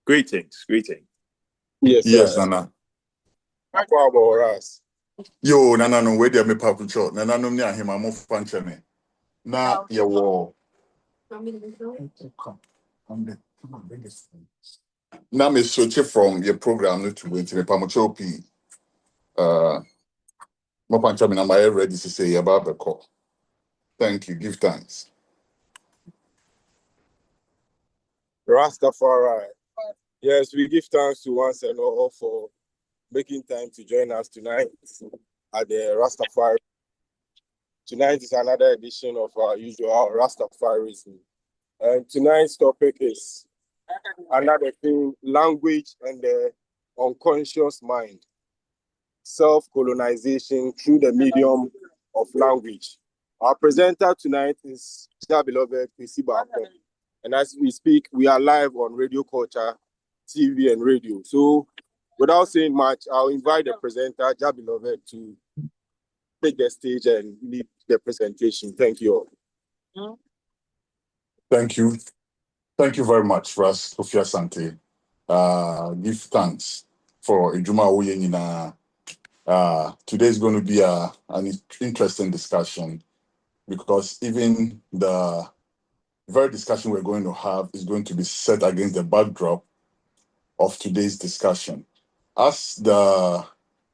Greetings. Yes, Nana. How about us? Yo, Nana, no, where do me papu cho? Nana, no, near him, I'm off punching. Na, yeah, wall. Now, me switch from your program to wait to me pamucho P. My puncher, I'm ready to say about the call. Thank you. Give thanks. Rastafari. Yes, we give thanks to once and all for making time to join us tonight at the Rastafari. Tonight is another edition of our usual Rastafarism. And tonight's topic is another thing, language and the unconscious mind. Self-colonization through the medium of language. Our presenter tonight is our beloved Kwesi Bako. And as we speak, we are live on Radio Culture, TV and radio. So without saying much, I'll invite the presenter, our beloved, to take the stage and lead the presentation. Thank you all. Thank you. Thank you very much, Ras Kofi Asante. Give thanks for Ijuma Oyenina. Today is going to be an interesting discussion because even the very discussion we're going to have is going to be set against the backdrop of today's discussion. As the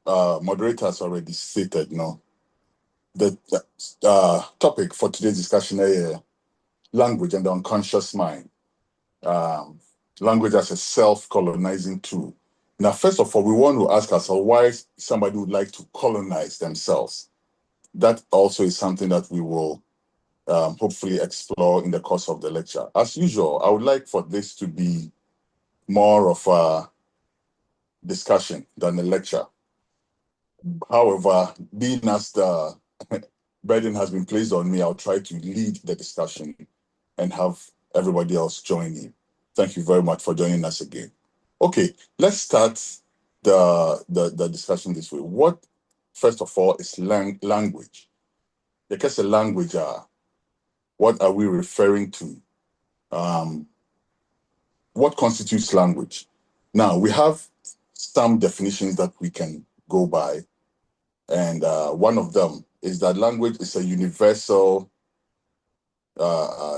moderators already stated, the topic for today's discussion is language and the unconscious mind. Language as a self-colonizing tool. Now, first of all, we want to ask ourselves why somebody would like to colonize themselves. That also is something that we will hopefully explore in the course of the lecture. As usual, I would like for this to be more of a discussion than a lecture. However, being as the burden has been placed on me, I'll try to lead the discussion and have everybody else join in. Thank you very much for joining us again. Okay, let's start the discussion this way. What, first of all, is language? Because a language, what are we referring to? What constitutes language? Now, we have some definitions that we can go by. And one of them is that language is a universal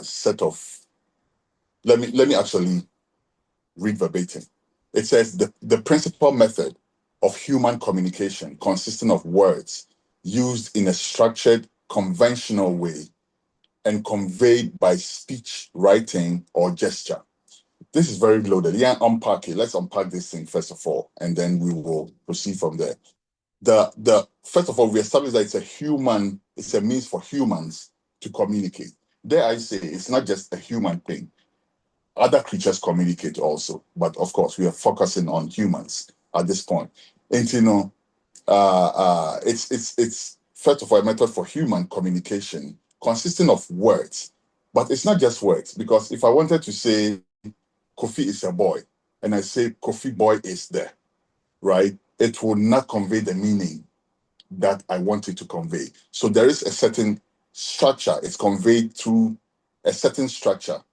set of, let me actually read verbatim. It says the principal method of human communication consisting of words used in a structured, conventional way and conveyed by speech, writing, or gesture. This is very loaded. Yeah, unpack it. Let's unpack this thing first of all, and then we will proceed from there. The first of all, we established that it's a means for humans to communicate. Dare I say, it's not just a human thing. Other creatures communicate also, but of course, we are focusing on humans at this point. And it's first of all a method for human communication consisting of words, but it's not just words, because if I wanted to say Kofi is a boy, and I say Kofi boy is there, right? It will not convey the meaning that I want it to convey. So there is a certain structure. It's conveyed through a certain structure,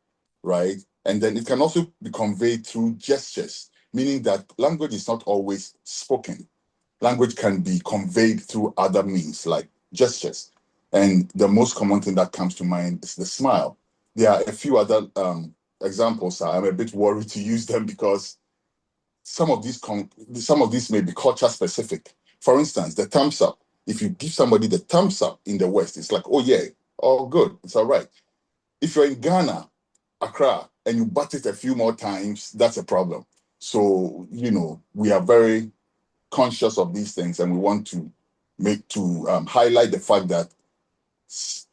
right? And then it can also be conveyed through gestures, meaning that language is not always spoken. Language can be conveyed through other means like gestures. And the most common thing that comes to mind is the smile. There are a few other examples. I'm a bit worried to use them because some of these may be culture specific. For instance, the thumbs up. If you give somebody the thumbs up in the West, it's like, oh yeah, all good, it's all right. If you're in Ghana, Accra, and you butt it a few more times, that's a problem. So, we are very conscious of these things, and we want to highlight the fact that,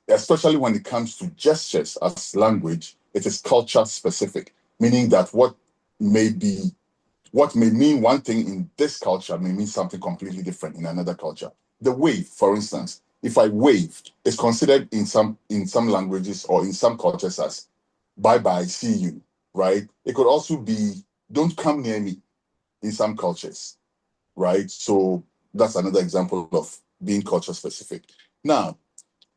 especially when it comes to gestures as language, it is culture specific, meaning that what may mean one thing in this culture may mean something completely different in another culture. The wave, for instance, if I wave, is considered in some languages or in some cultures as bye-bye, see you, right? It could also be don't come near me in some cultures, right? So that's another example of being culture specific. Now,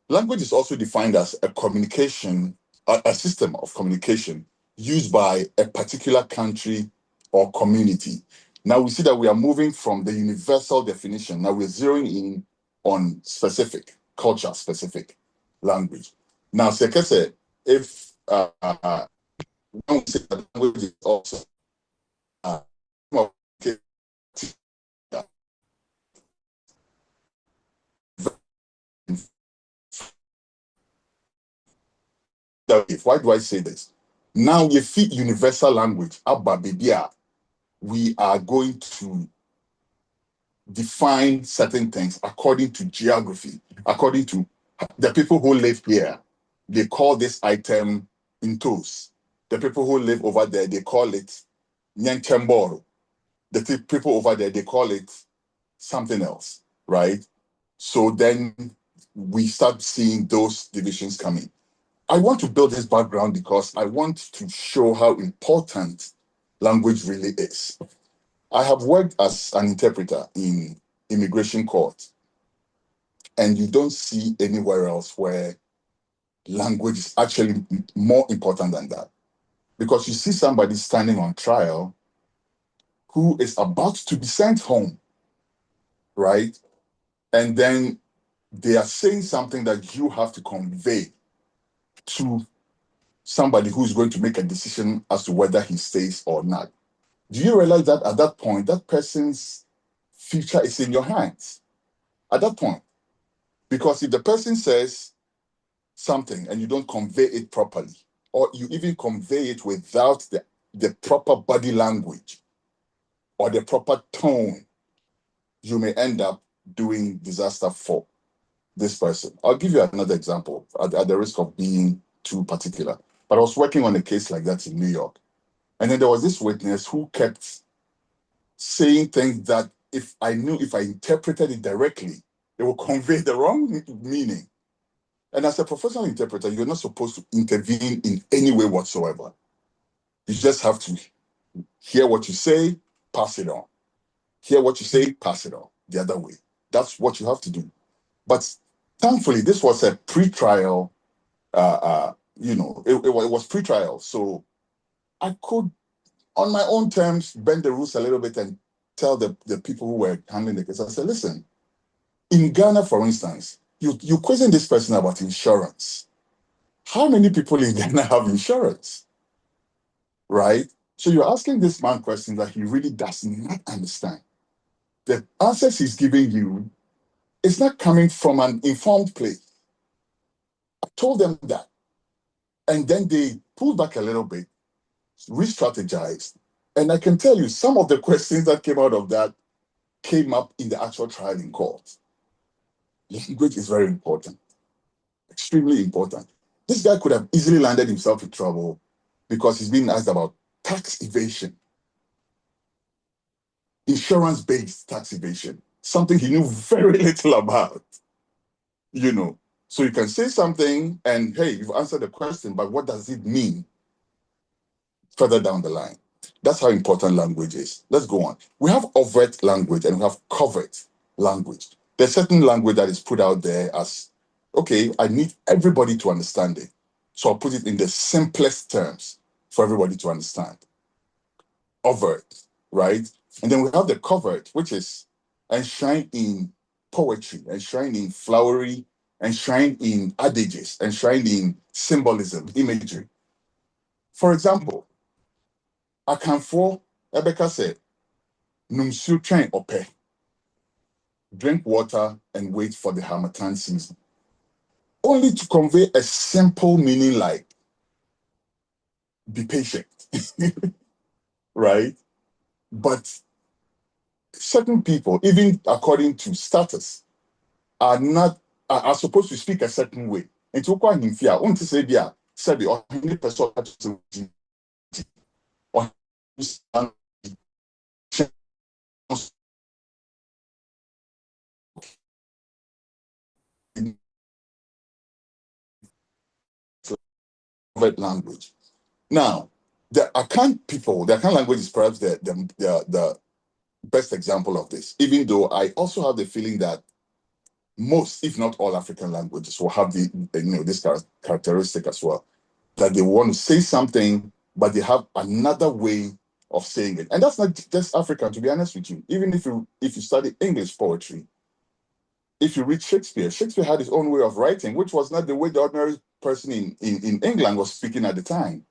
language is also defined as a system of communication used by a particular country or community. Now we see that we are moving from the universal definition. Now we're zeroing in on specific, culture specific language. Now, Sekese, if when we say that language is also okay, why do I say this? Now, if universal language, Abba Bibia, we are going to define certain things according to geography, according to the people who live here. They call this item intos. The people who live over there, they call it nyanchemboro. The people over there, they call it something else, right? So then we start seeing those divisions coming. I want to build this background because I want to show how important language really is. I have worked as an interpreter in immigration court, and you don't see anywhere else where language is actually more important than that. Because you see somebody standing on trial who is about to be sent home, right? And then they are saying something that you have to convey to somebody who's going to make a decision as to whether he stays or not. Do you realize that at that point, that person's future is in your hands? At that point. Because if the person says something and you don't convey it properly, or you even convey it without the proper body language or the proper tone, you may end up doing disaster for this person. I'll give you another example at the risk of being too particular. But I was working on a case like that in New York. And then there was this witness who kept saying things that if I interpreted it directly, it would convey the wrong meaning. And as a professional interpreter, you're not supposed to intervene in any way whatsoever. You just have to hear what you say, pass it on. Hear what you say, pass it on the other way. That's what you have to do. But thankfully, this was a pre-trial, it was pre-trial. So I could, on my own terms, bend the rules a little bit and tell the people who were handling the case, I said, listen, in Ghana, for instance, you question this person about insurance. How many people in Ghana have insurance? Right? So you're asking this man questions that he really does not understand. The answers he's giving you is not coming from an informed place. I told them that. And then they pulled back a little bit, re-strategized. And I can tell you some of the questions that came out of that came up in the actual trial in court. Language is very important, extremely important. This guy could have easily landed himself in trouble because he's being asked about tax evasion, insurance-based tax evasion, something he knew very little about, So you can say something and, hey, you've answered the question, but what does it mean further down the line? That's how important language is. Let's go on. We have overt language and we have covert language. There's certain language that is put out there as, okay, I need everybody to understand it. So I'll put it in the simplest terms for everybody to understand. Overt, right? And then we have the covert, which is enshrined in poetry, enshrined in flowery, enshrined in adages, enshrined in symbolism, imagery. For example, Akanfo Ebeka said, Numsu train ope. Drink water and wait for the Harmattan season. Only to convey a simple meaning like be patient, right? But certain people, even according to status, are supposed to speak a certain way. And to quite him fear, to say there, said the only person language. Now, the Akan language is perhaps the best example of this, even though I also have the feeling that most, if not all, African languages will have this characteristic as well, that they want to say something but they have another way of saying it. And that's not just African, to be honest with you. Even if you study English poetry, if you read Shakespeare, Shakespeare had his own way of writing, which was not the way the ordinary person in England was speaking at the time,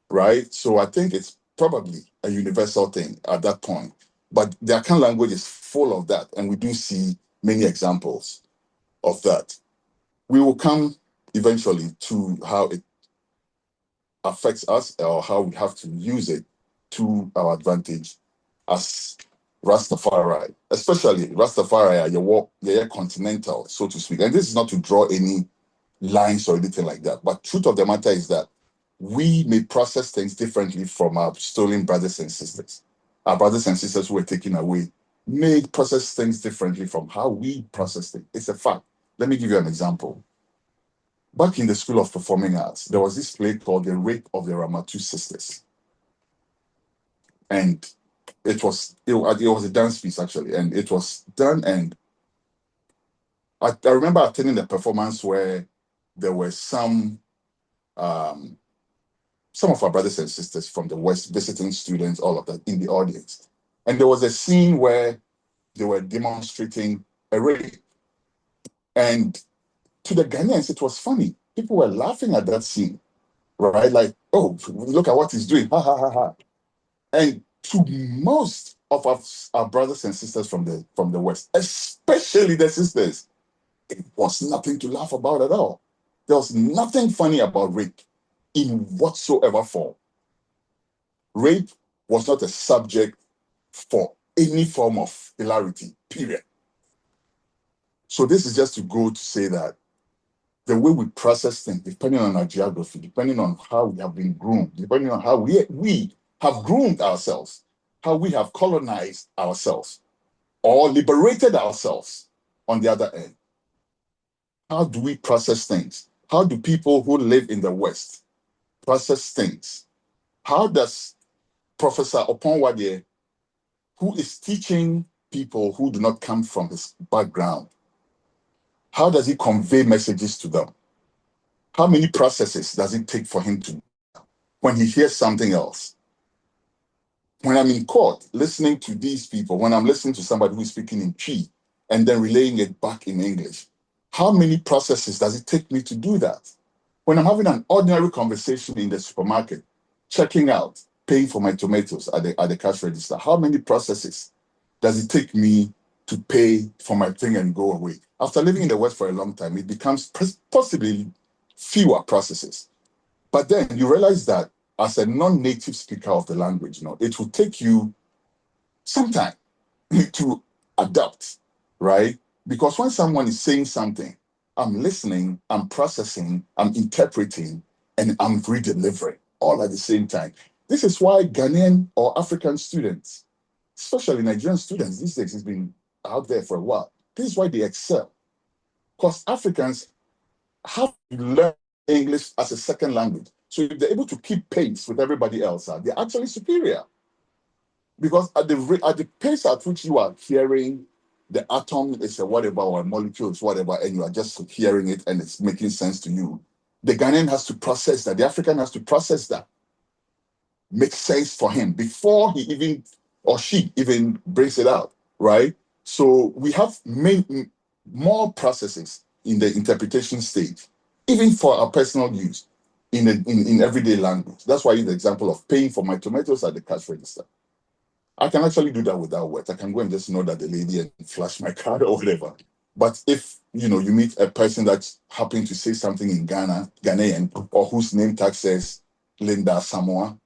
right? So I think it's probably a universal thing at that point. But the Akan language is full of that, and we do see many examples of that. We will come eventually to how it affects us or how we have to use it to our advantage as Rastafari, especially Rastafari, you're continental, so to speak. And this is not to draw any lines or anything like that. But truth of the matter is that we may process things differently from our stolen brothers and sisters. Our brothers and sisters who were taken away may process things differently from how we process things. It's a fact. Let me give you an example. Back in the School of Performing Arts, there was this play called The Rape of the Ramatu Sisters. And it was a dance piece, actually. And it was done, and I remember attending the performance where there were some of our brothers and sisters from the West, visiting students, all of that, in the audience. And there was a scene where they were demonstrating a rape. And to the Ghanaians, it was funny. People were laughing at that scene, right? Like, oh, look at what he's doing. Ha, ha, ha, ha. And to most of our brothers and sisters from the West, especially the sisters, it was nothing to laugh about at all. There was nothing funny about rape in whatsoever form. Rape was not a subject for any form of hilarity, period. So this is just to go to say that the way we process things, depending on our geography, depending on how we have been groomed, depending on how we have groomed ourselves, how we have colonized ourselves, or liberated ourselves on the other end. How do we process things? How do people who live in the West process things? How does Professor Oponwadie, who is teaching people who do not come from his background, how does he convey messages to them? How many processes does it take for him to, when he hears something else? When I'm in court listening to these people, when I'm listening to somebody who's speaking in Chi and then relaying it back in English, how many processes does it take me to do that? When I'm having an ordinary conversation in the supermarket, checking out, paying for my tomatoes at the cash register, how many processes does it take me to pay for my thing and go away? After living in the West for a long time, it becomes possibly fewer processes. But then you realize that as a non-native speaker of the language, it will take you some time to adapt, right? Because when someone is saying something, I'm listening, I'm processing, I'm interpreting, and I'm redelivering all at the same time. This is why Ghanaian or African students, especially Nigerian students, these days has been out there for a while. This is why they excel. Because Africans have to learn English as a second language. So if they're able to keep pace with everybody else, they're actually superior. Because at the pace at which you are hearing the atom is a whatever or a molecule is whatever, and you are just hearing it and it's making sense to you, the Ghanaian has to process that. The African has to process that. Make sense for him before he even or she even brings it out, right? So we have more processes in the interpretation stage, even for our personal use in everyday language. That's why I use the example of paying for my tomatoes at the cash register. I can actually do that without words. I can go and just know that the lady and flash my card or whatever. But if you meet a person that's happening to say something in Ghanaian, or whose name tag says Linda Samoa,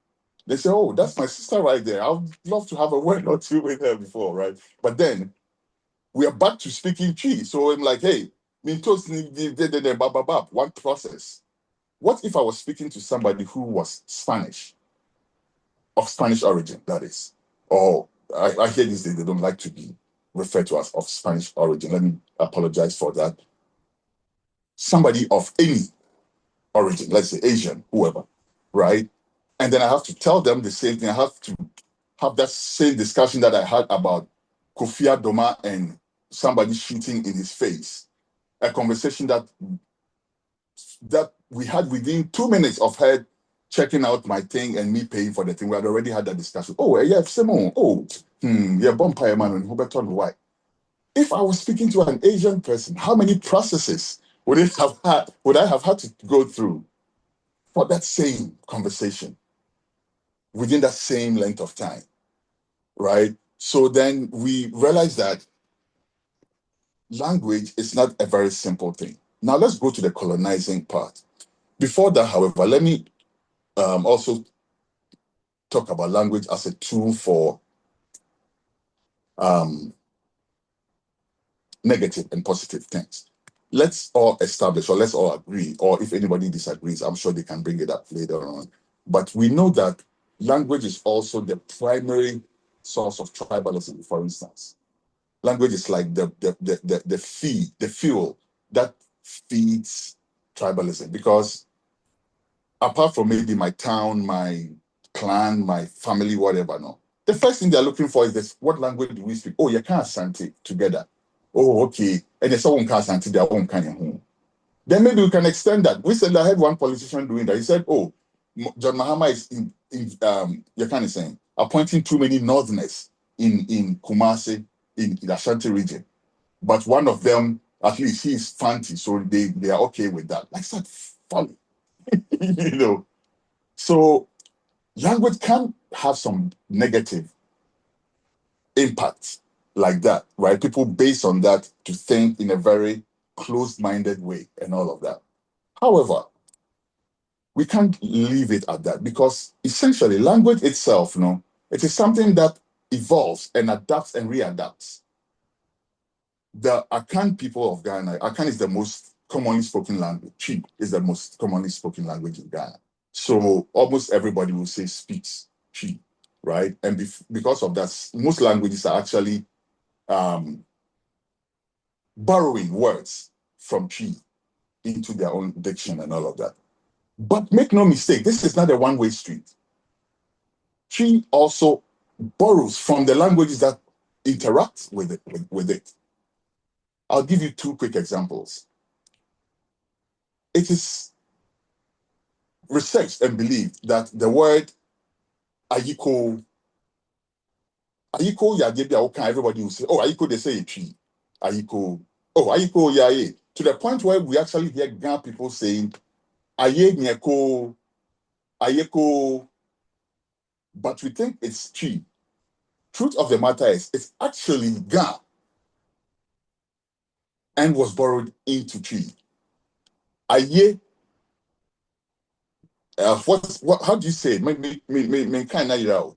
they say, "Oh, that's my sister right there. I'd love to have a word or two with her before," right? But then we are back to speaking Chi. So I'm like, hey, one process. What if I was speaking to somebody who was Spanish, of Spanish origin, that is? Or I hear these days they don't like to be referred to as of Spanish origin. Let me apologize for that. Somebody of any origin, let's say Asian, whoever, right? And then I have to tell them the same thing. I have to have that same discussion that I had about Kofi Adoma and somebody shooting in his face. A conversation that we had within 2 minutes of her checking out my thing and me paying for the thing. We had already had that discussion. Oh, yeah, Simon. Oh, yeah, bumpire man and Hubert why. If I was speaking to an Asian person, how many processes would I have had to go through for that same conversation within that same length of time? Right? So then we realize that language is not a very simple thing. Now let's go to the colonizing part. Before that, however, let me also talk about language as a tool for negative and positive things. Let's all establish, or let's all agree, or if anybody disagrees, I'm sure they can bring it up later on. But we know that language is also the primary source of tribalism, for instance. Language is like the fuel that feeds tribalism, because apart from maybe my town, my clan, my family, whatever, no, the first thing they're looking for is this: what language do we speak? Oh, you can't Asante together. Oh, okay. And there's someone can't Asante, their own kind of home. Then maybe we can extend that. Recently, I had one politician doing that. He said, oh, John Mahama is you kind of saying, appointing too many northerners in Kumasi, in the Ashanti region. But one of them, at least he is fancy, so they are okay with that. Like that funny, you know. So language can have some negative impact like that, right? People base on that to think in a very closed-minded way and all of that. However, we can't leave it at that, because essentially language itself, it is something that evolves and adapts and readapts. The Akan people of Ghana, Akan is the most commonly spoken language. Chi is the most commonly spoken language in Ghana. So almost everybody will say speaks Chi, right? And because of that, most languages are actually borrowing words from Chi into their own diction and all of that. But make no mistake, this is not a one-way street. Chi also borrows from the languages that interact with it. I'll give you two quick examples. It is researched and believed that the word Ayiko, everybody will say, oh, Ayiko, they say a tree. Ayiko, oh, Ayiko, yeah. To the point where we actually hear Ghana people saying, Aye, Nyeko, Ayeko, but we think it's tree. Truth of the matter is, it's actually Ga and was borrowed into tree. Aye, how do you say it? Me kind of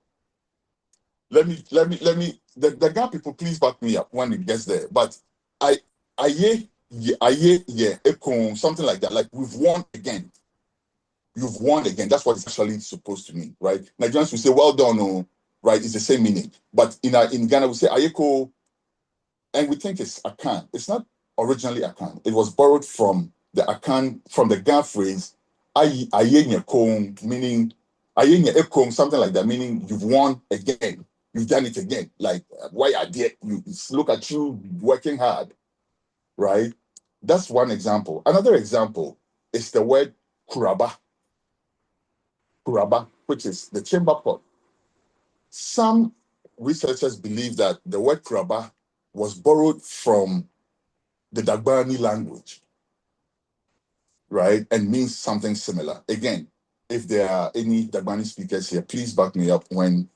let me, the Ga people, please back me up when it gets there. But aye, yeah, something like that. Like, we've won again. You've won again. That's what it's actually supposed to mean, right? Nigerians will say, well done, oh, right? It's the same meaning. But in Ghana, we say ayeko, and we think it's Akan. It's not originally Akan. It was borrowed from the Akan, from the Ga phrase, ayenye kom, meaning ayenye ekom, something like that, meaning you've won again. You've done it again. Like, why are there? You look at you working hard, right? That's one example. Another example is the word kuraba, which is the chamber pot. Some researchers believe that the word kuraba was borrowed from the Dagbani language, right? And means something similar. Again, if there are any Dagbani speakers here, please back me up when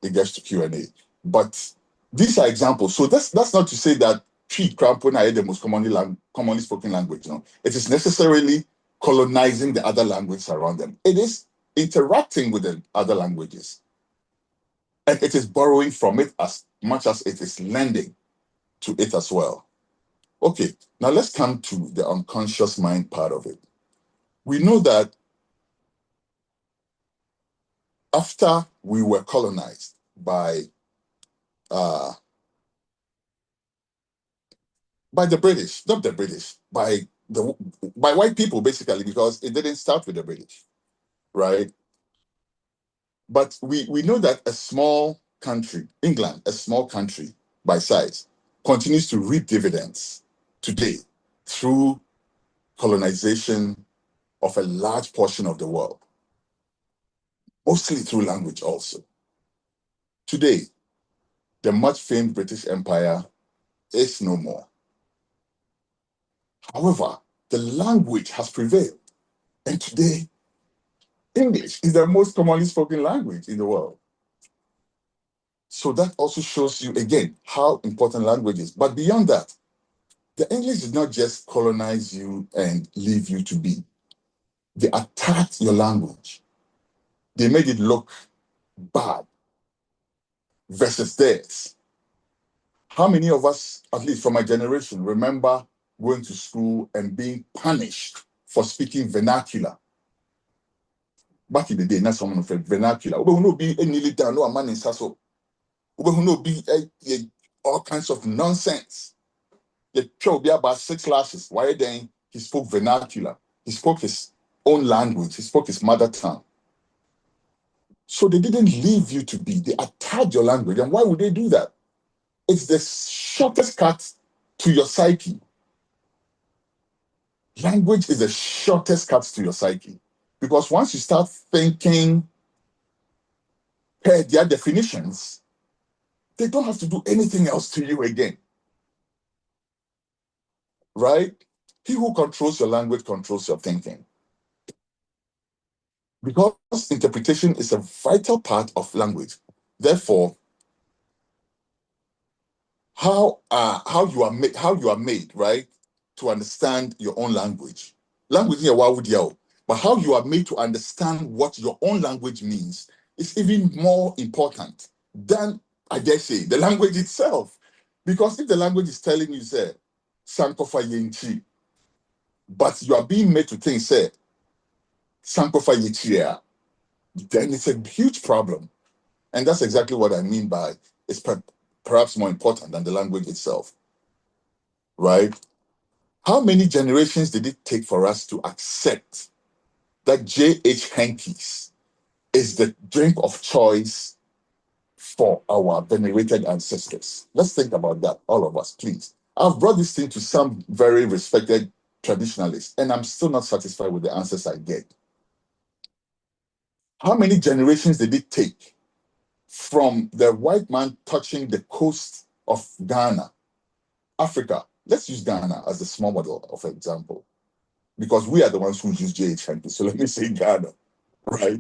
it gets to Q&A. But these are examples. So that's not to say that Twi Krampona is the most commonly spoken language. No, it is necessarily colonizing the other languages around them. It is interacting with the other languages. And it is borrowing from it as much as it is lending to it as well. Okay, now let's come to the unconscious mind part of it. We know that after we were colonized by the British, not the British, by white people, basically, because it didn't start with the British, right? But we know that a small country, England, a small country by size, continues to reap dividends today through colonization of a large portion of the world. mostly through language also. Today, the much famed British Empire is no more. However, the language has prevailed. And today, English is the most commonly spoken language in the world. So that also shows you again how important language is. But beyond that, the English did not just colonize you and leave you to be. They attacked your language. They made it look bad versus theirs. How many of us, at least from my generation, remember going to school and being punished for speaking vernacular? Back in the day, not someone of vernacular. We will be a nearly down, no man in Sasso. We will be all kinds of nonsense. The show be about 6 lashes. Why then he spoke vernacular? He spoke his own language. He spoke his mother tongue. So they didn't leave you to be. They attacked your language. And why would they do that? It's the shortest cut to your psyche. Language is the shortest cut to your psyche. Because once you start thinking per their definitions, they don't have to do anything else to you again. Right? He who controls your language controls your thinking. Because interpretation is a vital part of language. Therefore, how you are made, right, to understand your own language. Language here, why would you? But how you are made to understand what your own language means is even more important than, I dare say, the language itself. Because if the language is telling you, say, Sankofa Yenchi, but you are being made to think, say, Sankofa Yenchi, then it's a huge problem. And that's exactly what I mean by it's perhaps more important than the language itself, right? How many generations did it take for us to accept that J.H. Henke's is the drink of choice for our venerated ancestors? Let's think about that, all of us, please. I've brought this thing to some very respected traditionalists, and I'm still not satisfied with the answers I get. How many generations did it take from the white man touching the coast of Ghana, Africa? Let's use Ghana as a small model of example, because we are the ones who use J.H. Henke. So let me say Ghana, right?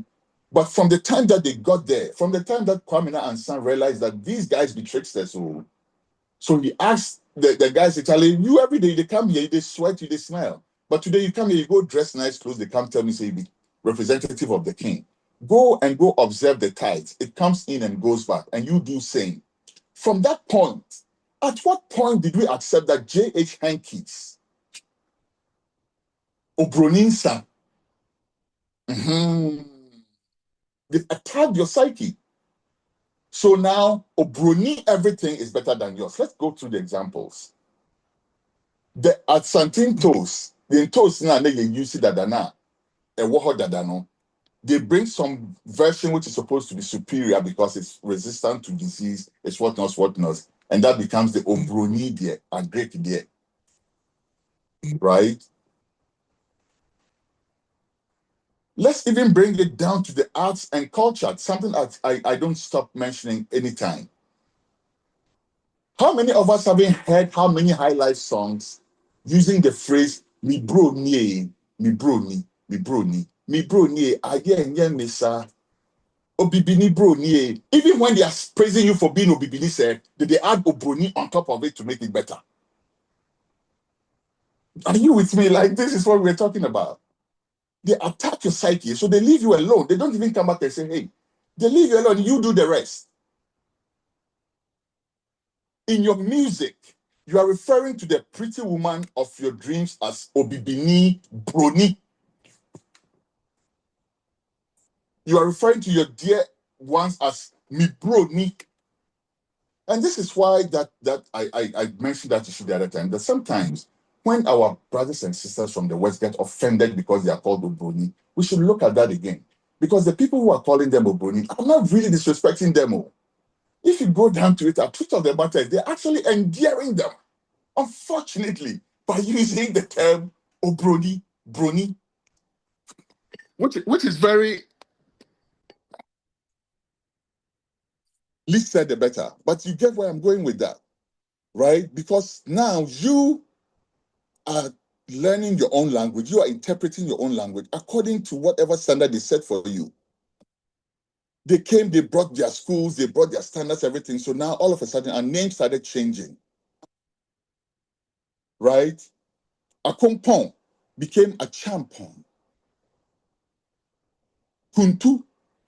But from the time that they got there, from the time that Kwame and Son realized that these guys be tricksters, so he asked the guys in Italy, you every day they come here, they sweat you, they smile. But today you come here, you go dress nice clothes, they come tell me, say, you be representative of the king. Go observe the tides. It comes in and goes back, and you do same. From that point, at what point did we accept that J.H. Henke's Obroninsa, they attacked your psyche? So now, Obroni, everything is better than yours. Let's go through the examples. At Santin toast, the toast now they use it dadana, a waho dadano. They bring some version which is supposed to be superior because it's resistant to disease, it's whatnot, and that becomes the Obroni there, a Greek there, right? Let's even bring it down to the arts and culture, something that I don't stop mentioning anytime. How many of us have heard how many high life songs using the phrase "mi bro nie, mi bro ni, mi bro ni, mi bro nie, aye mesa, obibini bro nie"? Even when they are praising you for being obibini, say they add obroni on top of it to make it better. Are you with me? Like, this is what we're talking about. They attack your psyche, so they leave you alone. They don't even come back and say, hey, they leave you alone, you do the rest. In your music, you are referring to the pretty woman of your dreams as Obibini Broni. You are referring to your dear ones as Mi Broni. And this is why I mentioned that issue the other time, that sometimes when our brothers and sisters from the West get offended because they are called Obroni, we should look at that again. Because the people who are calling them Obroni are not really disrespecting them. If you go down to it, the truth of the matter is they're actually endearing them, unfortunately, by using the term Obroni, Broni, which is very least said the better. But you get where I'm going with that, right? Because now you are learning your own language. You are interpreting your own language according to whatever standard they set for you. They came, they brought their schools, they brought their standards, everything. So now all of a sudden our name started changing, right? Akompon became a champon. Kuntu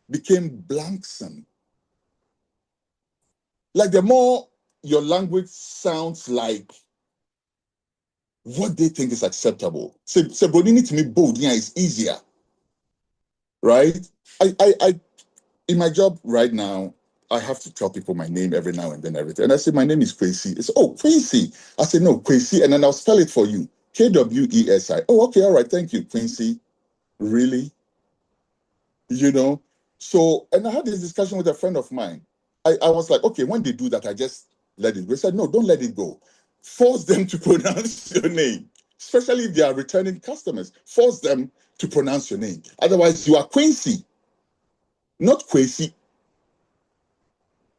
became Blankson. Like the more your language sounds like what they think is acceptable. So Bonini to me bold, yeah, is easier, right? I in my job right now, I have to tell people my name every now and then, everything. And I say, my name is Kwesi. It's, oh, Quincy. I say, no, Kwesi. And then I'll spell it for you. Kwesi. Oh, okay, all right, thank you, Quincy. Really? You know? So, and I had this discussion with a friend of mine. I was like, okay, when they do that, I just let it go. They said, no, don't let it go. Force them to pronounce your name, especially if they are returning customers. Force them to pronounce your name. Otherwise, you are Quincy, not Kwesi.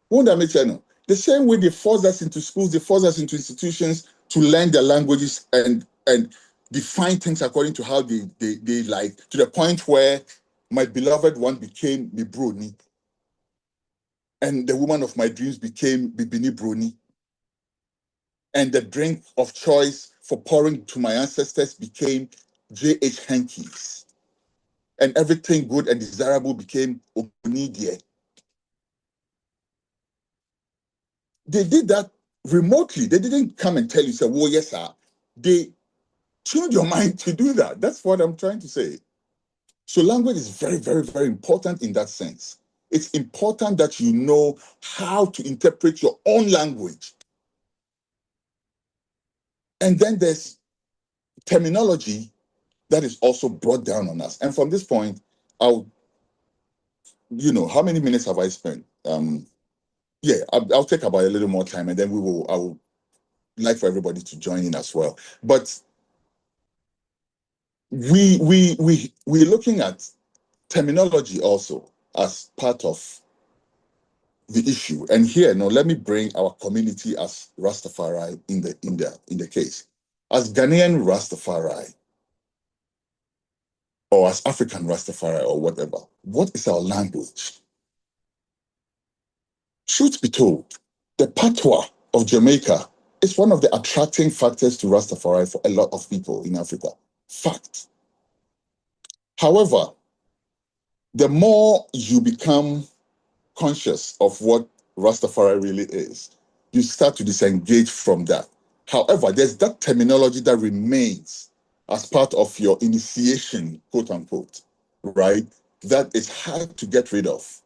Won't that make sense? The same way they force us into schools, they force us into institutions to learn their languages and define things according to how they like, to the point where my beloved one became Mibroni, and the woman of my dreams became Bibini Broni, and the drink of choice for pouring to my ancestors became J.H. Hankies, and everything good and desirable became Ogunidie. They did that remotely. They didn't come and tell you, say, oh, yes, sir. They tuned your mind to do that. That's what I'm trying to say. So language is very, very, very important in that sense. It's important that you know how to interpret your own language. And then there's terminology that is also brought down on us. And from this point, I'll, how many minutes have I spent? Yeah, I'll take about a little more time, and then I would like for everybody to join in as well. But we're looking at terminology also as part of the issue. And here, now let me bring our community as Rastafari in the case. As Ghanaian Rastafari, or as African Rastafari, or whatever, what is our language? Truth be told, the patois of Jamaica is one of the attracting factors to Rastafari for a lot of people in Africa. Fact. However, the more you become conscious of what Rastafari really is, you start to disengage from that. However, there's that terminology that remains as part of your initiation, quote unquote, right? That is hard to get rid of.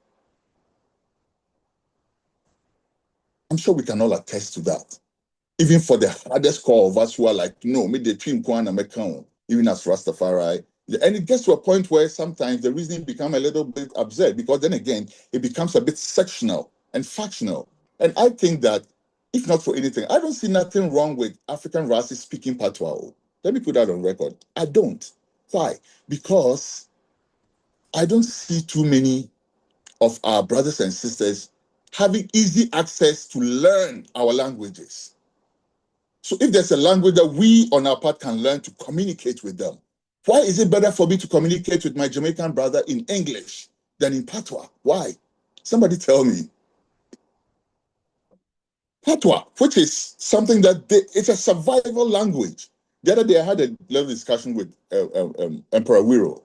I'm sure we can all attest to that. Even for the hardest core of us who are like, no, me the dream Kwana Mekano, even as Rastafari. And it gets to a point where sometimes the reasoning becomes a little bit absurd, because then again, it becomes a bit sectional and factional. And I think that, if not for anything, I don't see nothing wrong with African Rastas speaking patois. Let me put that on record. I don't. Why? Because I don't see too many of our brothers and sisters having easy access to learn our languages. So if there's a language that we on our part can learn to communicate with them, why is it better for me to communicate with my Jamaican brother in English than in patois? Why? Somebody tell me. Patois, which is something that it's a survival language. The other day I had a little discussion with Emperor Wiro,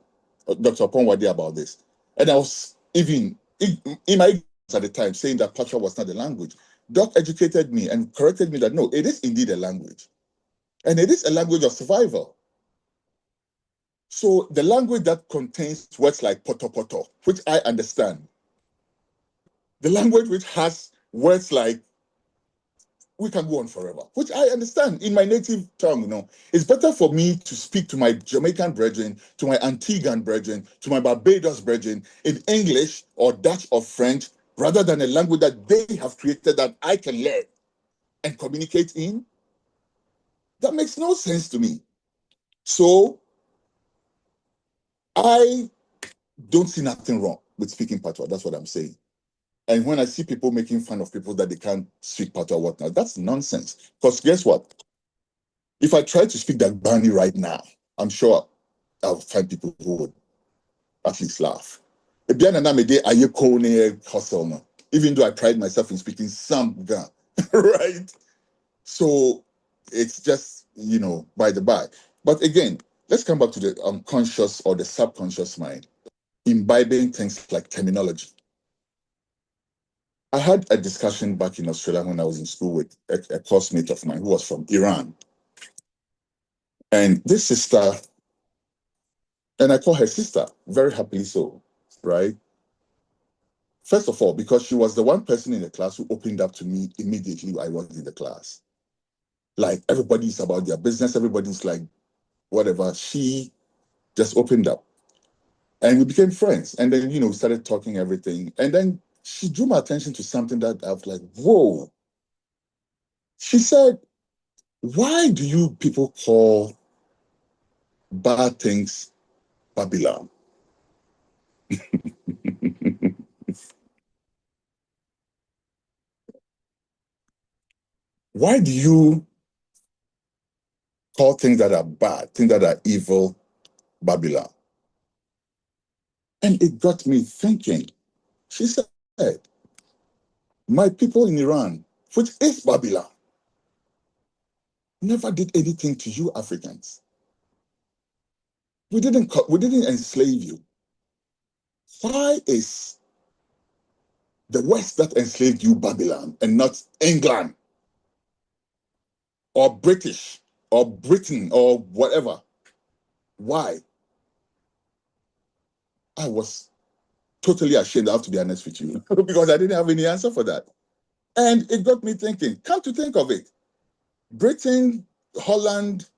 Dr. Ponwadi, about this. And I was even, in my at the time, saying that patois was not a language. Doc educated me and corrected me that no, it is indeed a language. And it is a language of survival. So the language that contains words like poto poto, which I understand, the language which has words like we can go on forever, which I understand in my native tongue, it's better for me to speak to my Jamaican brethren, to my Antiguan brethren, to my Barbados brethren in English or Dutch or French, rather than a language that they have created that I can learn and communicate in. That makes no sense to me. So I don't see nothing wrong with speaking patois. That's what I'm saying. And when I see people making fun of people that they can't speak Patois or whatnot, that's nonsense. Because guess what? If I try to speak that Bani right now, I'm sure I'll find people who would at least laugh. Even though I pride myself in speaking some Ga, right? So it's just, by the by. But again, let's come back to the unconscious or the subconscious mind, imbibing things like terminology. I had a discussion back in Australia when I was in school with a classmate of mine who was from Iran. And this sister, and I call her sister, very happily so, right? First of all, because she was the one person in the class who opened up to me immediately I was in the class. Like everybody's about their business, everybody's like, whatever. She just opened up. And we became friends. And then, we started talking everything. And then she drew my attention to something that I was like, whoa. She said, why do you people call bad things Babylon? Why do you call things that are bad, things that are evil, Babylon? And it got me thinking. She said, my people in Iran, which is Babylon, never did anything to you Africans. We didn't enslave you. Why is the West that enslaved you Babylon and not England or British or Britain or whatever? Why? I was totally ashamed, I have to be honest with you, because I didn't have any answer for that. And it got me thinking, come to think of it, Britain, Holland,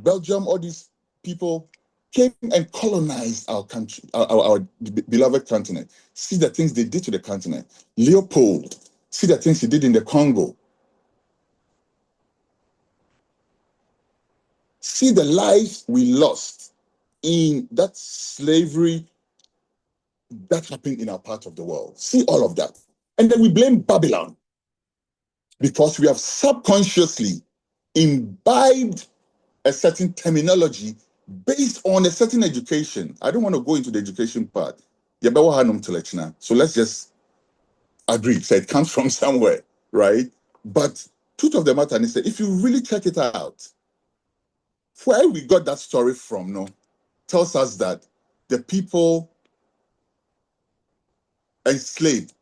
Belgium, all these people came and colonized our country, our beloved continent. See the things they did to the continent. Leopold, see the things he did in the Congo. See the lives we lost in that slavery that happened in our part of the world. See all of that. And then we blame Babylon because we have subconsciously imbibed a certain terminology based on a certain education. I don't want to go into the education part. So let's just agree. So it comes from somewhere, right? But truth of the matter is that if you really check it out, where we got that story from, tells us that the people enslaved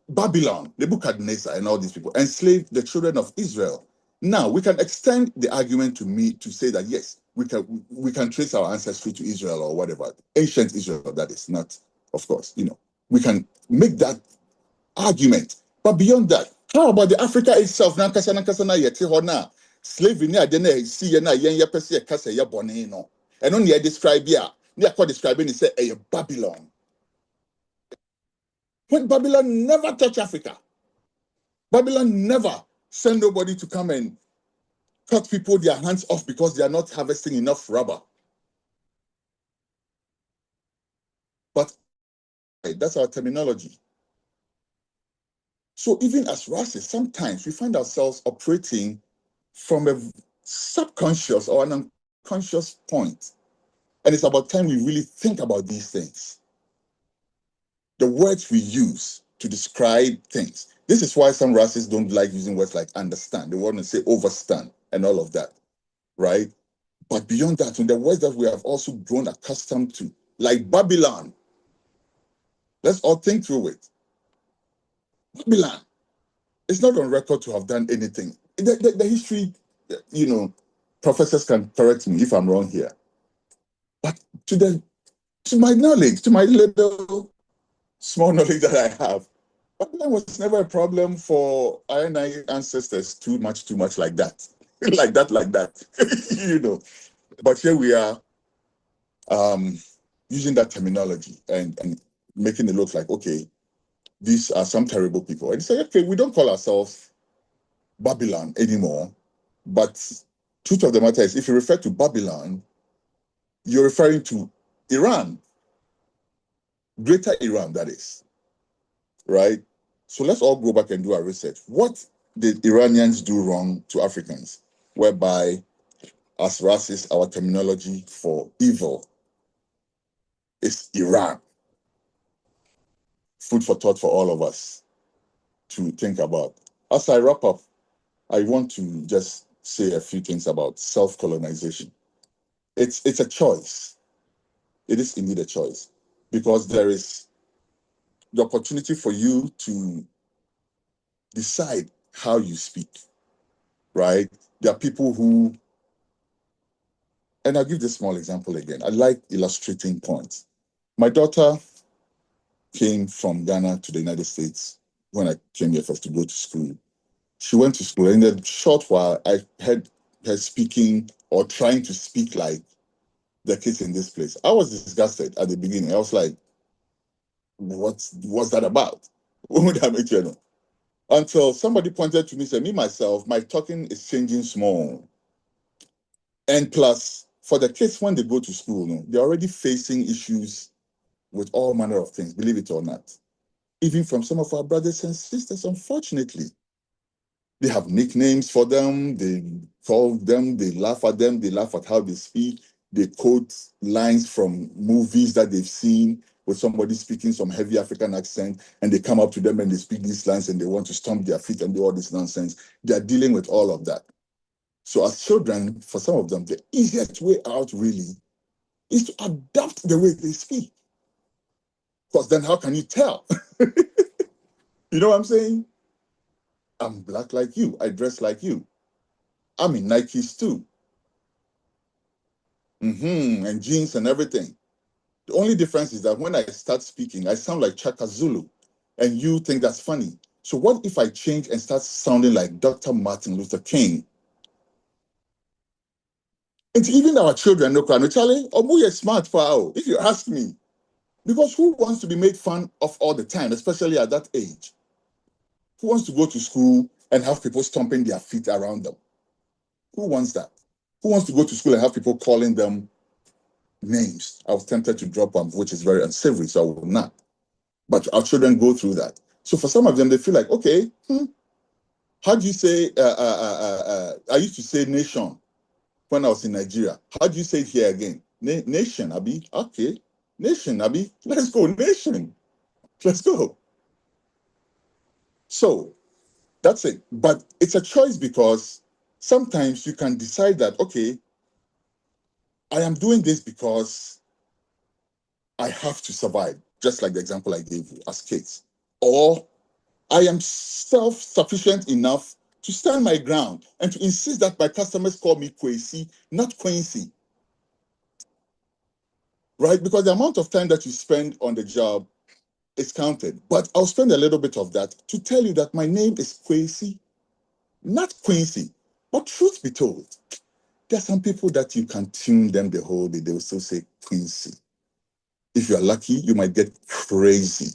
Babylon, Nebuchadnezzar, and all these people enslaved the children of Israel. Now we can extend the argument to say that yes, we can trace our ancestry to Israel or whatever, ancient Israel. That is not, of course, we can make that argument. But beyond that, how about the Africa itself? Slavery na de see na yen pese kasa ya bone no. And only I describe here. They are describing it say a Babylon. When Babylon never touched Africa, Babylon never sent nobody to come and cut people their hands off because they are not harvesting enough rubber. But that's our terminology. So even as racists, sometimes we find ourselves operating from a subconscious or an unconscious point. And it's about time we really think about these things. The words we use to describe things. This is why some racists don't like using words like understand. They want to say overstand and all of that, right? But beyond that, in the words that we have also grown accustomed to, like Babylon, let's all think through it. Babylon, it's not on record to have done anything. The history, professors can correct me if I'm wrong here. But to my knowledge, to my little small knowledge that I have, Babylon was never a problem for our ancestors too much like that. like that. But here we are using that terminology and making it look like, okay, these are some terrible people. And say, okay, we don't call ourselves Babylon anymore. But truth of the matter is, if you refer to Babylon, you're referring to Iran, Greater Iran, that is. right? So let's all go back and do our research. What did Iranians do wrong to Africans, whereby, as racists, our terminology for evil is Iran? Food for thought for all of us to think about. As I wrap up, I want to just say a few things about self-colonization. It's a choice. It is indeed a choice, because there is the opportunity for you to decide how you speak, right? There are people who, and I'll give this small example again. I like illustrating points. My daughter came from Ghana to the United States when I came here first to go to school. She went to school, and in a short while, I heard her speaking or trying to speak like the kids in this place. I was disgusted at the beginning. I was like, what's that about? What would that make you know? Until somebody pointed to me and said, me, myself, my talking is changing small. And plus, for the kids, when they go to school, they're already facing issues with all manner of things, believe it or not. Even from some of our brothers and sisters, unfortunately. They have nicknames for them, they call them, they laugh at them, they laugh at how they speak, they quote lines from movies that they've seen with somebody speaking some heavy African accent, and they come up to them and they speak these lines and they want to stomp their feet and do all this nonsense. They're dealing with all of that. So as children, for some of them, the easiest way out really is to adapt the way they speak. Because then how can you tell? You know what I'm saying? I'm black like you. I dress like you. I'm in Nikes too. And jeans and everything. The only difference is that when I start speaking, I sound like Chaka Zulu, and you think that's funny. So what if I change and start sounding like Dr. Martin Luther King? And even our children, no, Charlie, or we are smart for if you ask me. Because who wants to be made fun of all the time, especially at that age? Who wants to go to school and have people stomping their feet around them? Who wants that? Who wants to go to school and have people calling them names? I was tempted to drop one, which is very unsavory, so I will not. But our children go through that. So for some of them, they feel like, okay, how do you say, I used to say nation when I was in Nigeria. How do you say it here again? Nation, Abi. Okay. Nation, Abi. Let's go, nation. Let's go. So that's it. But it's a choice, because sometimes you can decide that, okay, I am doing this because I have to survive, just like the example I gave you as kids. Or I am self-sufficient enough to stand my ground and to insist that my customers call me Kwesi, not Quincy. Right? Because the amount of time that you spend on the job is counted. But I'll spend a little bit of that to tell you that my name is Kwesi, not Quincy. But truth be told, there are some people that you can tune them the whole day. They will still say Quincy. If you're lucky, you might get crazy.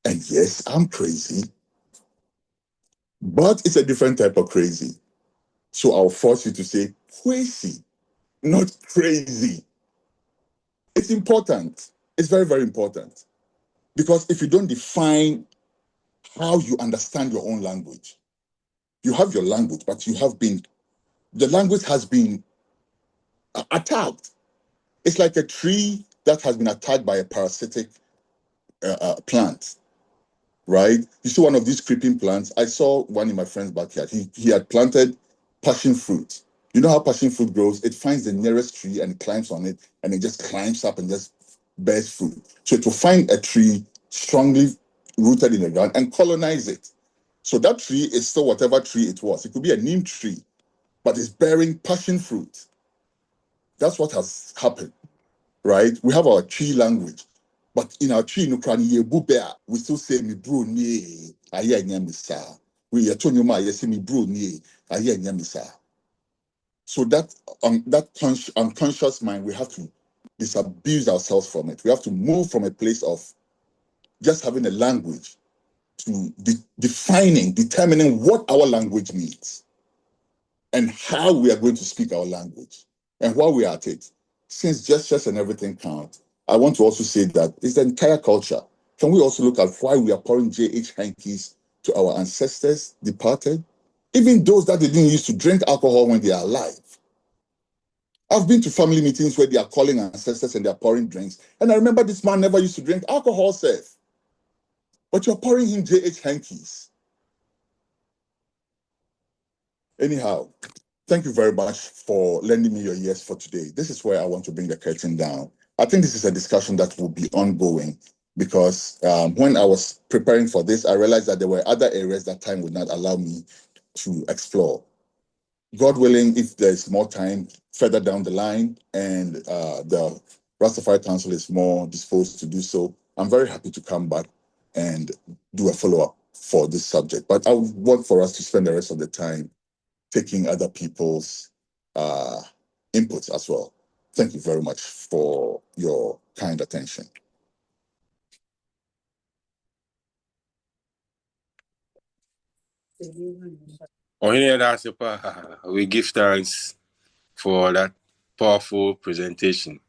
And yes, I'm crazy. But it's a different type of crazy. So I'll force you to say crazy, not crazy. It's important. It's very, very important. Because if you don't define how you understand your own language, you have your language, but the language has been attacked. It's like a tree that has been attacked by a parasitic plant, right? You see one of these creeping plants. I saw one in my friend's backyard. He had planted passion fruit. You know how passion fruit grows? It finds the nearest tree and it climbs on it, and it just climbs up and just bears fruit. So it will find a tree strongly rooted in the ground and colonize it. So that tree is still whatever tree it was. It could be a neem tree, but it's bearing passion fruit. That's what has happened, right? We have our tree language, but in our tree, we still say mi bro nie aye nyamisa. We yetonyoma yes mi bro nie aye nyamisa. So that unconscious mind, we have to disabuse ourselves from it. We have to move from a place of just having a language to determining what our language means and how we are going to speak our language. And while we are at it, since gestures and everything count, I want to also say that it's the entire culture. can we also look at why we are pouring JH hankies to our ancestors departed? Even those that they didn't used to drink alcohol when they are alive. I've been to family meetings where they are calling ancestors and they are pouring drinks. And I remember this man never used to drink alcohol, Seth. But you're pouring him JH hankies. Anyhow, thank you very much for lending me your ears for today. This is where I want to bring the curtain down. I think this is a discussion that will be ongoing because when I was preparing for this, I realized that there were other areas that time would not allow me to explore. God willing, if there's more time further down the line and the Rastafari Council is more disposed to do so, I'm very happy to come back and do a follow-up for this subject. But I want for us to spend the rest of the time taking other people's inputs as well. Thank you very much for your kind attention. We give thanks for that powerful presentation.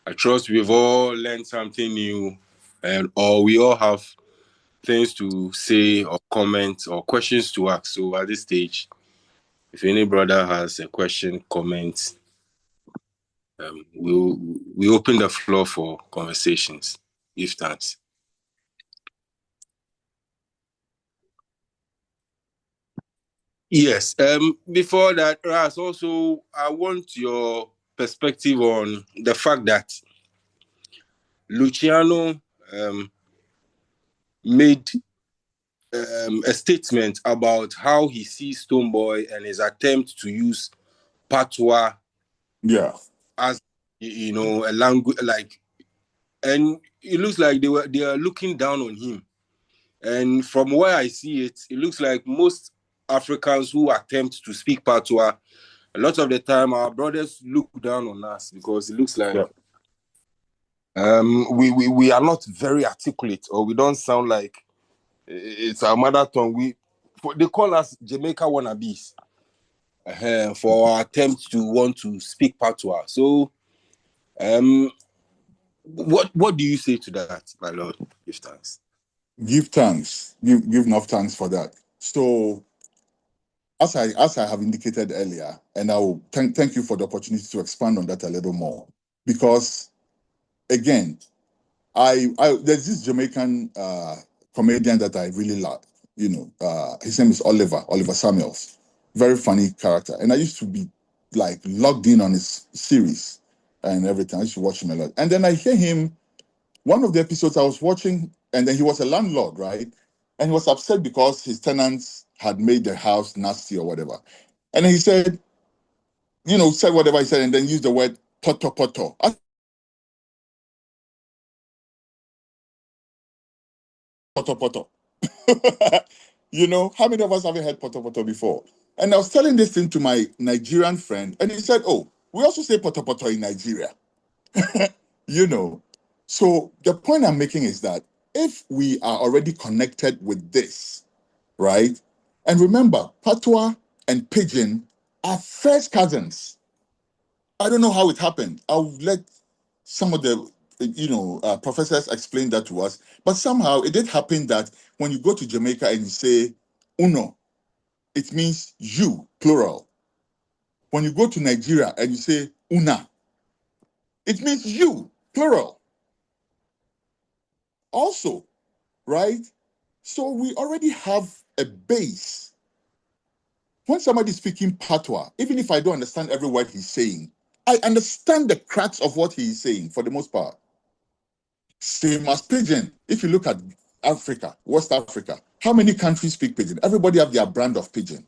I trust we've all learned something new, or we all have things to say or comment or questions to ask. So at this stage, if any brother has a question, comment, we open the floor for conversations. Give thanks. Yes. Before that, Ras, also I want your perspective on the fact that Luciano made a statement about how he sees Stonebwoy and his attempt to use patois, as a language, and it looks like they are looking down on him. And from where I see it, it looks like most Africans who attempt to speak patois, a lot of the time our brothers look down on us because it looks like we are not very articulate, or we don't sound like it's our mother tongue. They call us Jamaica wannabes for our attempt to want to speak patois. So, what do you say to that, my lord? Give thanks. Give thanks. Give enough thanks for that. So, as I have indicated earlier, and I will thank you for the opportunity to expand on that a little more, because again, there's this Jamaican comedian that I really love. His name is Oliver Samuels. Very funny character, and I used to be like logged in on his series and everything. I used to watch him a lot, and then I hear him. One of the episodes I was watching, and then he was a landlord, right? And he was upset because his tenants had made the house nasty or whatever. And he said, said whatever he said, and then used the word poto poto. Poto poto. How many of us haven't heard poto poto before? And I was telling this thing to my Nigerian friend, and he said, oh, we also say poto poto in Nigeria. So the point I'm making is that if we are already connected with this, right? And remember, patois and pidgin are first cousins. I don't know how it happened. I'll let some of the professors explain that to us. But somehow it did happen that when you go to Jamaica and you say uno, it means you, plural. When you go to Nigeria and you say una, it means you, plural. Also, right? So we already have a base. When somebody's speaking patois, even if I don't understand every word he's saying, I understand the cracks of what he's saying for the most part. Same as pidgin. If you look at Africa, West Africa, how many countries speak pidgin? Everybody have their brand of pidgin.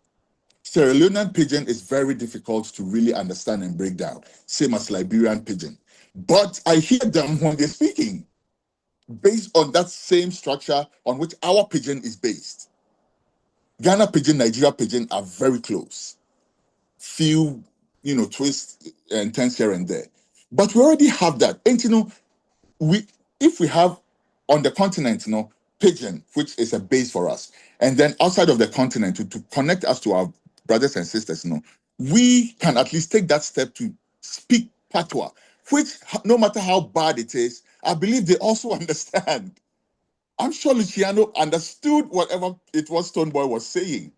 Sierra Leonean pidgin is very difficult to really understand and break down. Same as Liberian pidgin. But I hear them when they're speaking based on that same structure on which our pidgin is based. Ghana pidgin, Nigeria pidgin are very close. Few, twists and turns here and there. But we already have that. And if we have on the continent, pidgin, which is a base for us, and then outside of the continent to connect us to our brothers and sisters, we can at least take that step to speak patois, which no matter how bad it is, I believe they also understand. I'm sure Luciano understood whatever it was Stonebwoy was saying.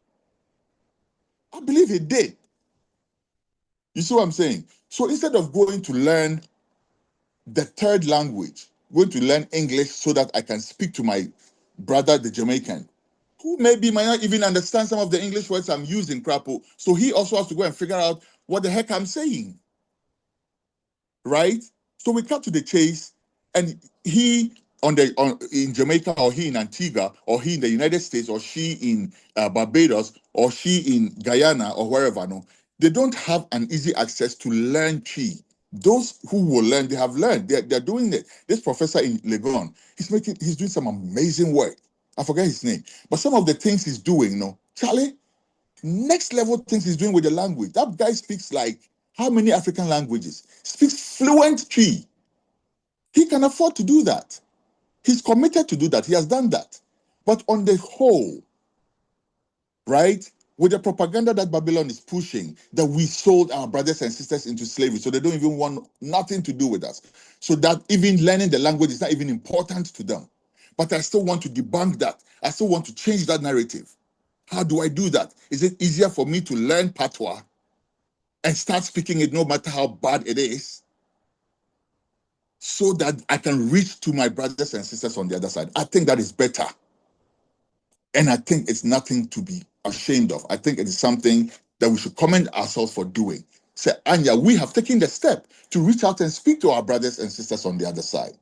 I believe he did. You see what I'm saying? So instead of going to learn the third language, going to learn English so that I can speak to my brother, the Jamaican, who maybe might not even understand some of the English words I'm using, crapo. So he also has to go and figure out what the heck I'm saying. Right? So we cut to the chase, and he in Jamaica, or he in Antigua, or he in the United States, or she in Barbados, or she in Guyana, or wherever. No, they don't have an easy access to learn Chi. Those who will learn, they have learned. They're doing it. This professor in Legon, he's doing some amazing work. I forget his name, but some of the things he's doing, no, Charlie, next level things he's doing with the language. That guy speaks like how many African languages? Speaks fluent Cree. He can afford to do that. He's committed to do that. He has done that. But on the whole, right, with the propaganda that Babylon is pushing, that we sold our brothers and sisters into slavery, so they don't even want nothing to do with us. So that even learning the language is not even important to them. But I still want to debunk that. I still want to change that narrative. How do I do that? Is it easier for me to learn patois and start speaking it no matter how bad it is, so that I can reach to my brothers and sisters on the other side? I think that is better. And I think it's nothing to be ashamed of. I think it is something that we should commend ourselves for doing. Say, Anya, we have taken the step to reach out and speak to our brothers and sisters on the other side,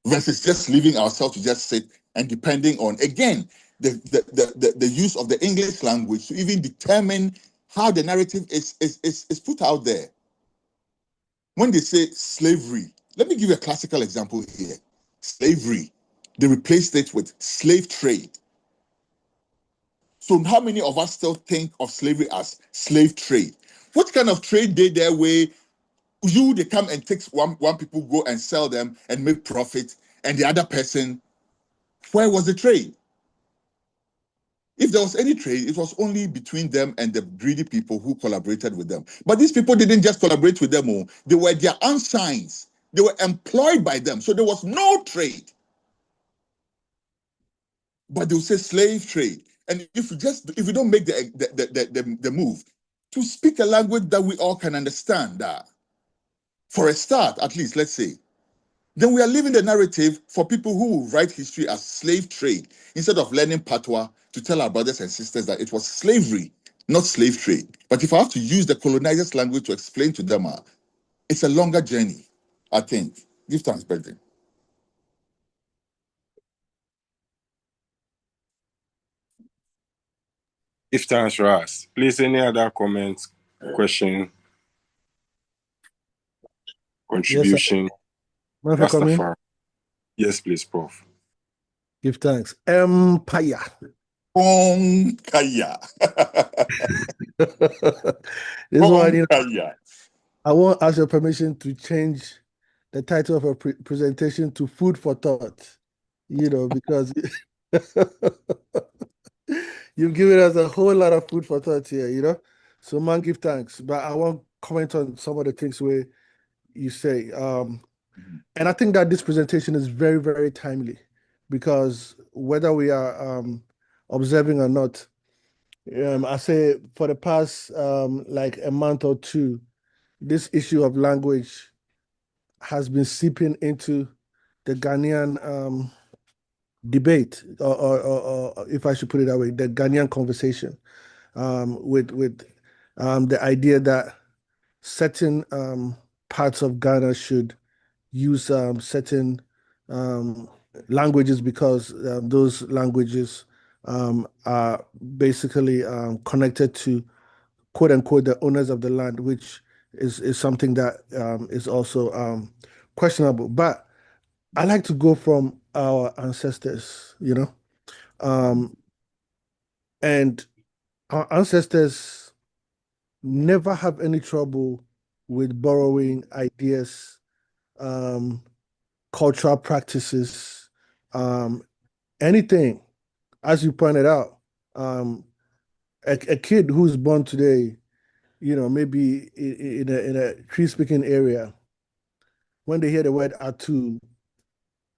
versus just leaving ourselves to just sit and depending on, again, the use of the English language to even determine how the narrative is put out there. When they say slavery, let me give you a classical example here. Slavery, they replaced it with slave trade. So how many of us still think of slavery as slave trade? What kind of trade did there where they come and take one people, go and sell them and make profit, and the other person, where was the trade? If there was any trade, it was only between them and the greedy people who collaborated with them. But these people didn't just collaborate with them, they were their unsigns. They were employed by them. So there was no trade. But they'll say slave trade. And if you don't make the move to speak a language that we all can understand, for a start, at least, let's say, then we are leaving the narrative for people who will write history as slave trade, instead of learning patois to tell our brothers and sisters that it was slavery, not slave trade. But if I have to use the colonizers' language to explain to them, it's a longer journey, I think. Give thanks, Brethren. If thanks, Ras. Please, any other comments, question, contribution? Yes, Rastafari. Yes, please, Prof. Give thanks. Empire. Kaya. This one, Kaya. I want to ask your permission to change the title of a presentation to Food for Thought, because you've given us a whole lot of food for thought here. So, man, give thanks. But I want to comment on some of the things where you say. And I think that this presentation is very, very timely, because whether we are observing or not, I say for the past like a month or two, this issue of language has been seeping into the Ghanaian debate, or if I should put it that way, the Ghanaian conversation, with the idea that certain parts of Ghana should use certain languages, because those languages are basically connected to, quote unquote, the owners of the land, which is something that is also questionable. But I like to go from our ancestors, and our ancestors never have any trouble with borrowing ideas, cultural practices, anything. As you pointed out, a kid who's born today, maybe in a tree speaking area, when they hear the word atu,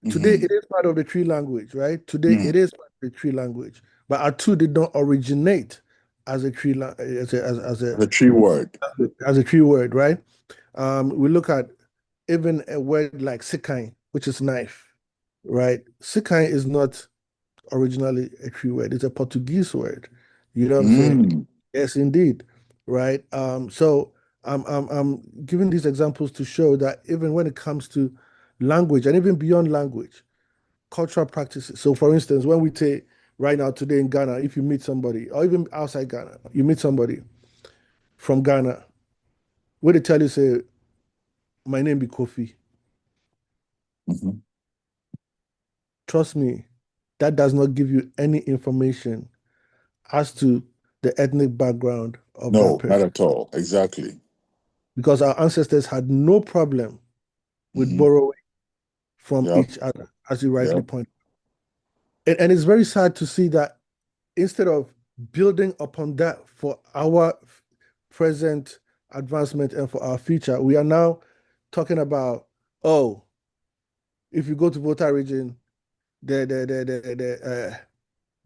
Today Mhm. it is part of the tree language, right? Today Mm. it is part of the tree language, but Atu did not originate as a tree The tree word. as a tree word, right? We look at even a word like sikai, which is knife, right? Sikai is not originally a tree word; it's a Portuguese word. You know what I'm saying? Mm. Yes, indeed, right? So I'm giving these examples to show that even when it comes to language and even beyond language, cultural practices. So, for instance, when we say right now today in Ghana, if you meet somebody, or even outside Ghana, you meet somebody from Ghana, where they tell you, say, my name be Kofi. Mhm. Trust me, that does not give you any information as to the ethnic background of that No, not person. at all. Exactly. Because our ancestors had no problem with Mhm. borrowing from Yep. each other, as you rightly Yep. point. And it's very sad to see that instead of building upon that for our present advancement and for our future, we are now talking about, oh, if you go to Volta region, the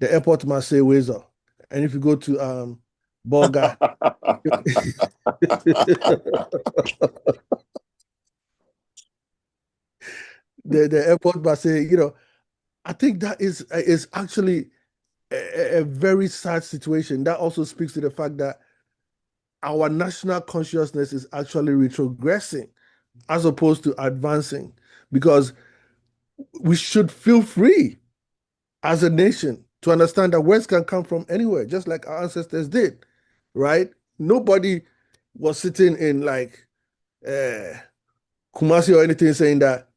airport must say Weser. And if you go to Bolga, the airport must say, I think that is actually a very sad situation. That also speaks to the fact that our national consciousness is actually retrogressing as opposed to advancing, because we should feel free as a nation to understand that words can come from anywhere, just like our ancestors did, right? Nobody was sitting in like Kumasi or anything saying that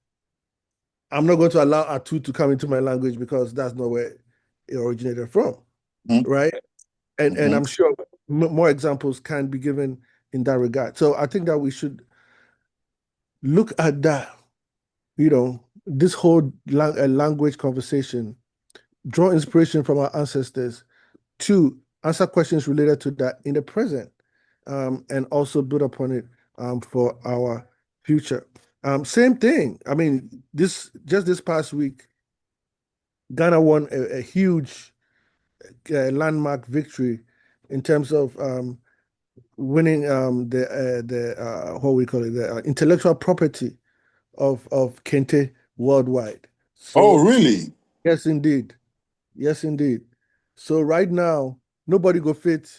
I'm not going to allow Atu to come into my language because that's not where it originated from, Mhm. right? And Mhm. I'm sure more examples can be given in that regard. So I think that we should look at that, this whole language conversation, draw inspiration from our ancestors to answer questions related to that in the present, and also build upon it for our future. Same thing. I mean, this past week, Ghana won a huge landmark victory in terms of winning the what we call it, the intellectual property of Kente worldwide. Oh, So really? yes, indeed, yes, indeed. So right now, nobody go fit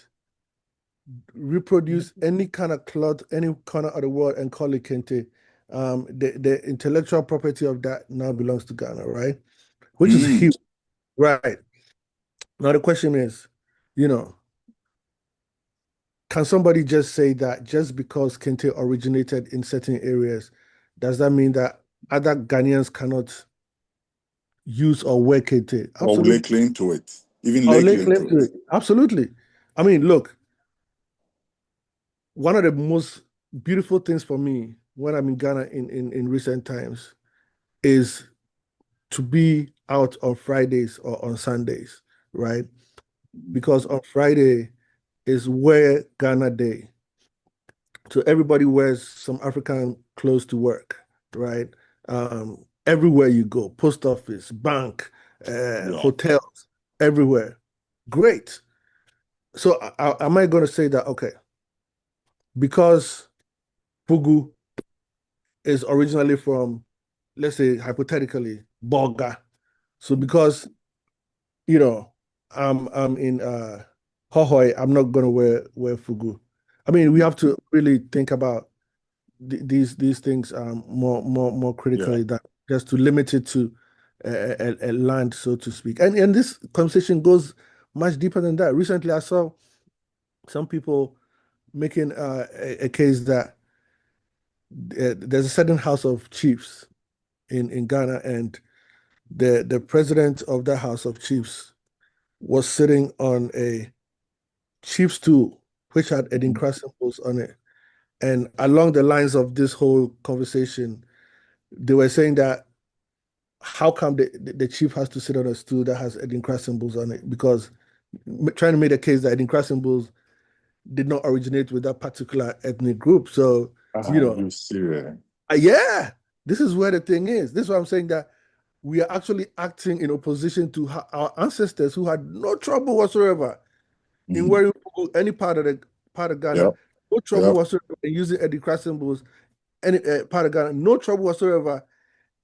reproduce any kind of cloth, any corner of the world, and call it Kente. The intellectual property of that now belongs to Ghana, right? Which is Mm. huge, right? Now the question is, you know, can somebody just say that just because Kente originated in certain areas, does that mean that other Ghanaians cannot use or wear Kente? Or lay Absolutely. claim to it. Even Or lay lay claim claim to to it. it. Absolutely. I mean, look, one of the most beautiful things for me when I'm in Ghana in recent times is to be out on Fridays or on Sundays, right? Because on Friday is where Ghana Day. So everybody wears some African clothes to work, right? Everywhere you go, post office, bank, Yeah. hotels, everywhere. Great. So am I going to say that, okay, because Fugu is originally from, let's say, hypothetically, Bolga. So because, you know, I'm in Hohoi, I'm not gonna wear Fugu. I mean, we have to really think about these things more Yeah. critically than just to limit it to a land, so to speak. And this conversation goes much deeper than that. Recently, I saw some people making a case that there's a certain house of chiefs in Ghana, and the president of that House of Chiefs was sitting on a chief stool which had Mhm. Edinkra symbols on it. And along the lines of this whole conversation, they were saying that how come the chief has to sit on a stool that has Edinkra symbols on it? Because trying to make a case that Edinkra symbols did not originate with that particular ethnic group. So, Ah, you serious? yeah, this is where the thing is. This is why I'm saying that we are actually acting in opposition to our ancestors who had no trouble whatsoever in wearing any part of Ghana, Yep. no trouble Yep. whatsoever in using Eddie Craft symbols, any part of Ghana, no trouble whatsoever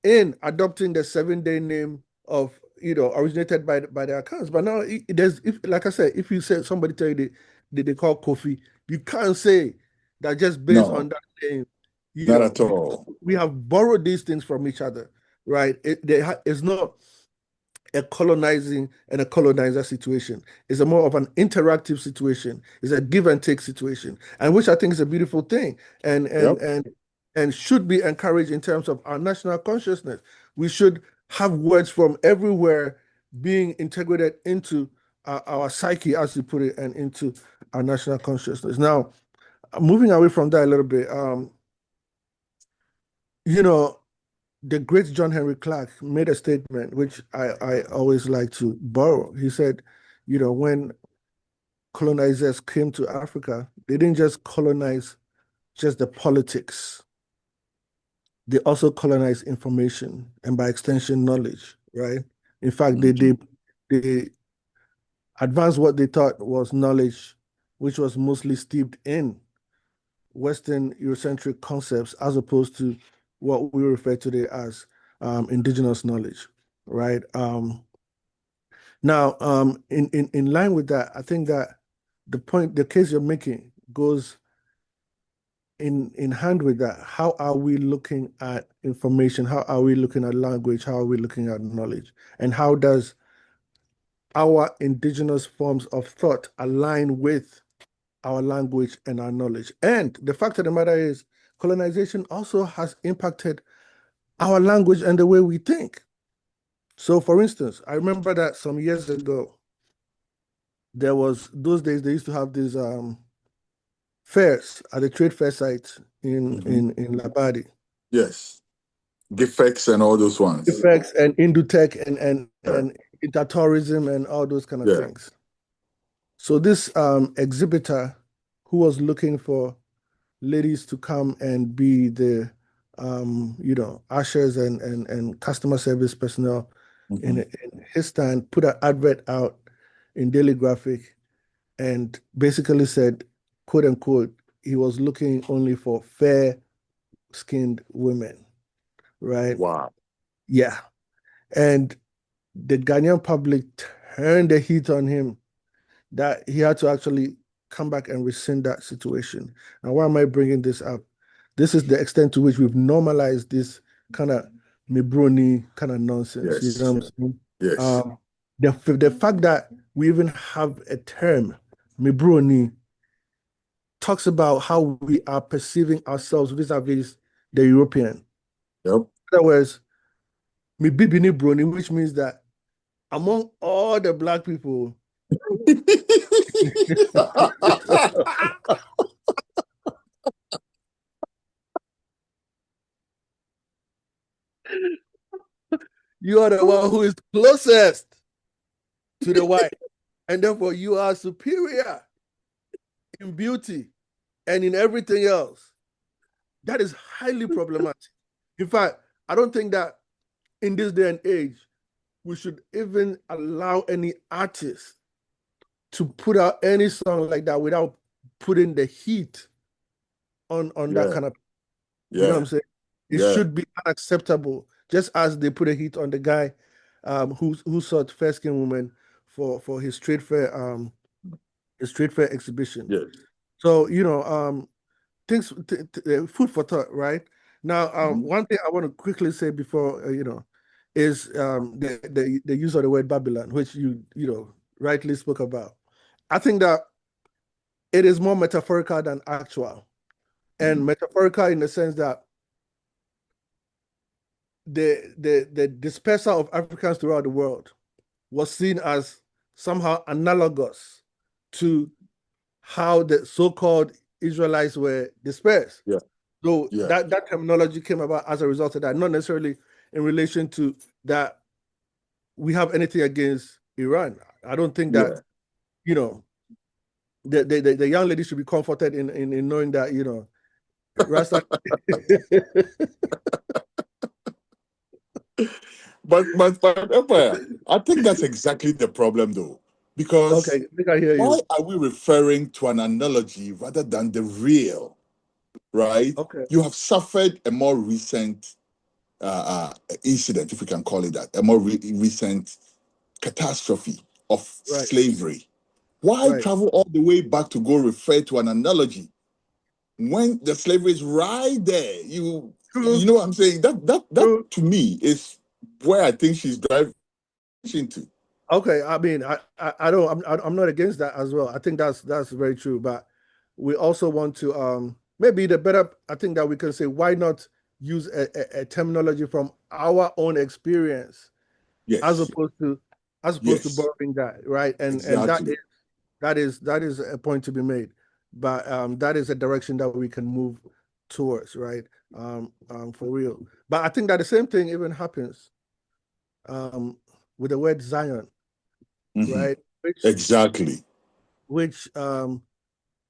in adopting the 7-day name of originated by the accounts. But now like I said, if you say somebody tell you they call Kofi, you can't say that just based on that name, not at all. we have borrowed these things from each other, right? It's not a colonizing and a colonizer situation. It's a more of an interactive situation. It's a give and take situation, and which I think is a beautiful thing, and should be encouraged in terms of our national consciousness. We should have words from everywhere being integrated into our psyche, as you put it, and into our national consciousness. Now, moving away from that a little bit, the great John Henry Clark made a statement, which I always like to borrow. He said, when colonizers came to Africa, they didn't just colonize just the politics. They also colonized information and by extension, knowledge, right? In fact, they advanced what they thought was knowledge, which was mostly steeped in Western Eurocentric concepts as opposed to what we refer today as indigenous knowledge, right? Now, in line with that, I think that the case you're making goes in hand with that. How are we looking at information? How are we looking at language? How are we looking at knowledge? And how does our indigenous forms of thought align with our language and our knowledge? And the fact of the matter is, colonization also has impacted our language and the way we think. So, for instance, I remember that some years ago, those days they used to have these fairs at the trade fair site in Labadi. Yes. Gifex and all those ones. Gifex and Indutech and intertourism and all those kind of things. So this exhibitor who was looking for ladies to come and be the ushers and customer service personnel in his stand put an advert out in Daily Graphic and basically said, quote unquote, he was looking only for fair-skinned women, right? Wow. Yeah. And the Ghanaian public turned the heat on him that he had to actually come back and rescind that situation. Now, why am I bringing this up? This is the extent to which we've normalized this kind of Mibroni kind of nonsense. Yes. You know what I'm saying? Yes. The fact that we even have a term, Mibroni, talks about how we are perceiving ourselves vis-a-vis the European. Yep. In other words, Mibibini Broni, which means that among all the Black people, you are the one who is closest to the white, and therefore you are superior in beauty and in everything else. That is highly problematic. In fact, I don't think that in this day and age, we should even allow any artist to put out any song like that without putting the heat on that kind of, you know what I'm saying? It should be unacceptable, just as they put a heat on the guy who sought fair-skinned women for his trade fair exhibition. Yes. So things food for thought, right? Now, one thing I want to quickly say before is the use of the word Babylon, which you rightly spoke about. I think that it is more metaphorical than actual, and metaphorical in the sense that the dispersal of Africans throughout the world was seen as somehow analogous to how the so-called Israelites were dispersed. Yeah. So that terminology came about as a result of that, not necessarily in relation to that we have anything against Iran. I don't think that the young lady should be comforted in knowing that Rasta. but Empire, I think that's exactly the problem, though, because Okay, I think I hear why you. are we referring to an analogy rather than the real? Right? Okay, You have suffered a more recent incident, if we can call it that, a more recent catastrophe of right, slavery. Why right. travel all the way back to go refer to an analogy when the slavery is right there? You True, know what I'm saying? That true. to me is where I think she's driving to. Okay, I mean, I don't, I'm not against that as well. I think that's very true. But we also want to, maybe the better, I think that we can say, why not use a terminology from our own experience as Yes, opposed to yes, borrowing that, right? And exactly. that is a point to be made. But that is a direction that we can move towards, right? For real. But I think that the same thing even happens um with the word Zion, Mhm. right? Exactly. Which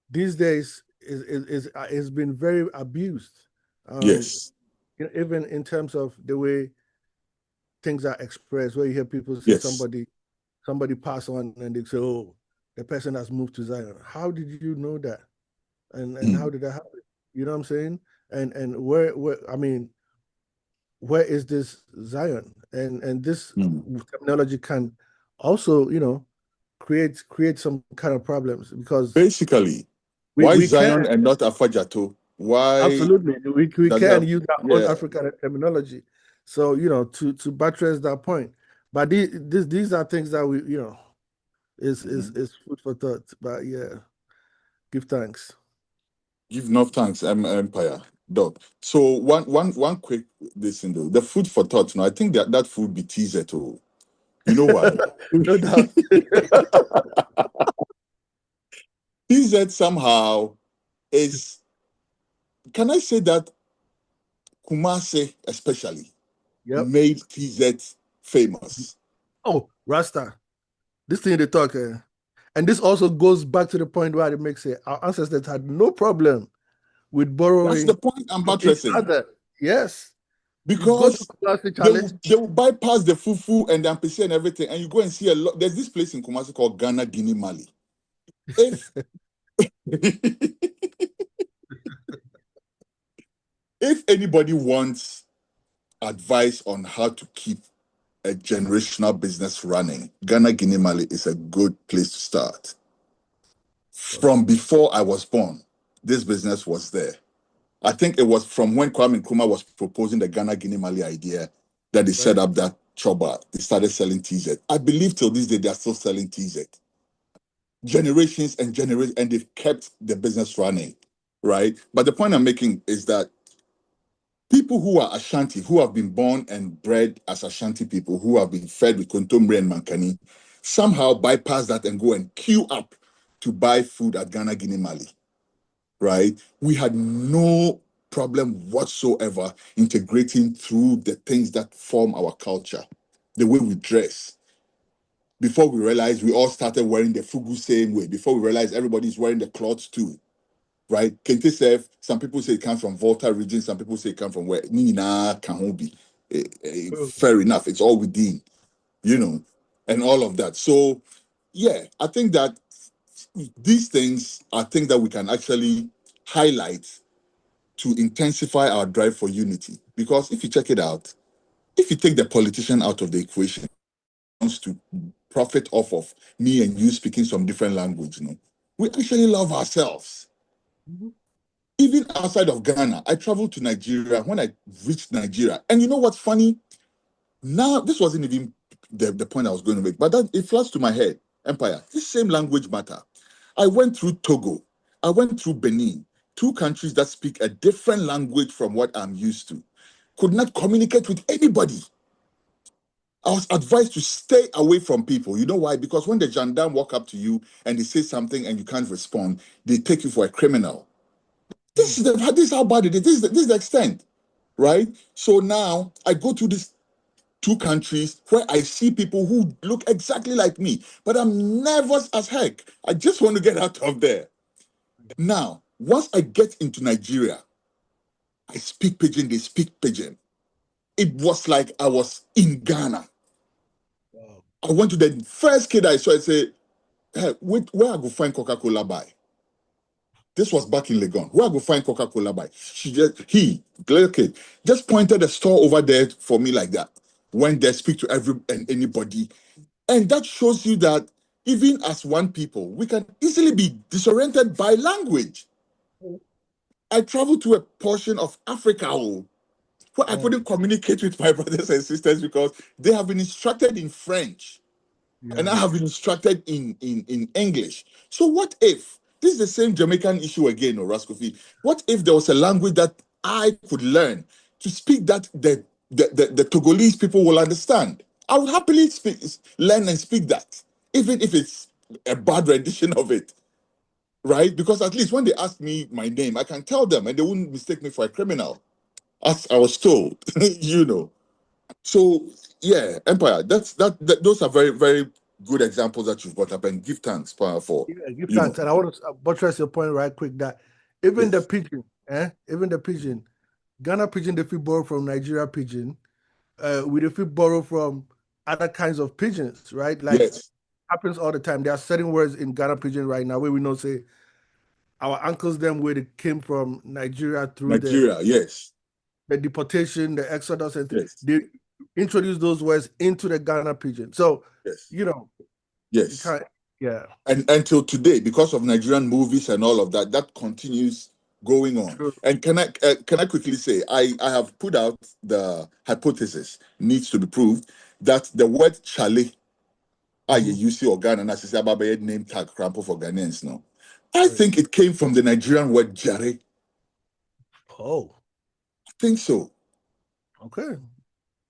these days is been very abused. Um, Yes, even in terms of the way things are expressed, where you hear people say yes. somebody pass on and they say, "Oh, the person has moved to Zion." How did you know that? And how Mm. did that happen? You know what I'm saying? And where I mean, where is this Zion? And this Mm. technology can also, create some kind of problems because Basically, we why we can Zion and not Afajato? Why absolutely we does can that? use our own Yeah. African terminology. So to buttress that point. But these are things that we Mhm. is food for thought. But yeah, give thanks. Give enough thanks, Empire. Dog. So one quick listen though. The food for thought. Now I think that food be teaser too. You know why? No doubt. TZ somehow is, can I say that Kumase especially Yep. made TZ famous? Oh, Rasta. This thing they talk, and this also goes back to the point where it makes it our ancestors had no problem with That's the borrowing point I'm from each buttressing. other. Yes. You go to Because Kumasi, they Charlie. will, they will bypass the fufu and the ampesi and everything, and you go and see a lot. There's this place in Kumasi called Ghana, Guinea, Mali. If if anybody wants advice on how to keep a generational business running, Ghana, Guinea, Mali is a good place to start. Okay. From before I was born, this business was there. I think it was from when Kwame Nkrumah was proposing the Ghana, Guinea, Mali idea that they Right. set up that choba. They started selling TZ. I believe till this day they are still selling TZ. Generations and generations, and they've kept the business running, right? But the point I'm making is that people who are Ashanti, who have been born and bred as Ashanti people, who have been fed with kontomire and mankani, somehow bypass that and go and queue up to buy food at Ghana, Guinea, Mali, right? We had no problem whatsoever integrating through the things that form our culture, the way we dress. Before we realized, we all started wearing the fugu same way. Before we realized, everybody's wearing the cloths too, right? Kente Sef, some people say it comes from Volta region, some people say it comes from where Nina Kahobi. True. Fair enough, it's all within, you know, and all of that. So, yeah, I think that these things are things that we can actually highlight to intensify our drive for unity. Because if you check it out, if you take the politician out of the equation, wants to profit off of me and you speaking some different language, we actually love ourselves. Mhm. Even outside of Ghana, I traveled to Nigeria. When I reached Nigeria, and you know what's funny? Now, this wasn't even the point I was going to make, but that it flashed to my head. Empire, this same language matter. I went through Togo, I went through Benin, two countries that speak a different language from what I'm used to. Could not communicate with anybody. I was advised to stay away from people. You know why? Because when the gendarme walk up to you and they say something and you can't respond, they take you for a criminal. This is how bad it is. This is the extent, right? So now I go to these two countries where I see people who look exactly like me, but I'm nervous as heck. I just want to get out of there. Now, once I get into Nigeria, I speak pidgin, they speak pidgin. it was like I was in Ghana. Wow. I went to the first kid I saw. I said, hey, wait, where I go find Coca-Cola by? This was back in Legon. Where I go find Coca-Cola by? He, little kid, just pointed a store over there for me like that. Went there, speak to every and anybody. And that shows you that even as one people, we can easily be disoriented by language. I traveled to a portion of Africa where I couldn't communicate with my brothers and sisters because they have been instructed in French. And I have been instructed in English. So what if this is the same Jamaican issue again, or Raskofi? What if there was a language that I could learn to speak that the Togolese people will understand? I would happily learn and speak that, even if it's a bad rendition of it, right? Because at least when they ask me my name, I can tell them and they wouldn't mistake me for a criminal, as I was told, you know. So yeah, Empire. Those are very very good examples that you've brought up, and give thanks, Power, for Give thanks. And I want to buttress your point right quick that even the pigeon, even the pigeon, Ghana pigeon, they feel borrow from Nigeria pigeon. We they feel borrow from other kinds of pigeons, right? Like happens all the time. There are certain words in Ghana pigeon right now where we know say our uncles them where they came from Nigeria through the deportation, the exodus, and they introduced those words into the Ghana pigeon. So you know, and until today, because of Nigerian movies and all of that, that continues going on. True. And can I quickly say I have put out the hypothesis, needs to be proved, that the word Chale, you see Ghana and as I say name tag crampo for Ghanaians now. I think it came from the Nigerian word Jare. Oh. I think so. Okay.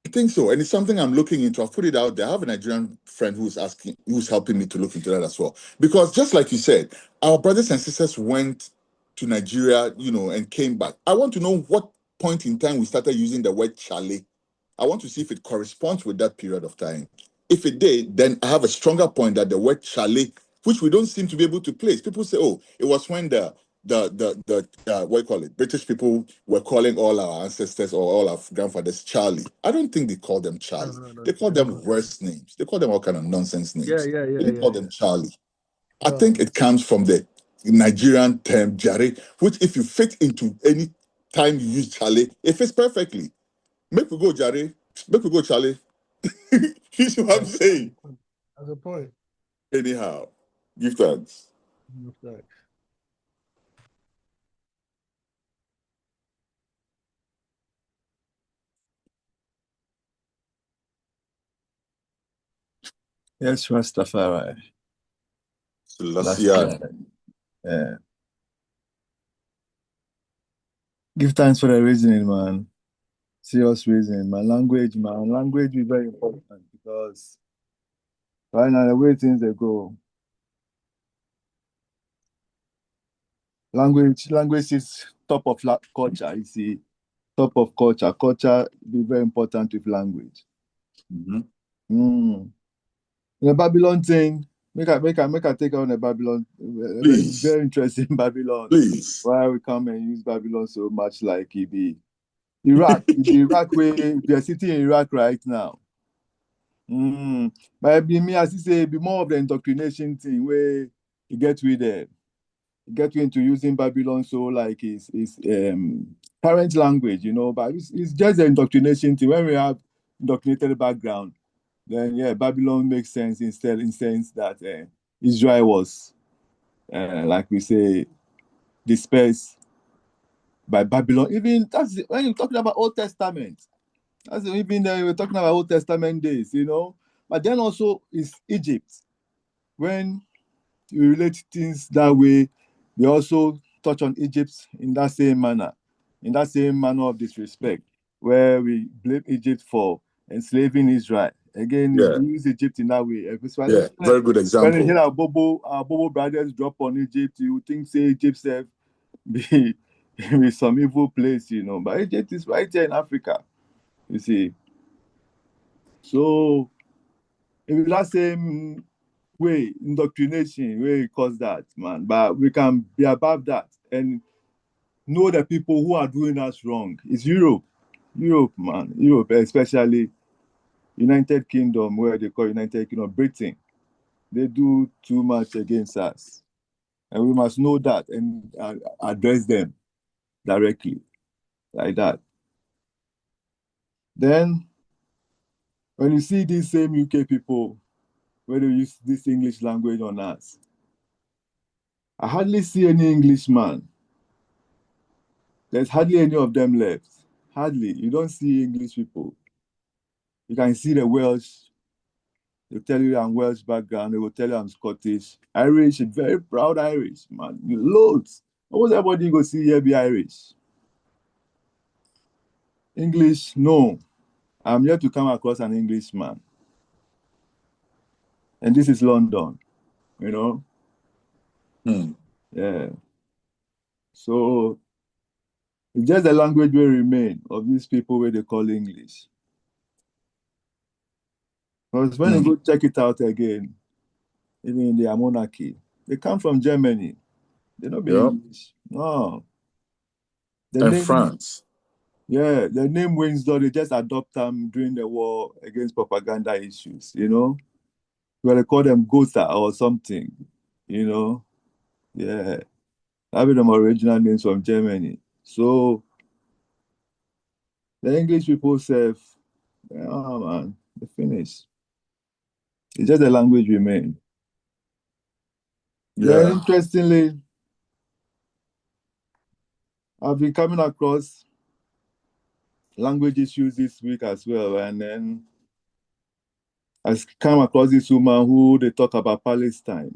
I think so. And it's something I'm looking into. I've put it out there. I have a Nigerian friend who's helping me to look into that as well. Because just like you said, our brothers and sisters went to Nigeria, and came back. I want to know what point in time we started using the word Chale. I want to see if it corresponds with that period of time. If it did, then I have a stronger point that the word Chale, which we don't seem to be able to place. People say, oh, it was when the what do you call it? British people were calling all our ancestors or all our grandfathers Charlie. I don't think they call them Charlie. No. They call them worse names. They call them all kind of nonsense names. They call them Charlie. I think it comes from the Nigerian term Jare, which if you fit into any time you use Charlie, it fits perfectly. Make we go Jare. Make we go Charlie. You see what I'm saying? That's a point. Anyhow, give thanks. Give thanks. Yes, Rastafari. Yeah. Give thanks for the reasoning, man. Serious reasoning. My language is very important because right now the way things they go, language is top of culture. You see, top of culture. Culture be very important with language. The Babylon thing. Make I take on the Babylon. Please. Very interesting Babylon. Please. Why we come and use Babylon so much like it be Iraq. Iraq where we are sitting in Iraq right now. But it be me as you say, it be more of the indoctrination thing where you get into using Babylon so like it's parent language, but it's just the indoctrination thing. When we have indoctrinated background, then Babylon makes sense in sense that Israel was like we say dispersed by Babylon. Even that's when you're talking about Old Testament. That's even we're talking about Old Testament days, But then also is Egypt. When you relate things that way, we also touch on Egypt in that same manner of disrespect, where we blame Egypt for enslaving Israel. Again, we use Egypt in that way. Very good example. When you hear our Bobo brothers drop on Egypt, you think say Egypt self be some evil place, But Egypt is right here in Africa, you see. So if that same way, indoctrination, way cause that, man. But we can be above that and know the people who are doing us wrong. It's Europe. Europe, man. Europe, especially United Kingdom, where they call United Kingdom Britain. They do too much against us. And we must know that and address them directly, like that. Then, when you see these same UK people, where they use this English language on us, I hardly see any Englishman. There's hardly any of them left. Hardly. You don't see English people. You can see the Welsh. They'll tell you I'm Welsh background. They will tell you I'm Scottish. Irish, very proud Irish, man. Loads. Almost everybody you go see here be Irish. English, no. I'm yet to come across an Englishman. And this is London, you know? Yeah. So it's just the language will remain of these people where they call English. Because when you go check it out again, even in their monarchy, they come from Germany. They don't be English. No. And France. Yeah, the name Windsor, they just adopt them during the war against propaganda issues, you know? Where they call them Gotha or something, you know? Yeah. Having them original names from Germany. So the English people say, oh man, they finish. It's just the language remain. Yeah. Then interestingly, I've been coming across language issues this week as well. And then I come across this woman who they talk about Palestine.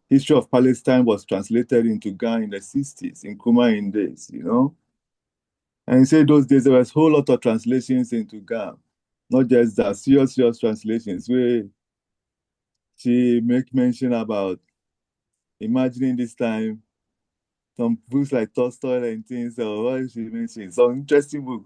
History of Palestine was translated into Ghana in the 60s, in Nkrumah days, you know? And he said those days there was a whole lot of translations into Ghana. Not just that, serious translations where she make mention about imagining this time some books like Tolstoy and things, or what she mentioned, some interesting book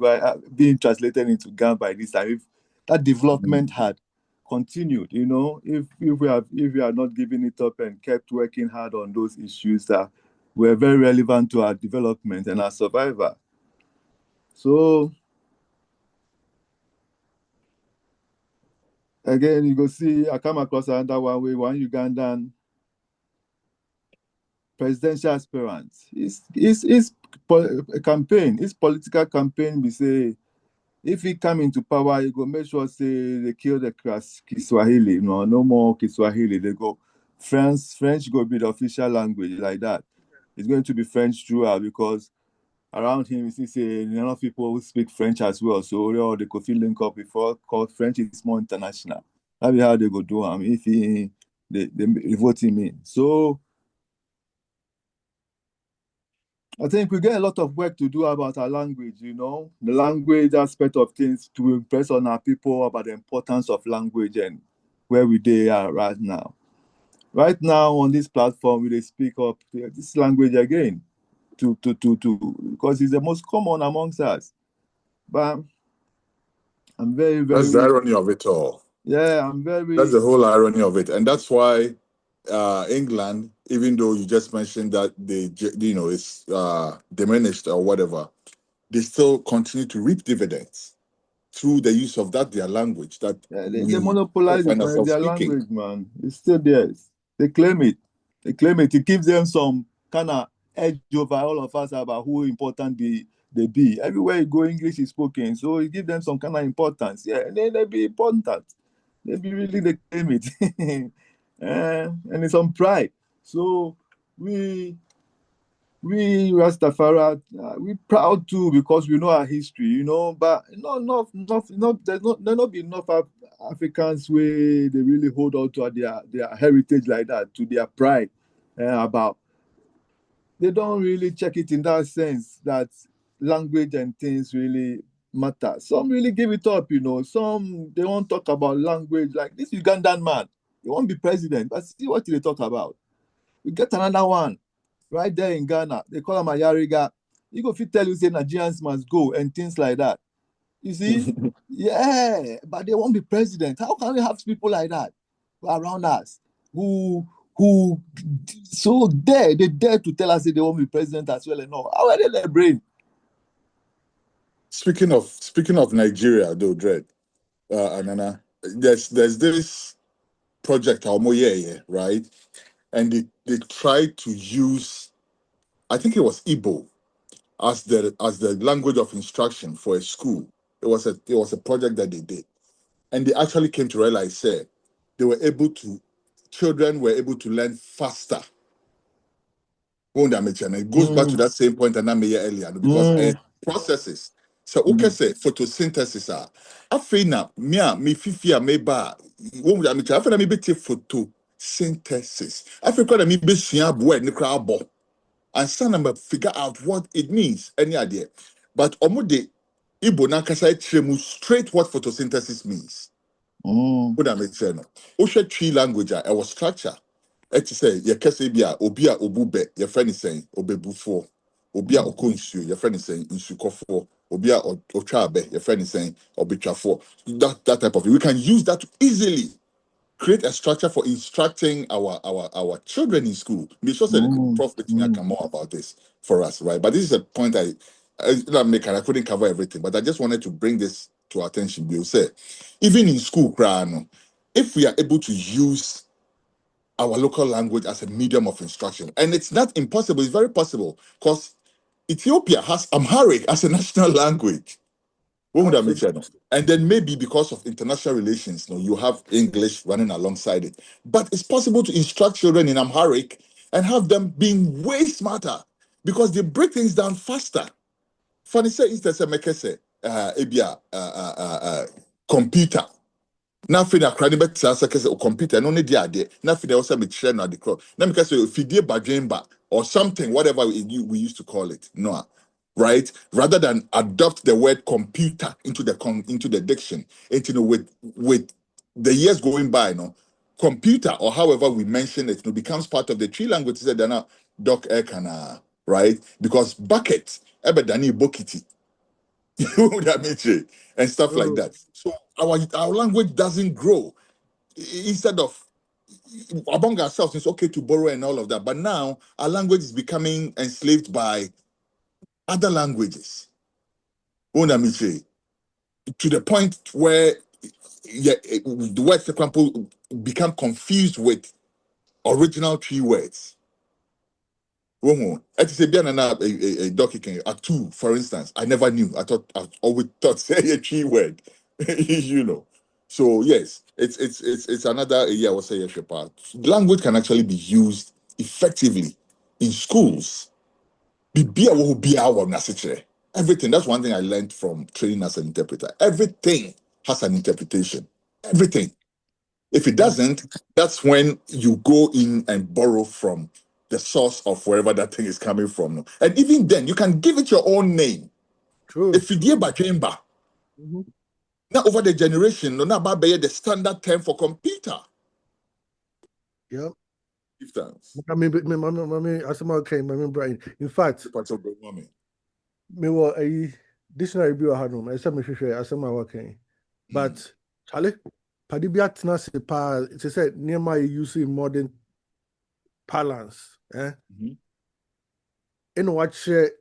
being translated into Ghana by this time. If that development had continued, you know, if we are not giving it up and kept working hard on those issues that were very relevant to our development and our survival. So again, you go see, I come across another one Ugandan presidential aspirant. His campaign, his political campaign, we say, if he come into power, he go make sure say they kill the Kiswahili. No more Kiswahili. They go French go be the official language like that. It's going to be French throughout because around him, you see, say a lot of people who speak French as well. So all they could feel link up before called French is more international. That's how they go do him if they vote him in. So I think we get a lot of work to do about our language, you know, the language aspect of things to impress on our people about the importance of language and where they are right now. Right now on this platform, we speak up this language again because it's the most common amongst us. But I'm very That's the irony of it all. Yeah, That's the whole irony of it. And that's why England, even though you just mentioned that it's diminished or whatever, they still continue to reap dividends through the use of their language that they monopolize it, man, their language, man. It's still theirs. They claim it. It gives them some kind of edge over all of us about who important they be. Everywhere you go, English is spoken, so it gives them some kind of importance. Yeah, and they be important. They claim it. And it's some pride. So we Rastafari, we proud too because we know our history, you know. But there's not be enough Africans where they really hold on to their heritage like that, to their pride about. They don't really check it in that sense that language and things really matter. Some really give it up, you know. Some they won't talk about language like this Ugandan man. He won't be president, but see what they talk about. We get another one right there in Ghana. They call him Ayariga. He go fit tell you say Nigerians must go and things like that. You see? Yeah, but they won't be president. How can we have people like that around us who so they dare to tell us that they won't be president as well and all? How are they their brain? Speaking of Nigeria, though, Dread, Anana, there's this project Almoyeye, right? And they tried to use, I think it was Igbo, as the language of instruction for a school. It was a project that they did, and they actually came to realize, say, children were able to learn faster. And it goes back to that same point that I made earlier, because processes. So okay, say photosynthesis are. Afina me fifia me ba. What would I mean? Afina me be photosynthesis. Africa me be shia boy ni crowd bo. And some figure out what it means. Any idea? But omude Igbo na kasa tremu straight what photosynthesis means. What I make sense? Osha tree language a was structure. Eti say ye kese bia obi a obube your friend is saying obebufo. Obi a okonsu your friend is saying insukofo. Obi a otwabe your friend is saying obitwafo. That type of, we can use that to easily create a structure for instructing our children in school. Be sure that Prof. Can more about this for us, right? But this is a point I make, and I couldn't cover everything, but I just wanted to bring this to our attention. Bill said, even in school, if we are able to use our local language as a medium of instruction, and it's not impossible, it's very possible, because Ethiopia has Amharic as a national language. What would that make sense? And then maybe because of international relations, you have English running alongside it. But it's possible to instruct children in Amharic and have them being way smarter because they break things down faster. Funny say, instance, computer. Now, fina crane bet say o computer no need ade. Now, fina also me share na the crowd. Now, because fidie badwemba or something, whatever we used to call it. No, right? Rather than adopt the word computer into the diction, with the years going by, computer or however we mention it, becomes part of the tree languages that are now doc ekana, right? Because bucket, ebedani bokiti. That means and stuff like that. So our language doesn't grow. Instead of among ourselves, it's okay to borrow and all of that. But now our language is becoming enslaved by other languages. To the point where the words, for example, become confused with original tree words. It is a donkey a two, for instance. I never knew. I always thought say a tree word, So yes, it's another I would say part. Language can actually be used effectively in schools. Everything. That's one thing I learned from training as an interpreter. Everything has an interpretation. Everything. If it doesn't, that's when you go in and borrow from the source of wherever that thing is coming from. And even then, you can give it your own name. True. If you dear Bajemba, now over the generation, no, now the standard term for computer. Yep. Give thanks. I mean, Brian. In fact, me were a dictionary bi wɔ ha nom ɛsɛ mehwehwɛ asɛm a wɔka but Charlie pade bi atena se paa te sɛ nneɛma a use in modern parlance ɛna wakyerɛ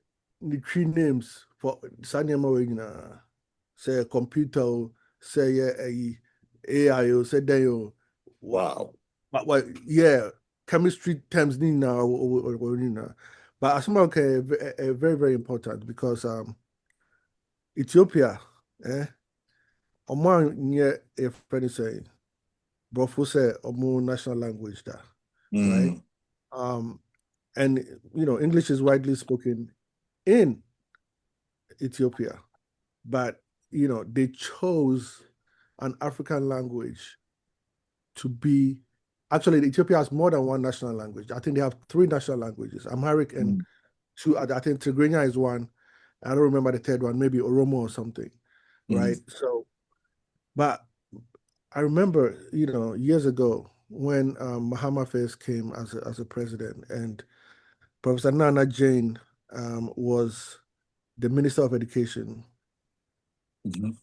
ne tree names for saa nneɛma wɔ nyinaa sɛ computer o sɛ yɛ AI o sɛ dɛn o Wow. But yeah, chemistry terms ni now or but asɛm a wɔka very very important because Ethiopia, ɔmo anyɛ yɛfrɛ no sɛ Borɔfo sɛ ɔmo national language da, right? And English is widely spoken in Ethiopia, but they chose an African language to be. Actually, Ethiopia has more than one national language. I think they have 3 national languages: Amharic and 2. I think Tigrinya is one. I don't remember the third one, maybe Oromo or something. Right. So, but I remember, years ago when Mahama first came as a president, and Professor Nana Jane was the Minister of Education, and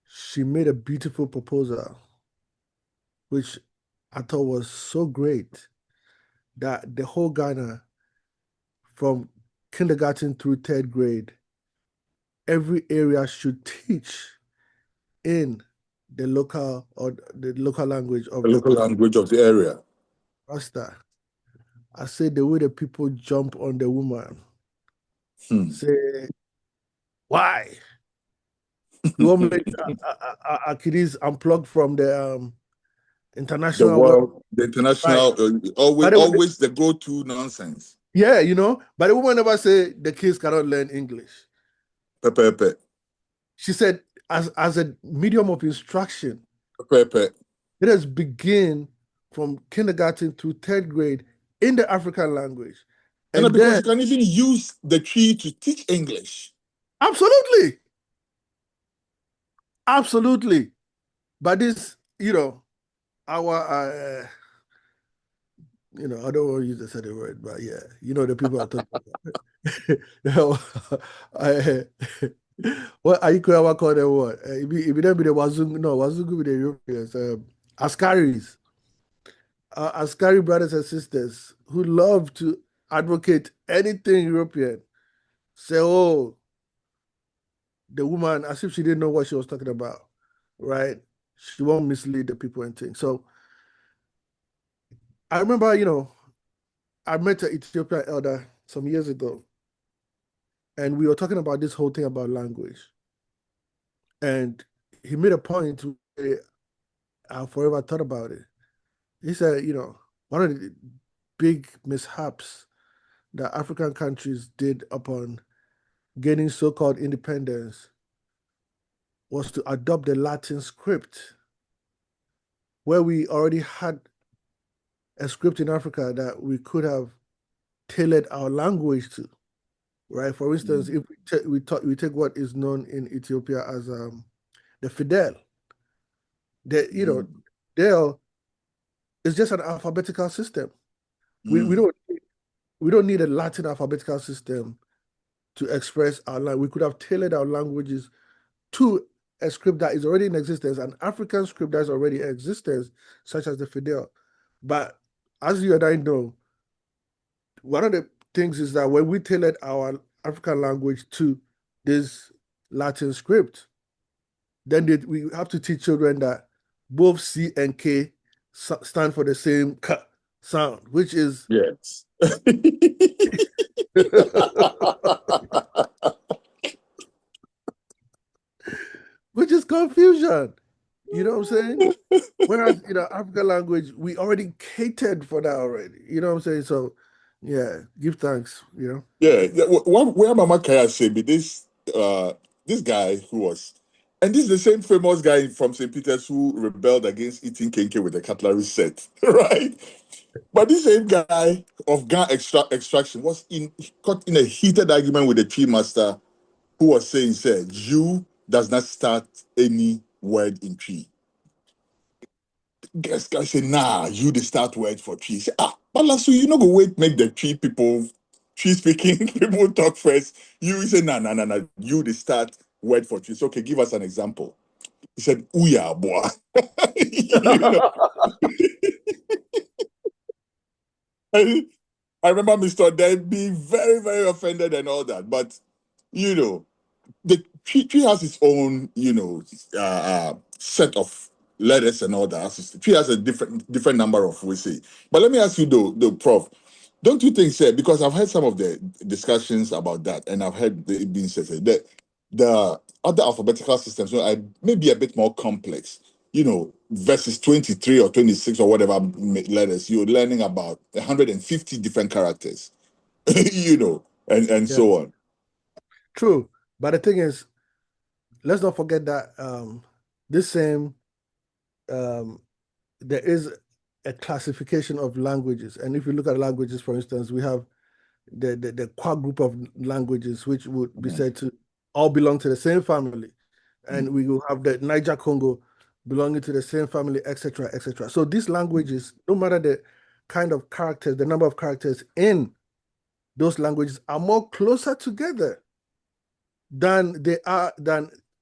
she made a beautiful proposal, which I thought was so great that the whole Ghana, from kindergarten through 3rd grade, every area should teach in the local language of The local language of the area. Rasta. I say the way the people jump on the woman. Say, why? You want me Achilles unplugged from the international The world, the international, right. always the go-to nonsense. Yeah, but the woman never say the kids cannot learn English. Pepe. She said, as a medium of instruction, Pepe. Let us begin from kindergarten to third grade in the African language. And because you can even use the tree to teach English. Absolutely. Absolutely. But this, our, I don't want to use the certain word, but yeah, the people are talking about. What are you call them what? If you don't be the Wazungu with the Europeans, Askaris. Askari brothers and sisters who love to advocate anything European say, oh, the woman, as if she didn't know what she was talking about, right? She won't mislead the people and things. So I remember, I met an Ethiopian elder some years ago, and we were talking about this whole thing about language. And he made a point where I forever thought about it. He said, one of the big mishaps that African countries did upon gaining so-called independence was to adopt the Latin script, where we already had a script in Africa that we could have tailored our language to, right? For instance, if we take what is known in Ethiopia as the Fidel, Del is just an alphabetical system. We don't need a Latin alphabetical system to express our language. We could have tailored our languages to a script that is already in existence, an African script that is already in existence, such as the Fidel. But as you and I know, one of the things is that when we tailored our African language to this Latin script, then we have to teach children that both C and K stand for the same K sound, which is yes. which is confusion. You know what I'm saying? Whereas, African language, we already catered for that already. You know what I'm saying? So, yeah, give thanks, Yeah. Where Mama Kaya said me, this guy who was, and this is the same famous guy from St. Peter's who rebelled against eating kenke with a cutlery set, right? But this same guy of Ga extraction was caught in a heated argument with the tree master who was saying, said, you does not start any word in tree. Guys say, nah, you the start word for tree. Say, but so you know go wait, make the tree speaking people talk first. You say, nah, you the start word for tree. So okay, give us an example. He said, Uya boy. I remember Mr. Dan being very, very offended and all that. But the tree has its own, set of letters and all that. Tree has a different number of we say. But let me ask you though, Prof, don't you think, sir, because I've heard some of the discussions about that, and I've heard it being said that the other alphabetical systems may be a bit more complex, versus 23 or 26 or whatever letters, you're learning about 150 different characters, and so on. True. But the thing is, let's not forget that this same there is a classification of languages. And if you look at languages, for instance, we have the Kwa group of languages, which would be said to all belong to the same family. And we will have the Niger Congo belonging to the same family, etc., etc. So these languages, no matter the kind of characters, the number of characters in those languages are more closer together than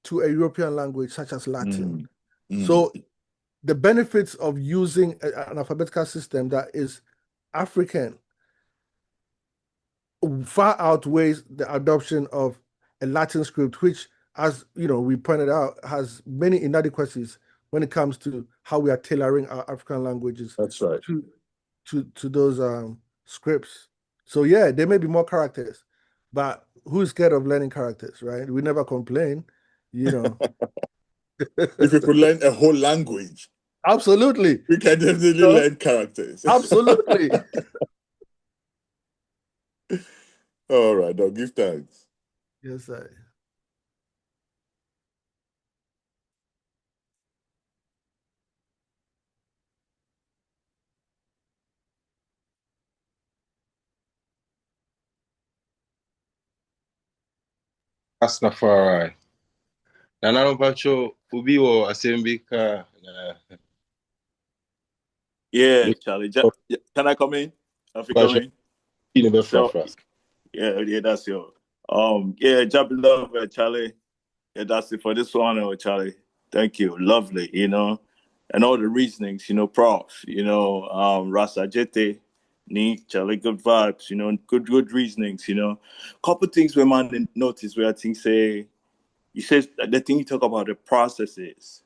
to a European language such as Latin. So the benefits of using an alphabetical system that is African far outweighs the adoption of a Latin script, which, as you know, we pointed out, has many inadequacies when it comes to how we are tailoring our African languages That's right. to those scripts. So yeah, there may be more characters, but who's scared of learning characters, right? We never complain, you know. If we could learn a whole language, Absolutely. we can definitely So, learn characters. absolutely. All right, now give thanks. Yes, sir. Rastafari. Nana Pacho, Ubi or Asembika. Yeah, Charlie. Can I come in? If you come in? So, yeah, that's your. Yeah, job love, Charlie. Yeah, that's it for this one, Charlie. Thank you, lovely. You know, and all the reasonings. You know, prof. You know, Rasa Jete, neat, Charlie, good vibes. You know, good reasonings. You know, couple things we might notice where I think say, you said the thing you talk about the processes.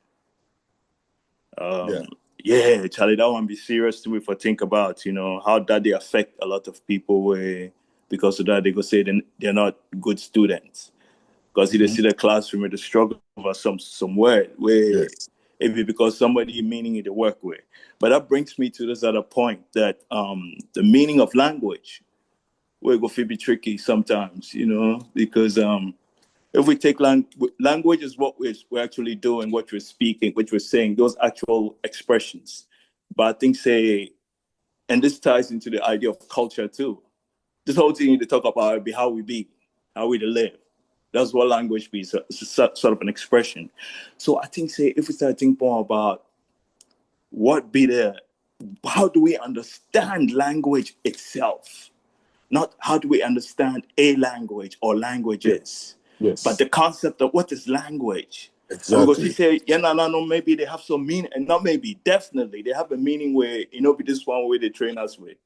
Yeah, Charlie, that one be serious to me for think about, you know, how that they affect a lot of people where because of that they go say they're not good students. Because they see the classroom and the struggle over some word where it be because somebody meaning it to work with. But that brings me to this other point that the meaning of language will go be tricky sometimes, you know, because if we take language is what we're actually doing, what we're speaking, what we're saying, those actual expressions. But I think say, and this ties into the idea of culture too. This whole thing you need to talk about be how we be, how we live. That's what language be. So it's sort of an expression. So I think say if we start thinking more about how do we understand language itself? Not how do we understand a language or languages, but the concept of what is language. Exactly. Because you say, yeah, no, maybe they have some meaning, and not maybe, definitely, they have a meaning where, you know, this one way they train us with.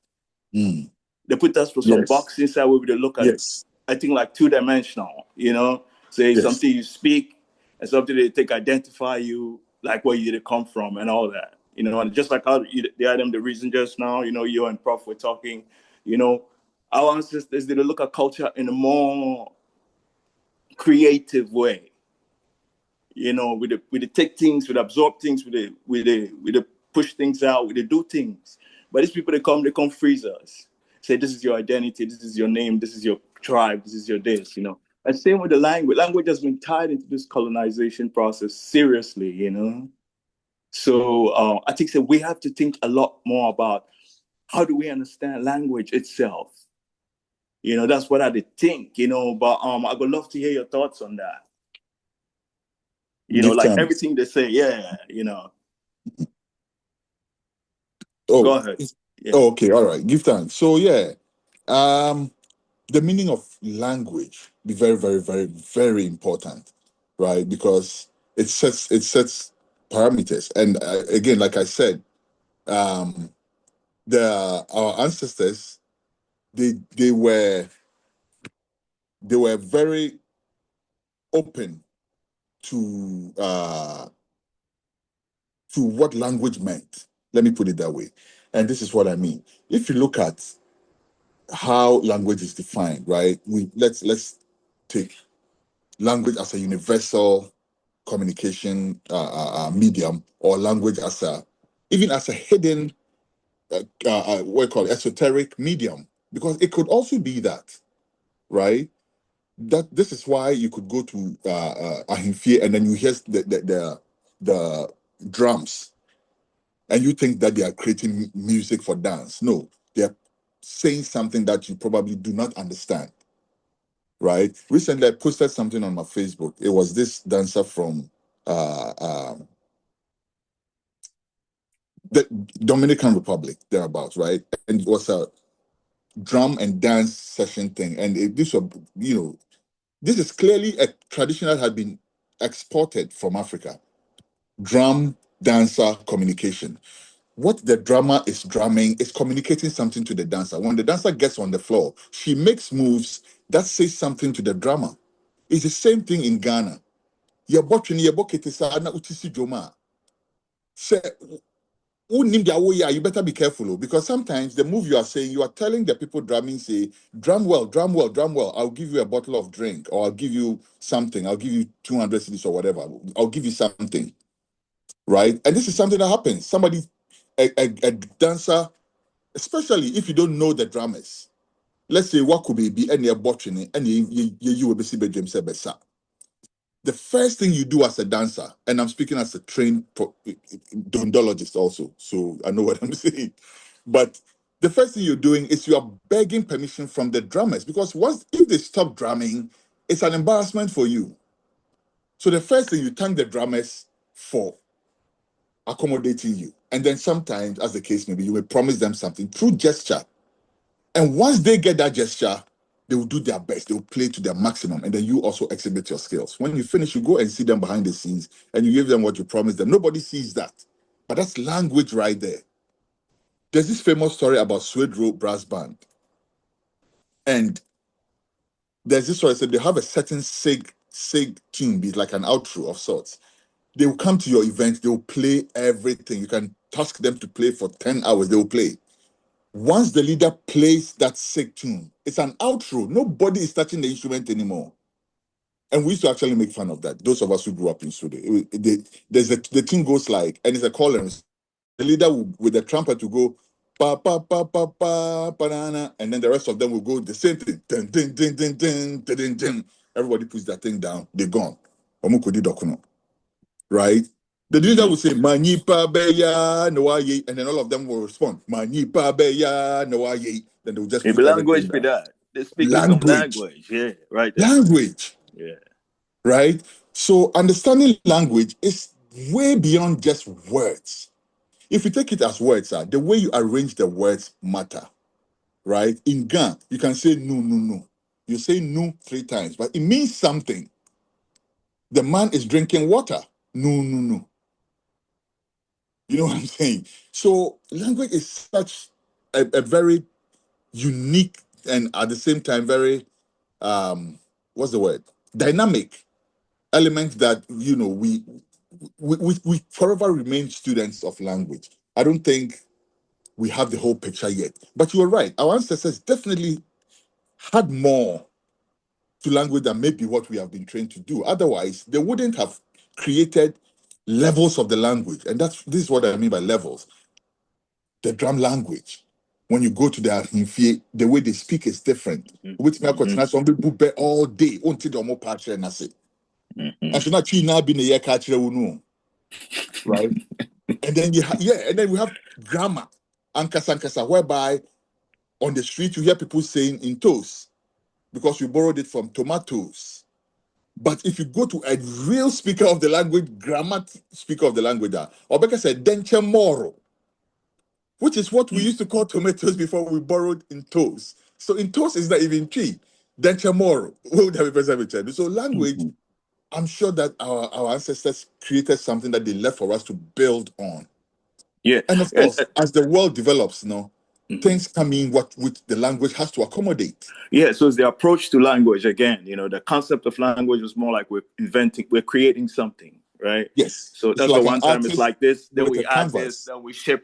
They put us for some box inside where we look at, I think, like two-dimensional, you know, say something you speak and something they take identify you, like where you come from and all that. You know, and just like how they had them the reason just now, you know, you and Prof were talking, you know, our ancestors did look at culture in a more creative way. You know, we take things, we absorb things, we push things out, we do things. But these people, they come freeze us. Say, this is your identity, this is your name, this is your tribe, this is your this, you know. And same with the language. Language has been tied into this colonization process seriously, you know. So I think that we have to think a lot more about how do we understand language itself. You know, that's what I did think, you know, but I would love to hear your thoughts on that. You know, like everything they say, you know. Go ahead. Yeah. Oh, okay, all right. Give thanks. So yeah, the meaning of language be very, very, very, very important, right? Because it sets parameters. And again, like I said, our ancestors they were very open to what language meant. Let me put it that way. And this is what I mean. If you look at how language is defined, right? Let's take language as a universal communication medium, or language as even as a hidden what you call it, esoteric medium, because it could also be that, right? That this is why you could go to Ahimfie and then you hear the drums and you think that they are creating music for dance. No, they're saying something that you probably do not understand, right? Recently, I posted something on my Facebook. It was this dancer from the Dominican Republic, thereabouts, right? And it was a drum and dance session thing. And this was, you know, this is clearly a tradition that had been exported from Africa. Drum, dancer, communication. What the drummer is drumming is communicating something to the dancer. When the dancer gets on the floor, she makes moves that says something to the drummer. It's the same thing in Ghana. Your botching, your bucket is na utisi joma. Say, you better be careful because sometimes the move you are saying, you are telling the people drumming, say, drum well, drum well, drum well. I'll give you a bottle of drink, or I'll give you something. I'll give you 200 cedis or whatever. I'll give you something, right? And this is something that happens. Somebody, a dancer, especially if you don't know the drummers. Let's say what could be any botching and you will be James Bessa. The first thing you do as a dancer, and I'm speaking as a trained dondologist also, so I know what I'm saying. But the first thing you're doing is you are begging permission from the drummers because if they stop drumming, it's an embarrassment for you. So the first thing you thank the drummers for accommodating you. And then sometimes, as the case may be, you will promise them something through gesture. And once they get that gesture, they will do their best. They will play to their maximum. And then you also exhibit your skills. When you finish, you go and see them behind the scenes and you give them what you promised them. Nobody sees that. But that's language right there. There's this famous story about Suede Row Brass Band. And there's this story that said they have a certain sig tune, be like an outro of sorts. They will come to your event, they will play everything. You can task them to play for 10 hours, they will play. Once the leader plays that sick tune, it's an outro. Nobody is touching the instrument anymore. And we used to actually make fun of that. Those of us who grew up in Sudan, the tune goes like, and it's a call and the leader will, with the trumpet to go pa pa pa pa pa banana, and then the rest of them will go the same thing. Dun, dun, dun, dun, dun, dun, dun, dun. Everybody puts that thing down. They're gone. Right? The leader will say, Manipa beya noaye, and then all of them will respond, Manipa beya noaye. Then they will just put language everything for down. that. They're speaking some language. Yeah, right. Language. Yeah. Right? So understanding language is way beyond just words. If you take it as words, the way you arrange the words matter. Right? In Ghana, you can say no, no, no. You say no 3 times, but it means something. The man is drinking water. No, no, no. You know what I'm saying? So language is such a very unique and at the same time very what's the word? Dynamic element that we forever remain students of language. I don't think we have the whole picture yet. But you are right. Our ancestors definitely had more to language than maybe what we have been trained to do. Otherwise, they wouldn't have created levels of the language. And this is what I mean by levels. The drum language. When you go to their Himfie, the way they speak is different. With me, some people be all day until the more patch and I say. And so not now be a catcher, right? And then and then we have grammar and kasankasa, whereby on the street you hear people saying in toast because we borrowed it from tomatoes. But if you go to a real speaker of the language, grammar speaker of the language, or better said, denture moro, which is what we used to call tomatoes before we borrowed in toast. So in toast is not even tree. Denture moro. What would have a present? So language, I'm sure that our ancestors created something that they left for us to build on. Yeah. And of course, as the world develops, things come in which the language has to accommodate. Yeah, so it's the approach to language again. The concept of language was more like we're creating something, right? Yes. So that's like the one time it's like this, then with we a add this, canvas. then we shape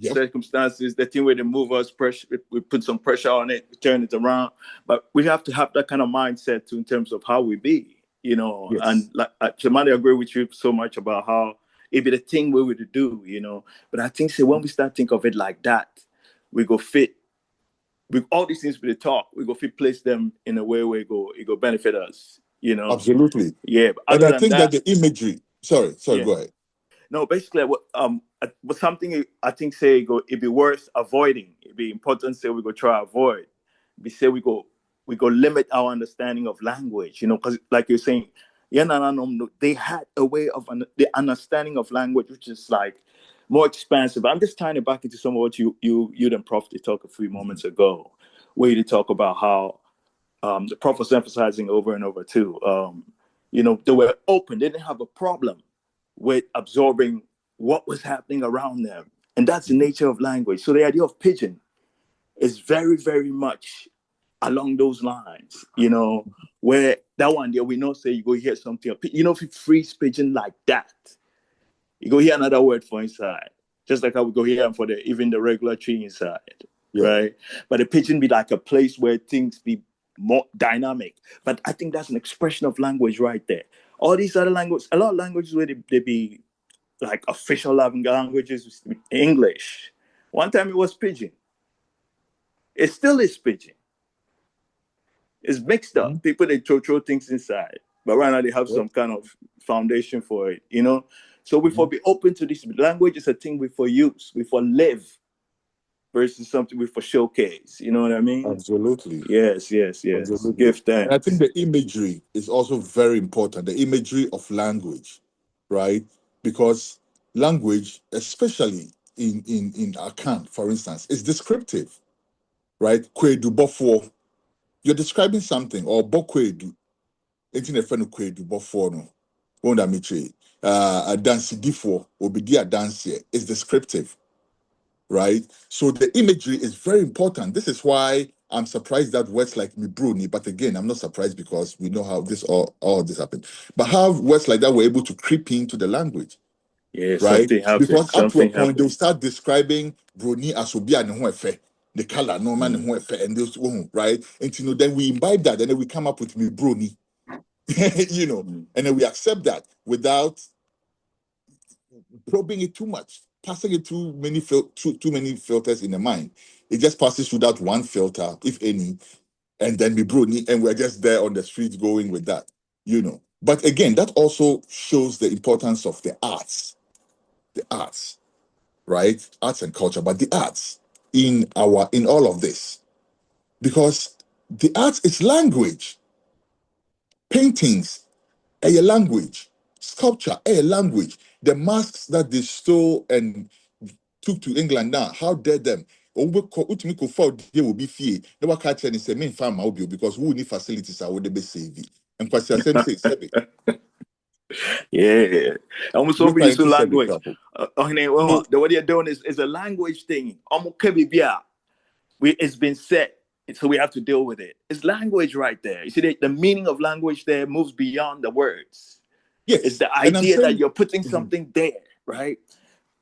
circumstances, the thing where they move us, pressure, we put some pressure on it, we turn it around. But we have to have that kind of mindset too, in terms of how we be, Yes. And like Jamani, I agree with you so much about how it be the thing we would do, But I think when we start think of it like that, we go fit with all these things we talk, we go fit place them in a way where it go benefit us, Absolutely. Yeah. But and I think that the imagery. Sorry, go ahead. No, basically, but something I think it'd be worth avoiding. It'd be important say we go try avoid. We say we go limit our understanding of language, because like you're saying, they had a way of the understanding of language which is like more expansive. I'm just tying it back into some of what you and Prof did talk a few moments ago, where you talk about how the Prof was emphasizing over and over too. They were open; they didn't have a problem with absorbing what was happening around them. And that's the nature of language. So the idea of pidgin is very, very much along those lines, you know, where that one there we know say you go hear something, you know, if you freeze pigeon like that, you go hear another word for inside. Just like how we go here for the even the regular tree inside, right? But the pigeon be like a place where things be more dynamic. But I think that's an expression of language right there. All these other languages, a lot of languages where they be like official languages, English. One time it was pidgin. It still is pidgin. It's mixed up. People they throw things inside, but right now they have some kind of foundation for it, you know. So we for be open to this. Language is a thing we for use, we for live, versus something we for showcase. You know what I mean? Absolutely. Yes. Absolutely. Give thanks. And I think the imagery is also very important. The imagery of language, right? Because language, especially in Akan, for instance, is descriptive, right? Kwedu bofo. You're describing something, or bokwedu. Anything a friend of kwedu bofo no. Won't that mean a dance before or be a dance here is descriptive, right? So the imagery is very important. This is why I'm surprised that words like Mibruni, but again, I'm not surprised because we know how this all this happened. But how words like that were able to creep into the language. Yeah, right? something happened. Because up to a point, happened. they'll start describing Bruni as Obia and Huefe, the color, no man and those, right? And then we imbibe that, and then we come up with Mibruni, and then we accept that without probing it too much, passing it too many filters in the mind. It just passes through that one filter, if any, and then Mibruni, and we're just there on the streets going with that, But again, that also shows the importance of the arts, right? Arts and culture, but the arts in all of this, because the arts is language. Paintings, a language. Sculpture, a language. The masks that they stole and took to England now, how dare them? Ultimately, they will be fear. They will catch and say, "Main farm will be because we need facilities. I would be saving." And because the same say, yeah, almost over use language. The what you're doing is a language thing. It's been said, so we have to deal with it. It's language right there. You see, the meaning of language there moves beyond the words. Yes, it's the idea that you're putting something there, right?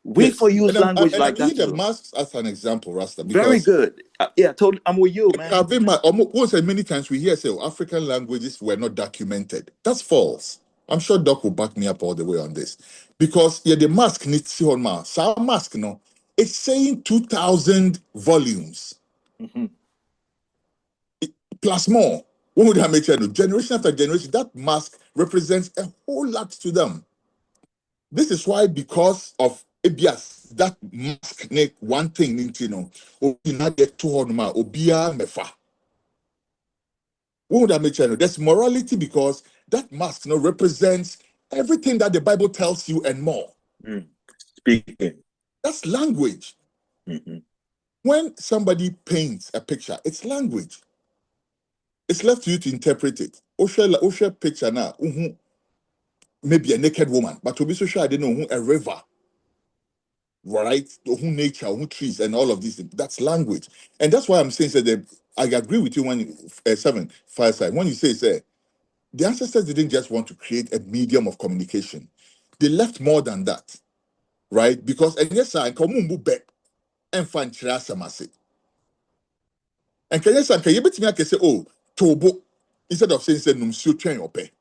We for use language like that. I'm using the masks as an example, Rasta. Very good. Yeah, totally. I'm with you, man. Almost many times we hear say African languages were not documented. That's false. I'm sure Doc will back me up all the way on this. Because the mask needs to on ma. So our mask, it's saying 2,000 volumes. Plus more. When would I make sure? Generation after generation, that mask represents a whole lot to them. This is why, because of ABS, that mask make one thing, Obia get 200 Obia mefa. What would I make sure? There's morality because that mask represents everything that the Bible tells you and more. Speaking. That's language. When somebody paints a picture, it's language. It's left to you to interpret it. Osha picture now, maybe a naked woman, but to be so sure I didn't know a river, right? Nature, trees, and all of these things. That's language. And that's why I'm saying that I agree with you when 7 when you say the ancestors didn't just want to create a medium of communication. They left more than that, right? Because and yes, I come back and find Chirasamase. And can yes, I can you say, oh, Tobo, instead of saying Numsio train or pay.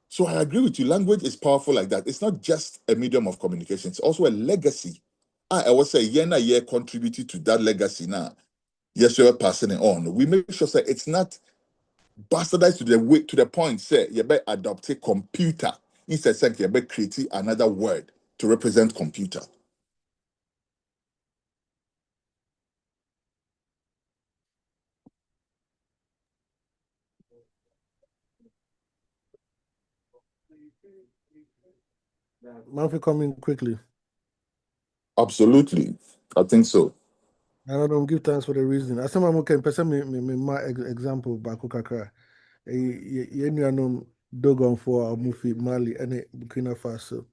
So I agree with you. Language is powerful like that. It's not just a medium of communication, it's also a legacy. I always say, year contributed to that legacy now. Yes, you're passing it on. We make sure that it's not bastardized to the point, say, you better adopt a computer. Instead, say, you better create another word to represent computer. Manfi coming quickly. Absolutely. I think so. I don't give thanks for the reason. As someone can person me my example Baku Kakra. You Dogon for Mufi Mali and Burkina Faso.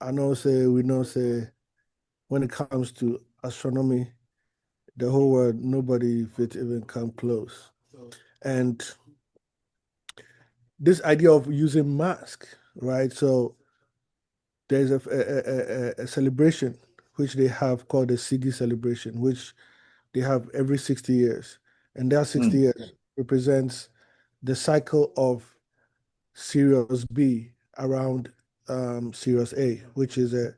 I know say we know say when it comes to astronomy, the whole world, nobody fit even come close. And this idea of using mask, right? So there's a celebration which they have called the Sigi celebration, which they have every 60 years. And that 60 years represents the cycle of Sirius B around Sirius A, which is a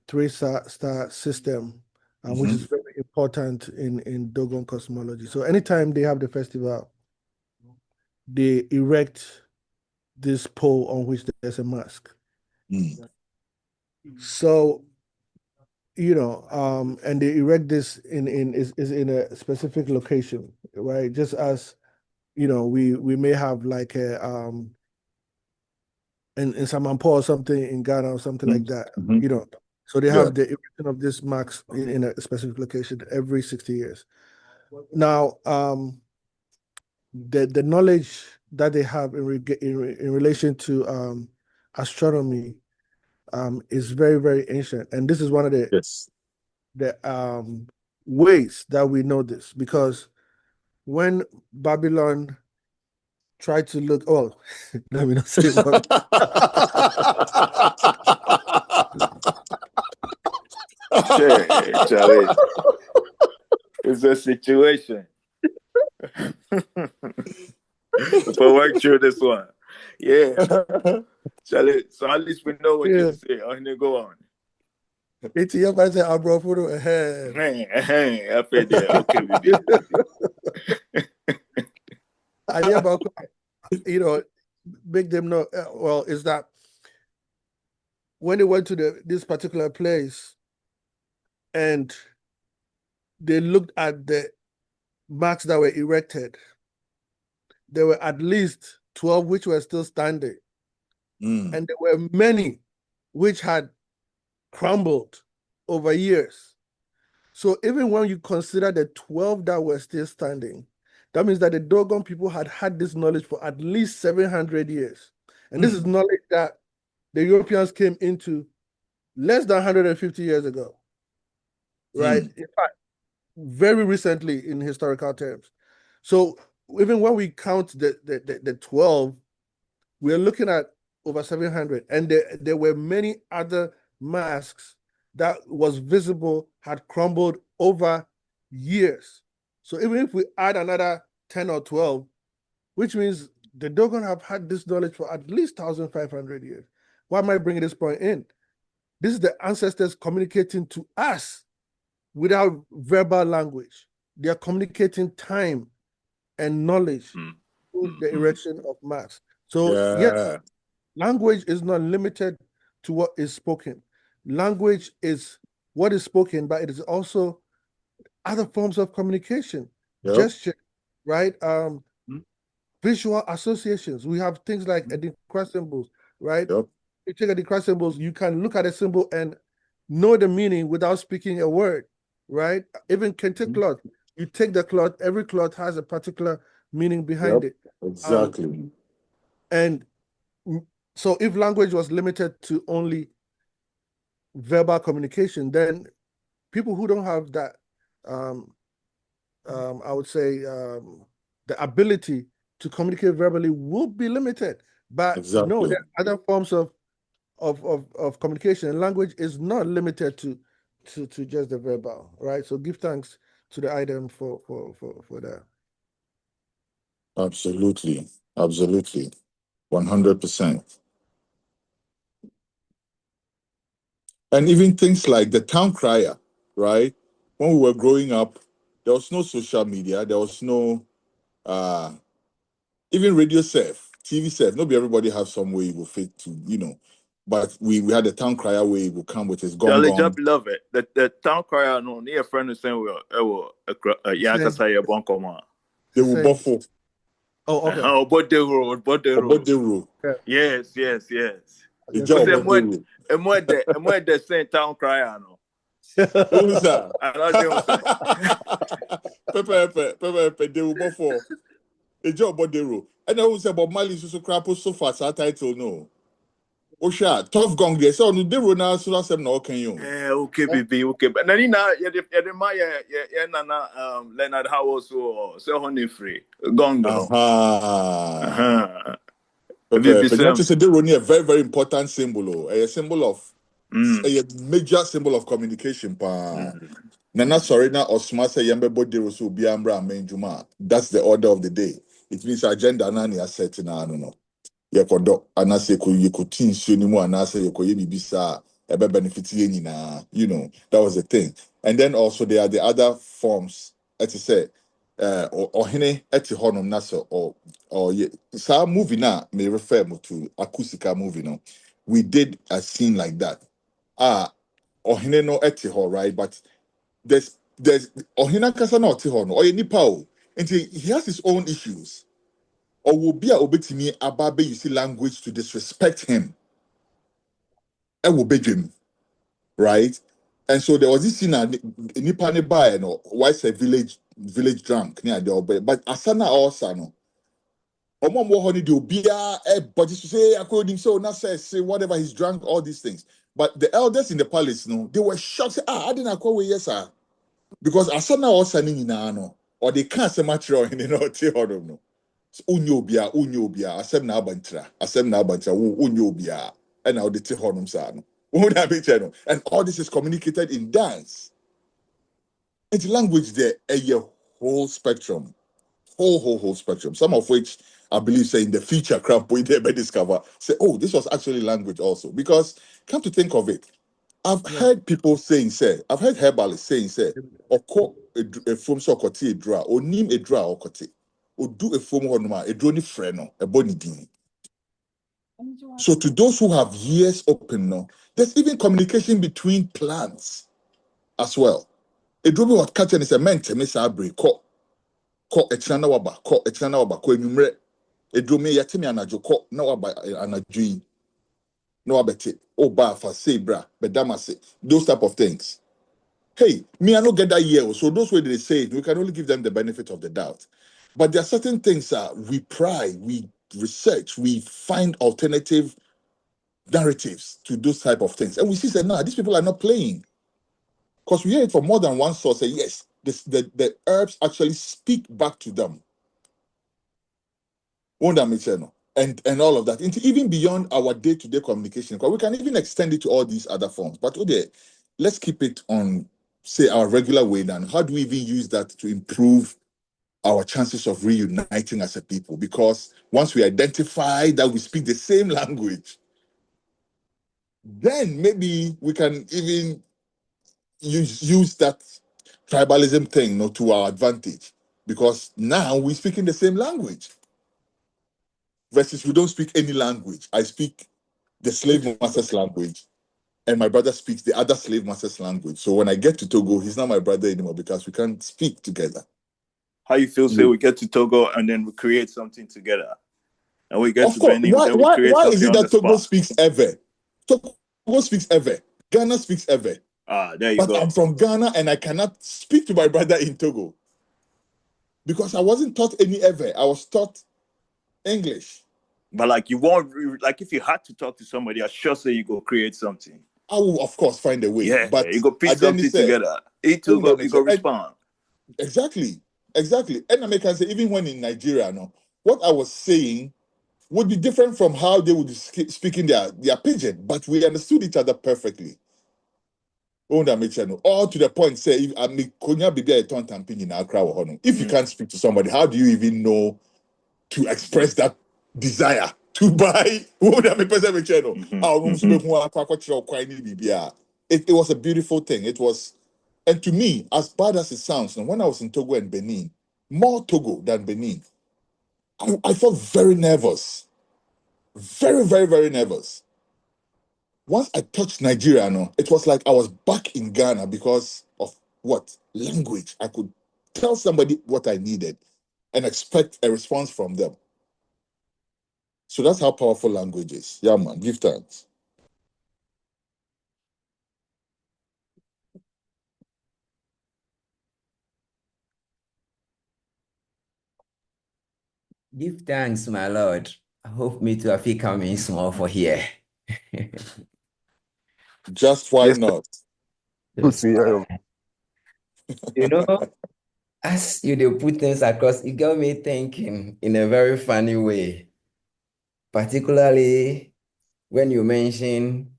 three-star system, which is very important in Dogon cosmology. So anytime they have the festival, they erect this pole on which there's a mask. So, and they erect this is in a specific location, right? Just as, we may have like a in Samanpo or something in Ghana or something like that, So they have the erection of this mask in a specific location every 60 years. Now, the knowledge that they have in relation to astronomy is very, very ancient, and this is one of the ways that we know this, because when Babylon tried to look, let me not say what. Charlie, it's a situation. But work through this one. Yeah. Charlie, so at least we know what you say. I'm gonna go on. It's your man say, I brought photo ahead. Hey, I feel there. Okay, baby. Idea about, make them know, is that when they went to this particular place and they looked at the marks that were erected, there were at least 12 which were still standing. And there were many which had crumbled over years. So even when you consider the 12 that were still standing, that means that the Dogon people had this knowledge for at least 700 years. And this is knowledge that the Europeans came into less than 150 years ago, right? In fact, very recently in historical terms. So even when we count the 12, we're looking at over 700. And there were many other masks that was visible, had crumbled over years. So even if we add another 10 or 12, which means the Dogon have had this knowledge for at least 1,500 years. Why am I bringing this point in? This is the ancestors communicating to us without verbal language. They are communicating time and knowledge through the erection of masks. So yes, language is not limited to what is spoken. Language is what is spoken, but it is also other forms of communication, gesture, right? Visual associations. We have things like Adinkra symbols, right? You take Adinkra symbols, you can look at a symbol and know the meaning without speaking a word, right? Even kente cloth, you take the cloth, every cloth has a particular meaning behind it. Exactly. And so if language was limited to only verbal communication, then people who don't have that, I would say, the ability to communicate verbally will be limited. But no, there are other forms of communication, and language is not limited to just the verbal, right? So give thanks to the item for that. Absolutely. 100%. And even things like the town crier, right? When we were growing up, there was no social media, there was no even radio surf, TV surf. Not everybody have some way you will fit to, but we had the town crier where he will come with his gong Charlie, gong. just love it. The town crier, no, near friend is saying, Yakasa Bonkoma. They will buffle. Oh, okay. Bodero. Yes. The same town crier, no. Who's that? Pepe, they will buffle. A job Bodero. And I was about Mali so crap so fast, our title, no. Osha, tough gong there. So no, they run so that's them no can you. Okay, baby, okay. But now, yeah, my nana Leonard Howard so honey free gong. But you say they run a very, very important symbol, a symbol of a major symbol of communication. Nana Sorina or Smasa Yambe Bodero so Biambra main Juma. That's the order of the day. It means agenda nani are setting. I don't know. Yekodo anase ko yekotin sunimu anase yekoye bibisa ebe benefit ye na, you know, that was the thing. And then also there are the other forms, as you say, or hene eti honum nasa or ye sa movie na may refer me to acoustica movie no. We did a scene like that. Or hene no eti ho, right? But there's ohina kasa na oti ho no or nipa o. And he has his own issues. Or will be a obetimi ababe you see language to disrespect him. I will beg him, right? And so there was this scene nipa ne buy no why say village drunk near the obey. But asana also no. Omo mo honey do be but you say according so not say whatever he's drunk, all these things. But the elders in the palace, no, they were shocked. Say, I didn't call yes, sir. Because asana also ni no, or they can't say much wrong in the no. Unyobia, asem na abantra, unyobia, and now the honum san. And all this is communicated in dance. It's language there, a whole spectrum, whole spectrum. Some of which I believe say in the future, crap we may discover. Say, oh, this was actually language also. Because come to think of it, I've heard people saying, say, I've heard herbalists saying, say, or a foam so kote a draw, or nim a draw or kote. Or do a form honoma, a drony freno, a bony ding. So to those who have ears open now, there's even communication between plants as well. A drobi what catching is a mente mesa abre ko a chana waba ko enumre a drome yatimi anajo ko na waba anajui no abete o ba fa say bra bedamase those type of things. Hey, me, I don't get that year. So those way they say it, we can only give them the benefit of the doubt. But there are certain things that we pry, we research, we find alternative narratives to those type of things. And we see that, no, these people are not playing. Because we hear it from more than one source. Say, yes, the herbs actually speak back to them. Won't that make sense? And all of that. Even beyond our day-to-day communication. Because we can even extend it to all these other forms. But okay, let's keep it on, say, our regular way then. How do we even use that to improve our chances of reuniting as a people? Because once we identify that we speak the same language, then maybe we can even use that tribalism thing, to our advantage. Because now we speak in the same language. Versus we don't speak any language. I speak the slave master's language, and my brother speaks the other slave master's language. So when I get to Togo, he's not my brother anymore because we can't speak together. How you feel? Say we get to Togo and then we create something together, and we get of to course. Benin. Then we create why something is it on that Togo spot. speaks ever? Togo speaks ever. Ghana speaks ever. There you go. But I'm from Ghana and I cannot speak to my brother in Togo because I wasn't taught any ever. I was taught English. But like you won't like if you had to talk to somebody, I sure say you go create something. I will of course find a way. Yeah, but you go piece something together. It will go, you go respond. Exactly. And I can say even when in Nigeria, what I was saying would be different from how they would speak in their pidgin, but we understood each other perfectly. All to the point, say, if you can't speak to somebody, how do you even know to express that desire to buy? It was a beautiful thing. It was, and to me, as bad as it sounds, when I was in Togo and Benin, more Togo than Benin, I felt very nervous. Very, very, very nervous. Once I touched Nigeria, it was like I was back in Ghana because of what? Language. I could tell somebody what I needed and expect a response from them. So that's how powerful language is. Yeah, man. Give thanks. Give thanks, my Lord. I hope me to have come in small for here. Just why not? Good to hear. You know, as you dey put things across, it got me thinking in a very funny way, particularly when you mention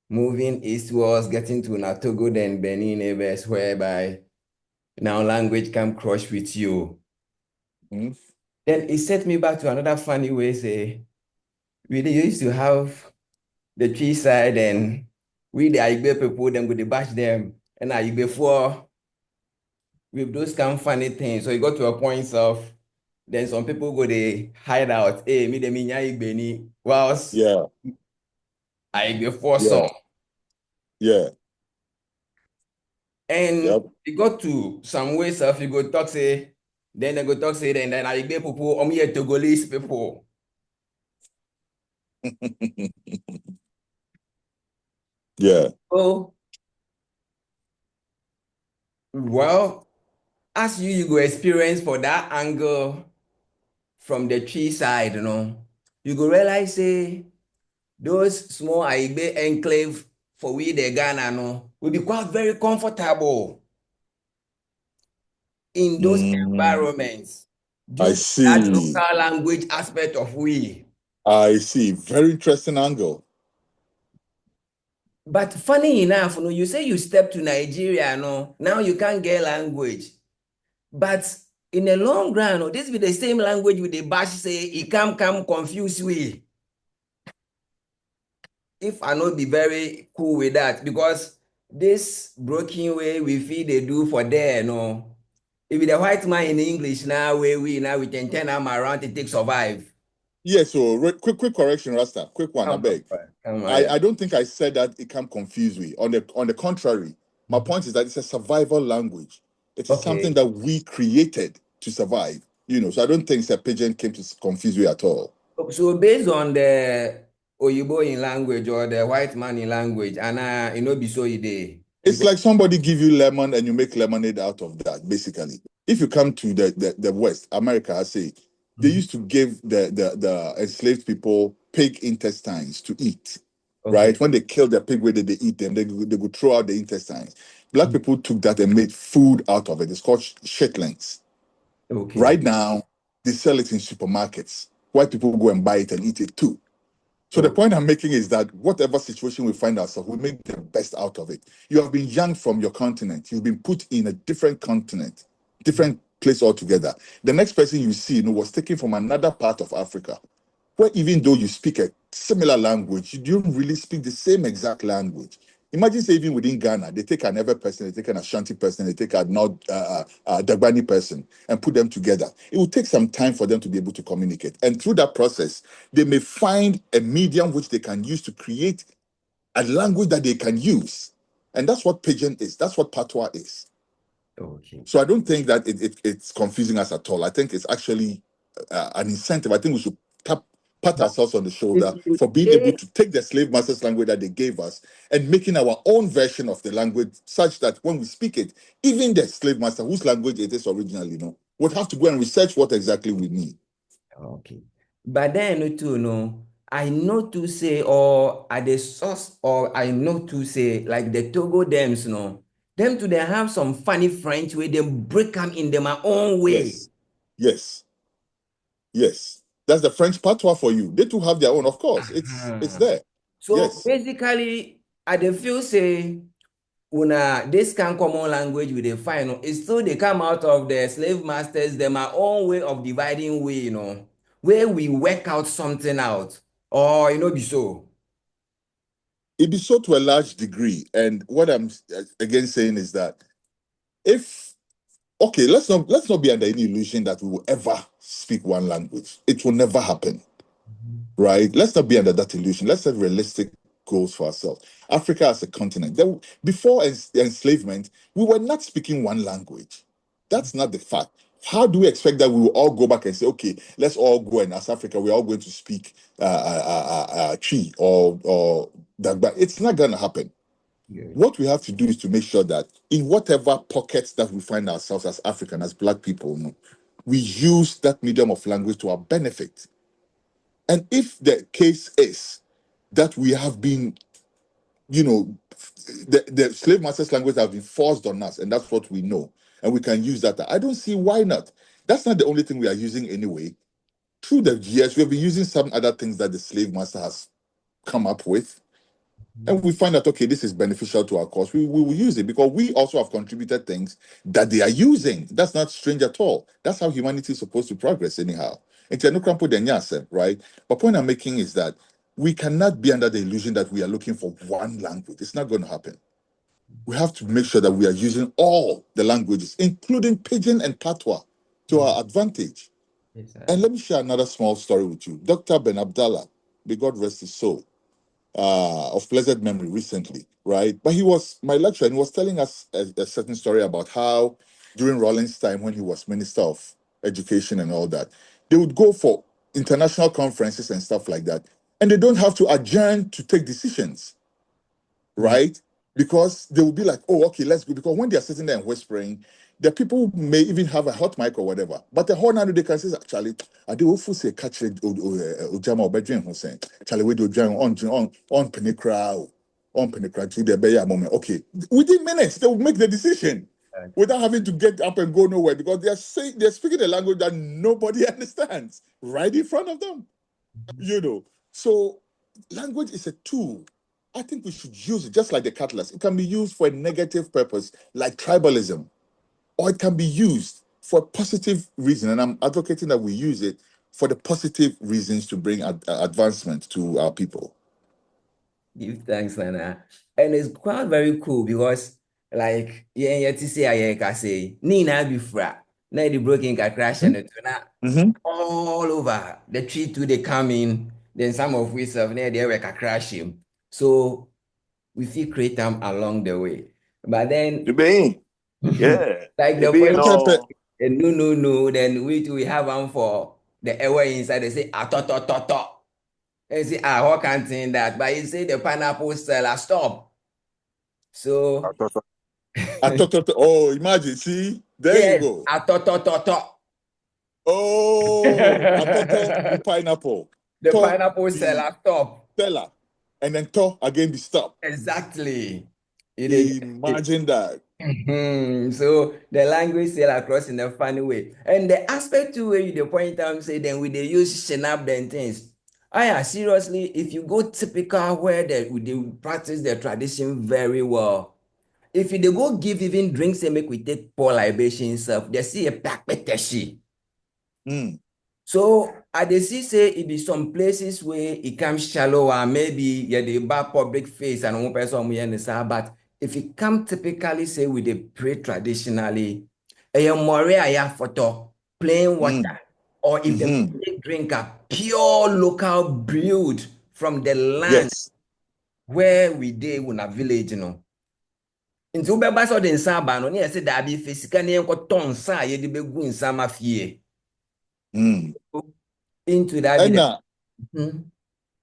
moving eastwards, getting to Togo, then Benin neighbors, whereby now language can crush with you. Mm. Then it set me back to another funny way, say, we used to have the tree side and we the Igbe people, then we bash them, and Igbe for with those kind of funny things. So you got to a point of, then some people go they hide out. Hey, me the minya Igbeni, whilst Yeah. Igbe for Yeah. some. Yeah. And Yep. you got to some ways of you go talk say, then they go talk say, then I get people, here Togolese people. Yeah. Oh, well, as you go experience for that angle from the tree side, you go realize say those small Igbe enclave for we the Ghana will be quite very comfortable in those environments I due to that see. local language aspect of we. I see. Very interesting angle. But funny enough, you say you step to Nigeria, now you can't get language. But in the long run, this be the same language with the bash say, it come confuse we. If I not be very cool with that, because this broken way we feel they do for there, if the white man in English now, we can turn them around to take survive. Yeah, so quick correction, Rasta. Quick one, I beg. I don't think I said that it can confuse me. On the contrary, my point is that it's a survival language. It is something that we created to survive. So I don't think Sir Pigeon came to confuse you at all. So based on the Oyibo in language or the white man in language, and be so ide. It's like somebody give you lemon and you make lemonade out of that, basically. If you come to the West, America, I say, they used to give the enslaved people pig intestines to eat. Right? When they kill the pig, where they eat them, they would throw out the intestines. Black people took that and made food out of it. It's called chitlins. Right now, they sell it in supermarkets. White people go and buy it and eat it too. So the point I'm making is that whatever situation we find ourselves, we make the best out of it. You have been yanked from your continent. You've been put in a different continent, different place altogether. The next person you see, was taken from another part of Africa, where even though you speak a similar language, you don't really speak the same exact language. Imagine, say, even within Ghana, they take an Ewe person, they take an Ashanti person, they take a Dagbani person and put them together. It will take some time for them to be able to communicate. And through that process, they may find a medium which they can use to create a language that they can use. And that's what Pidgin is. That's what Patois is. So I don't think that it's confusing us at all. I think it's actually an incentive. I think we should pat ourselves on the shoulder for being able to take the slave masters language that they gave us and making our own version of the language such that when we speak it, even the slave master whose language it is originally, would have to go and research what exactly we need. Okay. But then too, I know to say, or at the source, or I know to say, like the Togo dems, them to they have some funny French way, they break them in their own way. Yes. That's the French patois for you. They too have their own, of course. It's there. So basically, I dey feel say, this kind common language we dey find, it still they come out of the slave masters, them our own way of dividing way, where we work out something out, or be so. It be so to a large degree. And what I'm again saying is that let's not be under any illusion that we will ever speak one language. It will never happen. Right? Let's not be under that illusion. Let's set realistic goals for ourselves. Africa as a continent. Before enslavement, we were not speaking one language. That's not the fact. How do we expect that we will all go back and say, okay, let's all go and as Africa, we're all going to speak Chi or Dagba? It's not going to happen. What we have to do is to make sure that in whatever pockets that we find ourselves as African, as Black people, we use that medium of language to our benefit. And if the case is that we have been, the slave masters' language have been forced on us, and that's what we know. And we can use that. I don't see why not. That's not the only thing we are using anyway. Through the years, we have been using some other things that the slave master has come up with. And we find that, okay, this is beneficial to our cause. We will use it because we also have contributed things that they are using. That's not strange at all. That's how humanity is supposed to progress anyhow. Right? But point I'm making is that we cannot be under the illusion that we are looking for one language. It's not going to happen. We have to make sure that we are using all the languages, including Pidgin and Patois, to our advantage. Yes, And let me share another small story with you. Dr. Ben Abdallah, may God rest his soul, of blessed memory recently, right? But he was my lecturer and he was telling us a certain story about how during Rawlings' time when he was Minister of Education and all that, they would go for international conferences and stuff like that, and they don't have to adjourn to take decisions, right? Because they will be like, oh, okay, let's go. Because when they are sitting there and whispering, the people may even have a hot mic or whatever. But the whole night they can say, Charlie, I do also say catch it Ojama or bedroom Hussein. Charlie, we do join on Penecra to the Bay moment. Okay. Within minutes, they will make the decision without having to get up and go nowhere because they're speaking a language that nobody understands right in front of them. So language is a tool. I think we should use it just like the catalyst. It can be used for a negative purpose, like tribalism, or it can be used for a positive reason. And I'm advocating that we use it for the positive reasons to bring advancement to our people. Give thanks, Nana. And it's quite very cool because, like, yeah, to say, I can say, Nina Bifra, now the broken got crash and it all over the tree too, they come in, then some of we serve near there were crashing. So we feel create them along the way. But then, yeah, like the point, no, then we have one for the air inside, they say, to. And say, what can't say that? But you say the pineapple seller stop. So oh, imagine, see, there you go. Oh, pineapple. The pineapple seller stop. Seller. And then to again be stop. Exactly. Imagine that. So the language sail across in a funny way. And the aspect to where you the point out say then we they use shenab and things. Seriously, if you go typical where they practice their tradition very well. If you they go give even drinks and make we take pour libation stuff, they see a pack peteshi. So I dey see say it be some places where it comes shallow and maybe the bar public face and one person but if it come typically say we dey pray traditionally, a moria photo, plain water, or if they drink a pure local brewed from the land where we dey in a village, Nti wobɛba sɛ ɔde nsa aba no ne yɛsɛ daabi fɛ sika ne yɛnkɔtɔ nsa a yɛde bɛgu nsa ma fie. Into that.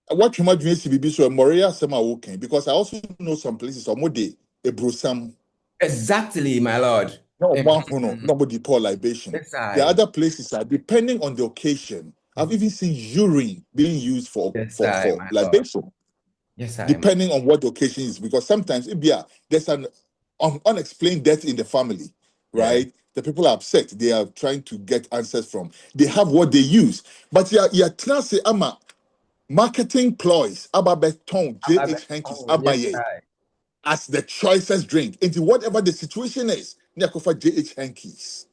What you might be so Moria Sama walking because I also know some places or mode a brosam. Exactly, my lord. Nobody pour libation. The other places are depending on the occasion. I've even seen urine being used for libation. Depending on what the occasion is, because sometimes there's an unexplained death in the family, right? The people are upset. They are trying to get answers from. They have what they use, but you're trying to say, "Ama marketing ploys, ababeton, JH hankies, as the choicest drink into whatever the situation is. Nyakofa JH hankies."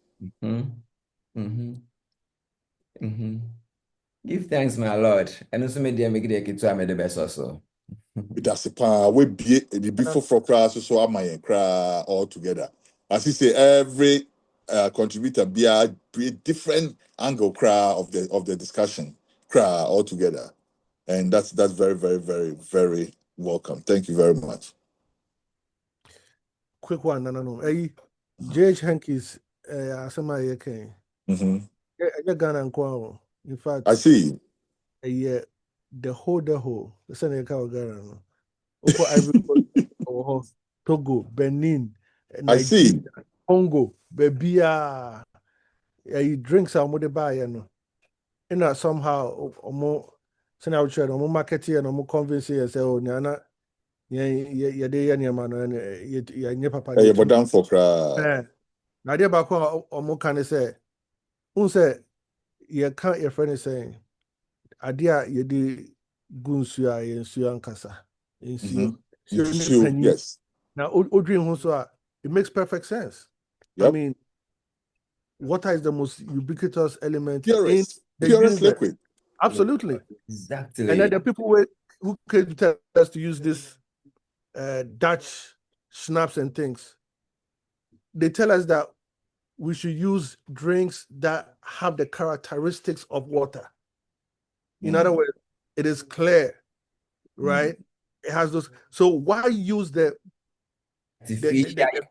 Give thanks, my lord. And also make it to the best also. That's a part we be before for class so am I cry all together. As you say, every contributor be a different angle cry of the discussion cry all together, and that's very very very very welcome. Thank you very much. Quick one, no. Hey, JH Hankies, somebody came. Ghana and in fact, I see. Yeah, the whole, the Senegal Ghana. Oko Ivory Coast, Togo, Benin, Nigeria, Congo, Bebia. He drinks some of the buy, and somehow more Send out share no market here no convince you say oh nyana yeah dey any man no yeah papa Hey, but down for cry. eh na dey back on can say who say you can't your friend is saying idea you dey gunsu a yensu ankasa yensu Yes. now odrin ho so it makes perfect sense. Yep. I mean, water is the most ubiquitous element Purest in the universe. liquid. Absolutely. Exactly. And then the people who came to tell us to use this Dutch schnapps and things, they tell us that we should use drinks that have the characteristics of water. In other words, it is clear, right? It has those. So why use the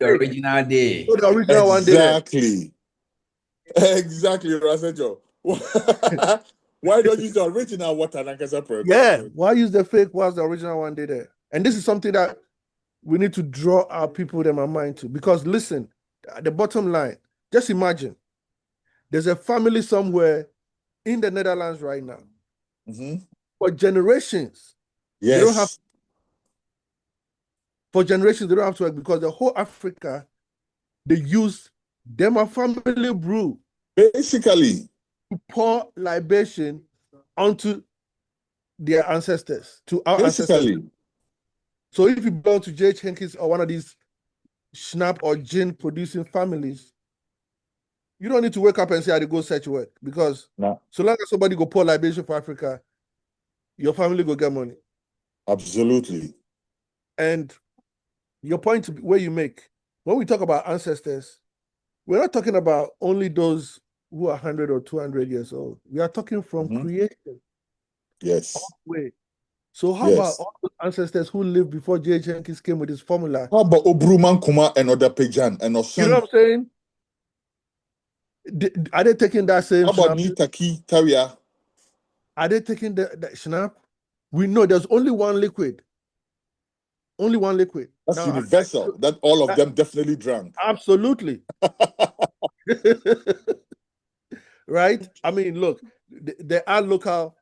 original day? So the original one day. Exactly, Rasejo. Why don't you use the original water? Yeah, why use the fake whilst the original one day there? And this is something that we need to draw our people in our mind to. Because listen, the bottom line, just imagine there's a family somewhere in the Netherlands right now. For generations, yes. They don't have. For generations, they don't have to work because the whole Africa, they use them a family brew. Basically. To pour libation onto their ancestors, to our ancestors. So if you belong to J.H. Henkes or one of these schnapp or gin producing families, you don't need to wake up and say, I go search work, because so long as somebody go pour libation for Africa, your family go get money. Absolutely. And your point where you make, when we talk about ancestors, we're not talking about only those who are 100 or 200 years old. We are talking from creation. Yes. Wait. So how about all the ancestors who lived before J.H. Henkes came with his formula? How about Obruman Kuma and other Pejan and Osun? You know what I'm saying? Are they taking that same How about Nitaki, Taria? Are they taking the schnapp? We know there's only one liquid. Only one liquid. That's now, universal. That all of them definitely drank. Absolutely. Right? I mean, look, there are local,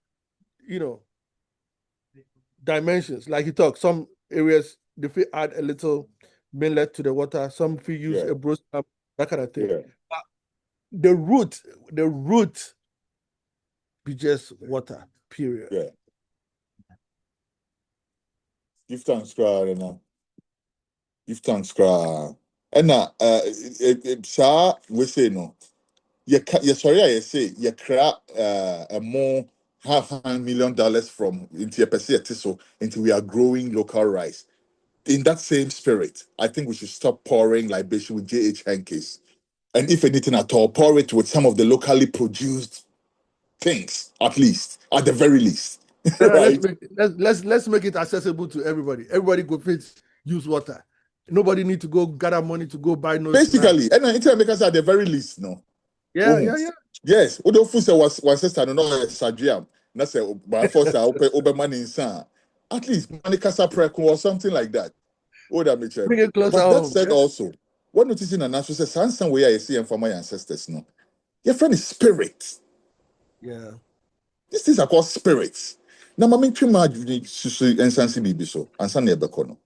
dimensions. Like you talk, some areas, they feel add a little millet to the water. Some feel use a bro snap, that kind of thing. Yeah. The root be just water, period. Yeah. Give thanks, cry, Give thanks, cry. And sir, we say no. Sorry, I say you cry a more $500 million from into a so into we are growing local rice. In that same spirit, I think we should stop pouring libation with J.H. Henkes. And if anything at all, pour it with some of the locally produced things, at the very least. Right? Let's make it accessible to everybody. Everybody go fit use water. Nobody need to go gather money to go buy no. Basically, and until make us at the very least, no. Yeah. Yes, Udofu was one sister, no, Sadriam. That's a by force, open money in at least money casa preko or something like that. Bring it closer. But that said, also, what noticing an answer says, some way I see and for my ancestors, no. Your friend is spirit. Yeah. These things are called spirits. Now, my trima susu and sansi bibi so and san nebekono.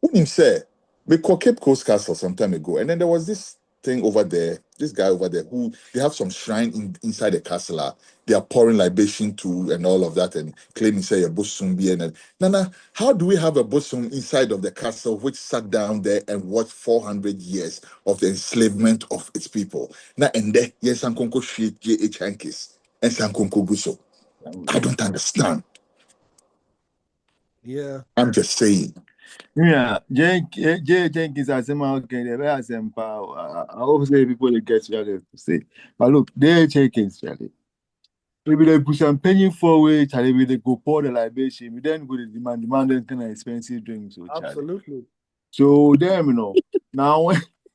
Unim say we call Cape Coast Castle some time ago, and then there was this thing over there, this guy over there who they have some shrine inside the castle. They are pouring libation to and all of that, and claiming say a bosom be and Nana, how do we have a bosom inside of the castle which sat down there and watched 400 years of the enslavement of its people? Now and there, yes, Sankonko Street J.H. Henkes and Sankonko Guso. I don't understand. Yeah. I'm just saying. Yeah, Jenkins as a man can never empower. I hope say people get to say. But look, they Jenkins, Charlie. Maybe they push some penny forward, Charlie, maybe they go pour the libation, we then go to demand kind of expensive drinks. So, absolutely. So them, now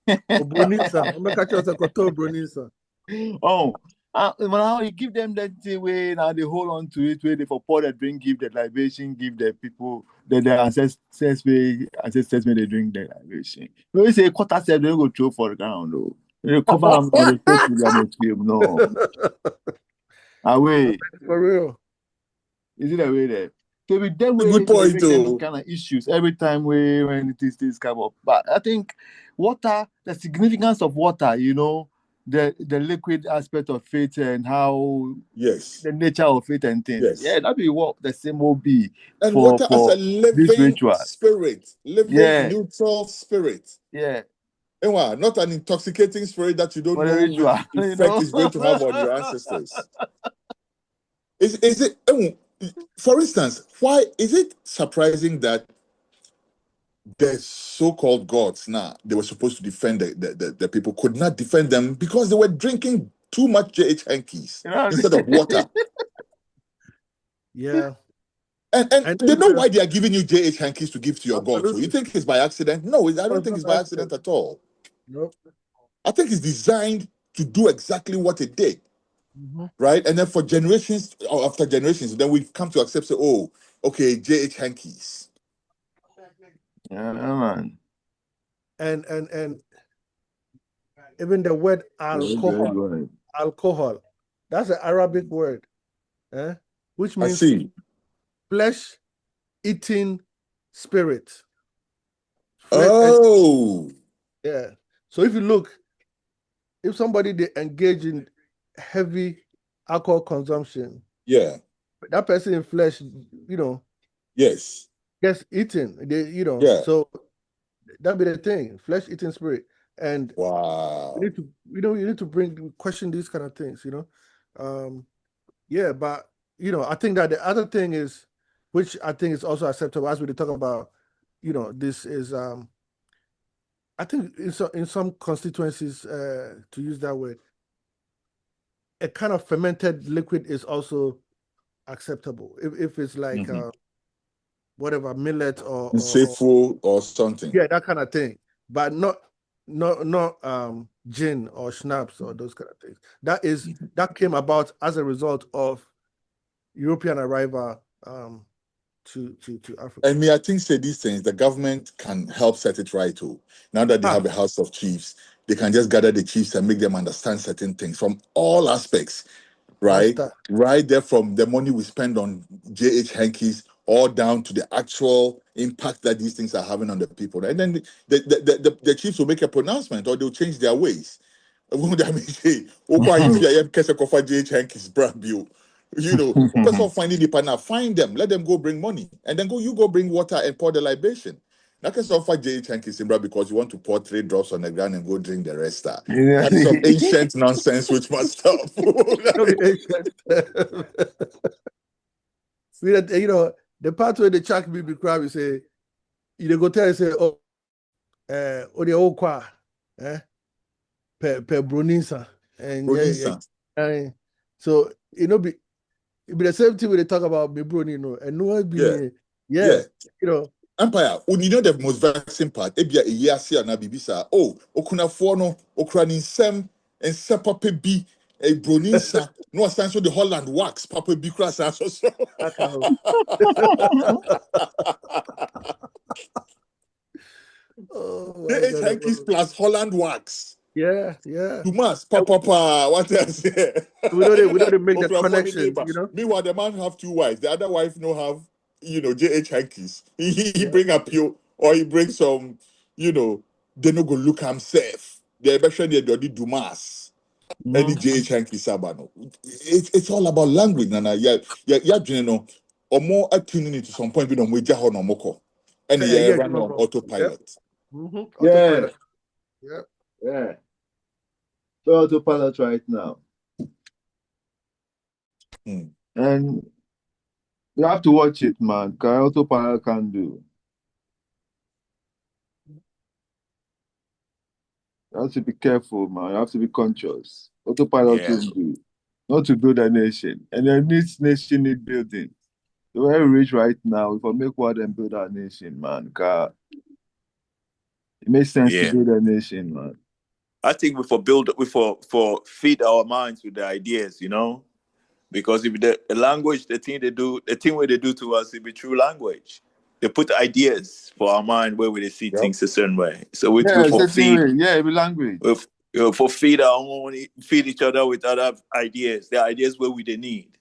Bronisa, I'm catch us a koto Bronisa. When how you give them that way, now they hold on to it, where they for pour the drink, give the libation, give the people the ancestors may they drink the libation. When you say quarter step, they go throw for the ground though. They cover them on the face with their no. Away. For real. Is it a way there? So with that way, good point, them kind of issues every time when these things come up. But I think water, the significance of water, you know, the liquid aspect of it and how the nature of it and things. Yes. Yeah, that'd be what the same will be. And for water as a living spirit, living neutral spirit. Yeah. And not an intoxicating spirit that you don't know which effect it's going to have on your ancestors. Is it, for instance, why is it surprising that the so-called gods now, they were supposed to defend the people, could not defend them because they were drinking too much JH hankies instead of water? Yeah. And they know why they are giving you JH hankies to give to your gods. So you think it's by accident? No, I don't think it's by accident at all. Nope. I think it's designed to do exactly what it did. Right? And then for generations or after generations, then we come to accept, say, oh, okay, JH hankies. Yeah, man. And even the word alcohol, that's an Arabic word, which means flesh-eating spirit. Yeah. So if you look, if somebody they engage in heavy alcohol consumption, that person in flesh, you know, gets eaten. They, you know, so that'd be the thing, flesh-eating spirit. And you need to, you need to question these kind of things, you know. Yeah, but you know, I think that the other thing is, which I think is also acceptable as we talk about, you know, this is I think in some constituencies, to use that word, a kind of fermented liquid is also acceptable if it's like whatever millet or Seifu or something. Yeah, that kind of thing, but not gin or schnapps or those kind of things. That came about as a result of European arrival to Africa. And I think say these things, the government can help set it right too. Now that they have a House of Chiefs, they can just gather the chiefs and make them understand certain things from all aspects, right? Right there, from the money we spend on JH hankies all down to the actual impact that these things are having on the people. And then the chiefs will make a pronouncement or they'll change their ways. You know, person finding the partner, find them, let them go bring money, and then you go bring water and pour the libation. Not because of JH hankies, because you want to pour 3 drops on the ground and go drink the rest. That's some ancient nonsense which must stop. You know, the part where the chuck baby crab, you say, you go tell you say, oh, the old qua, per Bruninsa. And so, you know, it be the same thing when they talk about me brony, you know, and no one be you know. Empire, you know the most vexing part, ebia a year see na bibisa. Oh, okuna no okrani sem and sepapa bi a Bruninsa. No stands for the Holland wax, Papa bi cross so. The hankies plus Holland wax. Yeah. Dumas, papa, what else? We don't make the connection, you know. Meanwhile, the man have 2 wives. The other wife no have, you know, JH hankies. He bring a pure or he bring some, you know, they no go look himself. They eventually they do Dumas. Any JH hankies sabano. It's all about language, nana. Yeah, you know, or more attuning to some point we don't wait no moko. And run on autopilot. Autopilot. Yeah. Autopilot right now. And you have to watch it, man. Because autopilot can do. You have to be careful, man. You have to be conscious. Autopilot will do. Not to build a nation. And then this nation need building. We're very rich right now. If I make what and build our nation, man. God. It makes sense to build a nation, man. I think we for feed our minds with the ideas, you know, because if the language, the thing where they do to us, it be true language. They put ideas for our mind where we see things a certain way. So we for feed, it be language. For feed our own, feed each other with other ideas. The ideas where we they need.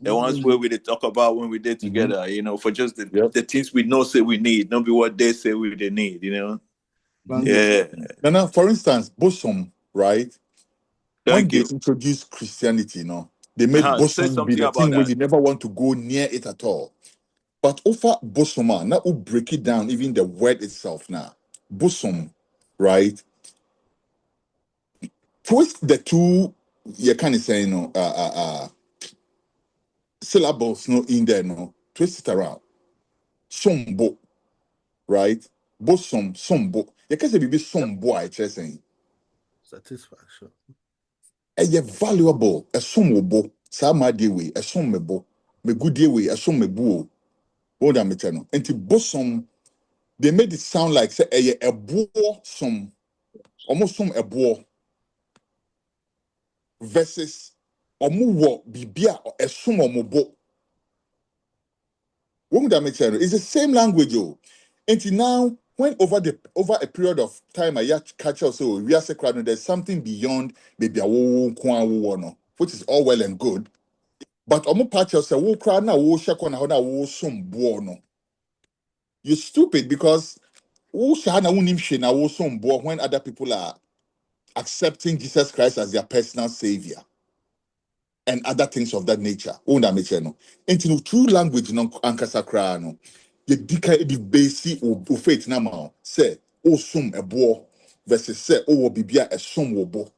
The ones where we talk about when we did together, you know, for just the things we know say we need, not be what they say we they need, you know. Yeah. Now, for instance, bosom, right? When Thank they you. introduced Christianity, they made Say bosom be something the about thing where that. you never want to go near it at all. But over bosom, now we break it down, even the word itself now. Bosom, right? Twist the two, you kind of say, syllables in there, twist it around. Sombo, right? Bosom, sombo. You can say be sombo, I just saying. Satisfaction. A valuable, a sombo, sama dewe, a sommebo, me good dewe, a sommebo. What am I telling? And the bosom, they made it sound like say a boy, some almost some a boy versus omuwo bibia a sum omubo. What would that make sense? It's the same language, oh. Until now, when over a period of time, I catch us, so we are saying there's something beyond maybe a no, which is all well and good. But omu patch us, wo crowd na wo shakwana hona wo sum no. You're stupid because wo shana unim shena wo sum when other people are accepting Jesus Christ as their personal savior and other things of that nature. Into true language no ankasa kra no. The dika the basic o faith na ma say o sum ebo versus say o bibia a sum wobo.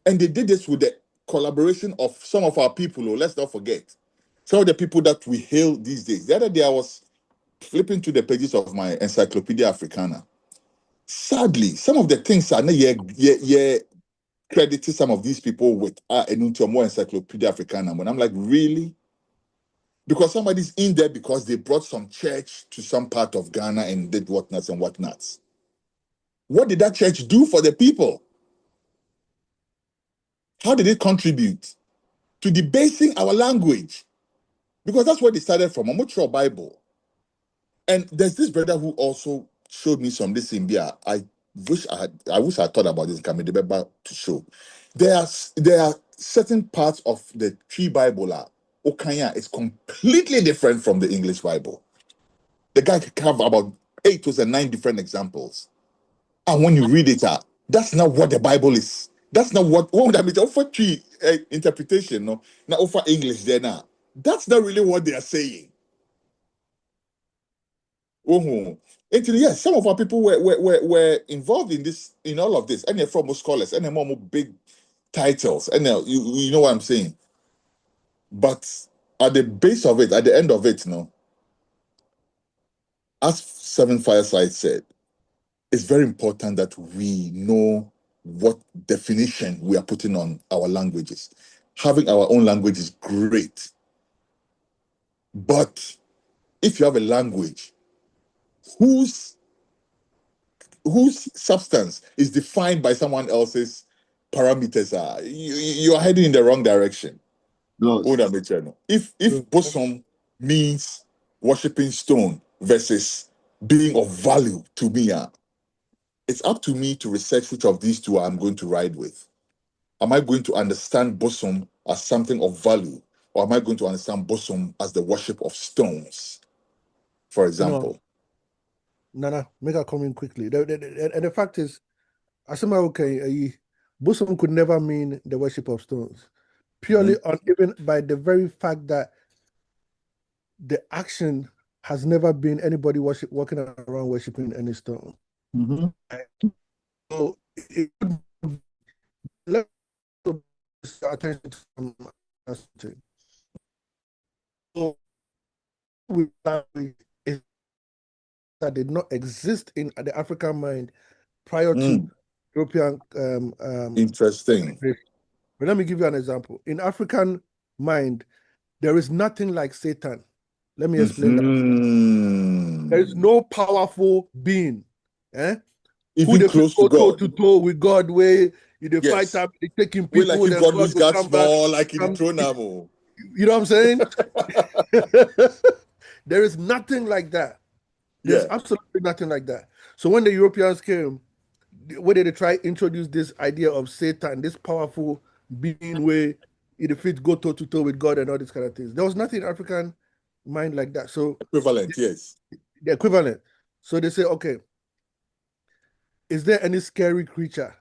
And they did this with the collaboration of some of our people. Let's not forget some of the people that we hail these days. The other day I was flipping to the pages of my Encyclopedia Africana. Sadly, some of the things are not credited some of these people with into a more Encyclopedia Africana. And I'm like, really? Because somebody's in there because they brought some church to some part of Ghana and did whatnots and whatnots. What did that church do for the people? How did it contribute to debasing our language? Because that's where they started from. I'm not sure Bible. And there's this brother who also showed me some this in India. I wish I thought about this coming to show. There are certain parts of the Tree Bible Okanya is completely different from the English Bible. The guy can have about 8 or 9 different examples. And when you read it that's not what the Bible is. That's not what that means. Offer tree interpretation, no, not offer English there now. That's not really what they are saying. Oh, yes, some of our people were involved in all of this, and they're from scholars, and they're more big titles, and you know what I'm saying. But at the base of it, at the end of it, as Seven Fireside said, it's very important that we know what definition we are putting on our languages. Having our own language is great, but if you have a language whose substance is defined by someone else's parameters, you are heading in the wrong direction. If bosom means worshiping stone versus being of value to me, it's up to me to research which of these two I'm going to ride with. Am I going to understand bosom as something of value, or am I going to understand bosom as the worship of stones, for example? Nana, make a comment quickly. And the fact is, bosom could never mean the worship of stones, purely on even by the very fact that the action has never been anybody walking around worshiping any stone. So let's attention to something. So that did not exist in the African mind prior to European. Interesting. But let me give you an example. In African mind, there is nothing like Satan. Let me explain that. There is no powerful being, even close to God, toe to toe with God, where you fight up, taking people. Like if God was got small, like in the throne. You know what I'm saying? There is nothing like that. There's absolutely nothing like that. So when the Europeans came, where did they try introduce this idea of Satan, this powerful being where it fit go toe to toe with God and all these kind of things. There was nothing African mind like that. So equivalent, yes. The equivalent. So they say, okay, is there any scary creature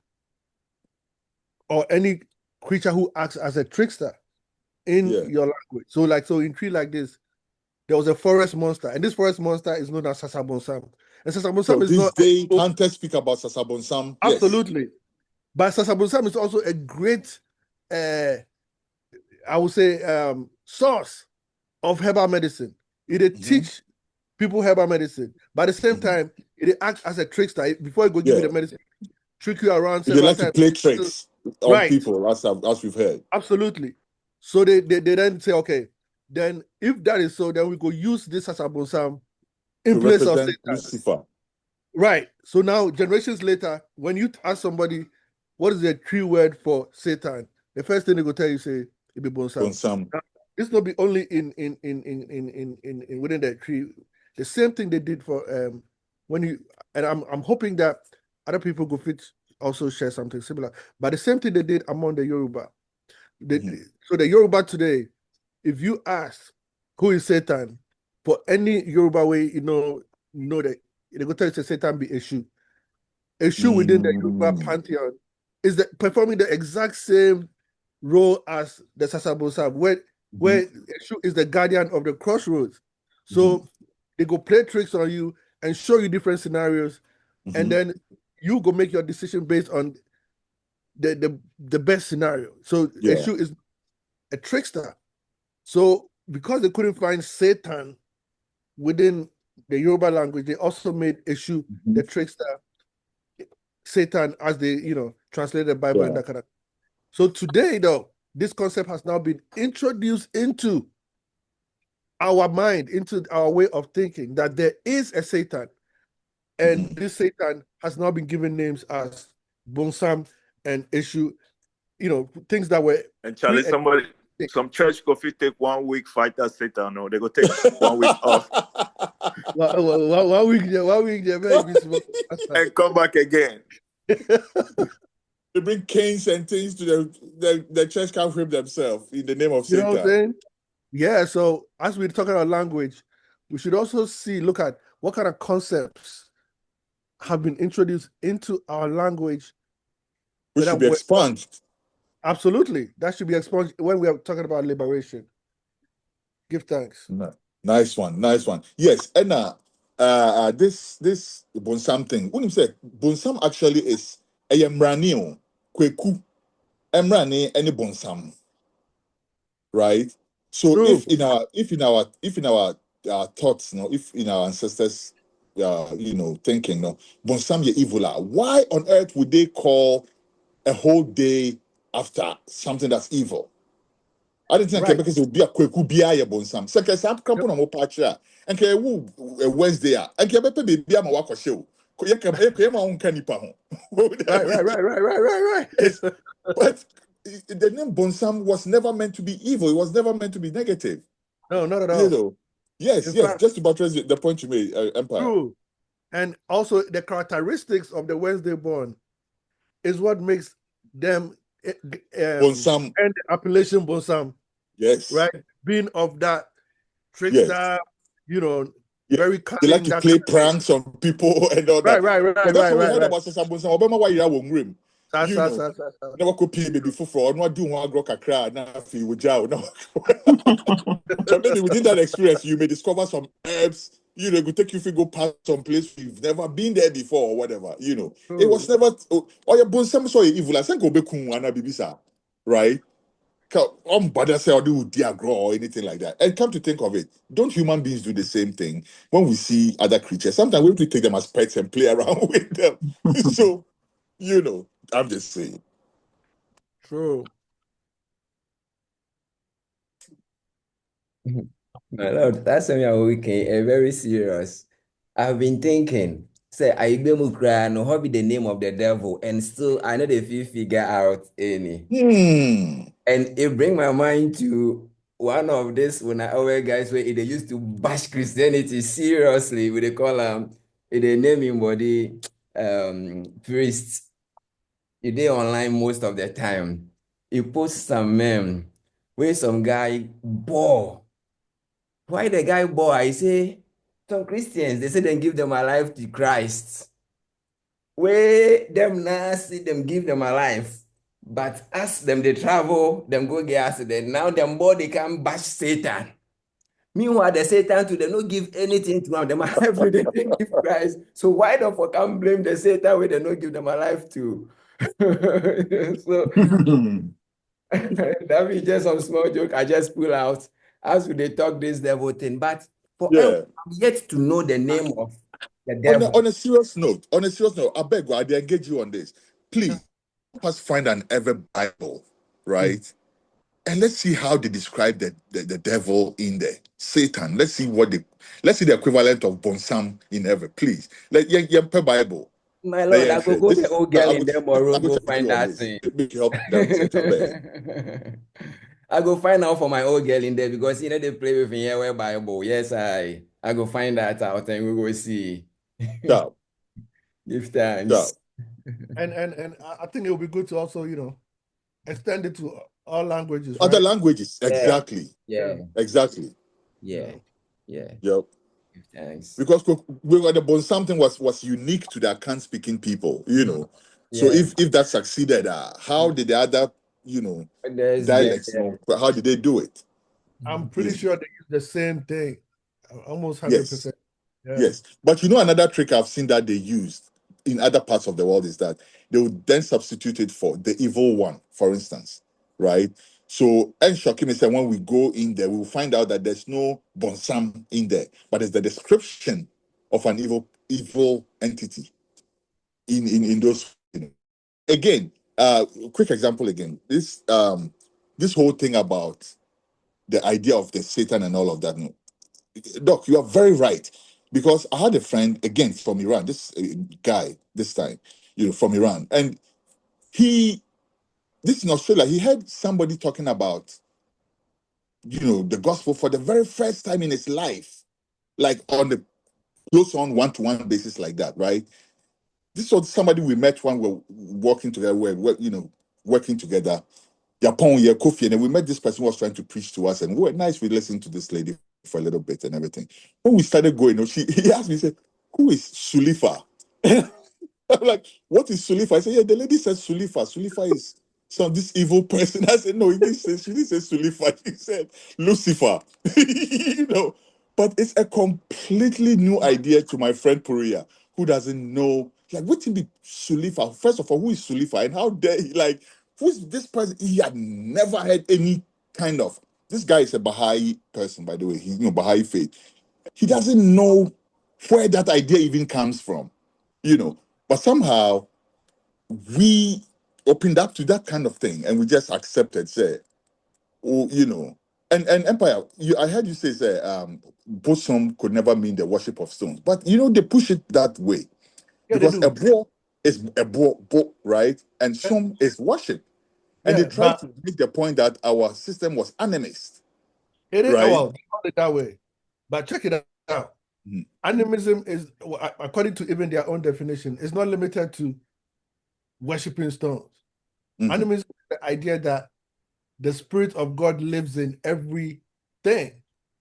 or any creature who acts as a trickster in your language? So in tree like this, there was a forest monster, and this forest monster is known as Sasabonsam. And Sasabonsam is not. This day, hunters speak about Sasabonsam. Absolutely. Yes. But Sasabonsam is also a great, I would say, source of herbal medicine. It teach people herbal medicine. But at the same time, it acts as a trickster. Before it go give you the medicine, trick you around. They like to play tricks on people, as we've heard. Absolutely. So they then say, okay, then if that is so, then we go use this as a bonsam in place of Satan. Lucifer. Right. So now, generations later, when you ask somebody what is the tree word for Satan, the first thing they go tell you say it be bonsam. Bonsam. Now, this not be only in within the tree. The same thing they did for when you, and I'm hoping that other people go fit also share something similar. But the same thing they did among the Yoruba. So the Yoruba today, if you ask who is Satan, for any Yoruba way, you know that they go tell you Satan be Eshu. Eshu within the Yoruba pantheon is performing the exact same role as the Sasabosab, where Eshu is the guardian of the crossroads. So they go play tricks on you and show you different scenarios, and then you go make your decision based on the best scenario. So Eshu is a trickster. So because they couldn't find Satan within the Yoruba language, they also made Eshu the trickster, Satan, as they translated the Bible and that kind of. So today, though, this concept has now been introduced into our mind, into our way of thinking, that there is a Satan, and this Satan has now been given names as Bonsam and Eshu, things that were. And Charlie, some church go fit take 1 week fight that Satan, or they go take 1 week off. 1 week there, 1 week there, maybe and come back again. They bring canes and things to the church can't frame themselves in the name of Satan. You know what I'm saying? Yeah, so as we're talking about language, we should also look at what kind of concepts have been introduced into our language. Which should be expunged. Absolutely. That should be expunged when we are talking about liberation. Give thanks. Nice one. Yes, and this Bonsam thing, when you say Bonsam actually is a Yamranio, Kweku, Emrani, any Bonsam. Right? So True. if in our thoughts, if in our ancestors thinking, Bonsam ye evil, why on earth would they call a whole day after something that's evil? I didn't think because it would be a kweku biya bonsam. Second, some company mo patcha and ke Wednesday and ke bepe be ama wako show. Ye ma unka nipa ho. Right. Yes. But the name bonsam was never meant to be evil. It was never meant to be negative. No, not at all. Yes. Just to buttress the point you made, Empire. True. And also the characteristics of the Wednesday born is what makes them Bonsam and the appellation Bonsam. Yes. Right? Being of that trickster, very cunning. They like to play pranks on people and all that. Right. That's what we heard about Sasa Bonsam. Obama why you have one room. Never could pay baby for not doing one grow kakra na fi wujao. No. So maybe within that experience, you may discover some herbs. It could take you to go past some place you've never been there before or whatever. It was never. Oh, your Bonsam so evil. I think Obekun wana bibisa, right? Bother say or do diagro or anything like that. And come to think of it, don't human beings do the same thing when we see other creatures? Sometimes we have to take them as pets and play around with them. So, I'm just saying. True. My Lord, that's something I'm very serious. I've been thinking, say, I no hobby the name of the devil, and still I know the few figure out any. And it bring my mind to one of this when I always guys where they used to bash Christianity seriously, we they call they name him body priests. They online most of the time. He posts some meme where some guy bore. Why the guy bore? I say, some Christians, they say they give them a life to Christ. Where them now see them give them a life. But as them they travel, them go get accident. Now them body can bash Satan. Meanwhile, the Satan to them not give anything to them. Them alive to them they give Christ. So why the fuck can blame the Satan where they not give them a life to? So that be just some small joke. I just pull out as they talk this devil thing. But for Yeah. I'm yet to know the name of the On devil. on a serious note, I beg you, I engage you on this. Please help us find an ever Bible, right? And let's see how they describe the devil in there. Satan. Let's see the equivalent of Bonsam in ever. Please. Per Bible. My Lord, I go This the old girl in them or I go will find you on that this. thing. Make you help them with it, I beg. I go find out for my old girl in there because you know they play with me here where Bible. Yes, I go find that out and we go see. Yeah. Give thanks. And I think it would be good to also, extend it to all languages. Other right? languages, exactly. Yeah. Exactly. Yeah. Yep. Give thanks. Because we were the something was unique to the Akan speaking people, So if that succeeded, how did the other, dialects, how did they do it? I'm pretty sure they use the same thing, almost 100%. Yes. Yes. But another trick I've seen that they used in other parts of the world is that they would then substitute it for the evil one, for instance, right? So, and Shokimi said, when we go in there, we'll find out that there's no bonsam in there, but it's the description of an evil entity in those. Again, quick example again. This whole thing about the idea of the Satan and all of that. No. Doc, you are very right. Because I had a friend, again, from Iran, this guy, this time, from Iran. And this in Australia, he heard somebody talking about, the gospel for the very first time in his life, like on the close on one-to-one basis like that, right? This was somebody we met when we were working together, working together. Japan, Kofi, and then we met this person who was trying to preach to us, and we were nice. We listened to this lady for a little bit and everything. When we started going, he asked me, he said, "Who is Sulifa?" I'm like, "What is Sulifa?" I said, "Yeah, the lady said Sulifa. Sulifa is this evil person." I said, "No, she didn't say Sulifa. She said Lucifer." But it's a completely new idea to my friend Puria, who doesn't know. Like, what can be Sulifa? First of all, who is Sulifa, and how dare he? Like, who's this person? He had never heard any kind of. This guy is a Baha'i person, by the way. He's Baha'i faith. He doesn't know where that idea even comes from, But somehow we opened up to that kind of thing, and we just accepted, say, And Empire. I heard you say, bosom could never mean the worship of stones, but they push it that way because a bo is a bo, right, and some is worship. And they tried to make the point that our system was animist. It is, right? well, they call it that way. But check it out. Animism is, according to even their own definition, is not limited to worshiping stones. Animism is the idea that the spirit of God lives in everything.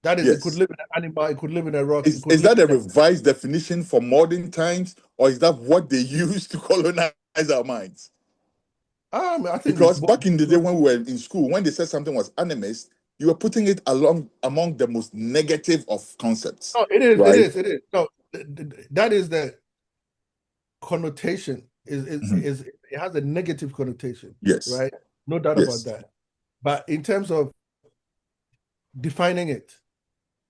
That is, it could live in an animal, it could live in a rock. Is that a revised definition for modern times, or is that what they use to colonize our minds? I think because back in the day when we were in school, when they said something was animist, you were putting it among the most negative of concepts. No, it is. Right? It is. No, that is the connotation. It has a negative connotation. Yes. Right. No doubt about that. But in terms of defining it,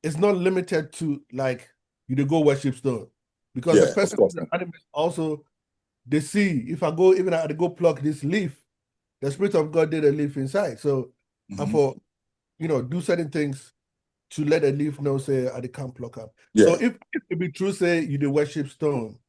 it's not limited to like you to go worship stone, because the person who's an animist also, they see, if I go, even I go pluck this leaf, the spirit of God did a leaf inside. So for do certain things to let a leaf know, say I can't pluck up. So if it be true, say you do worship stone,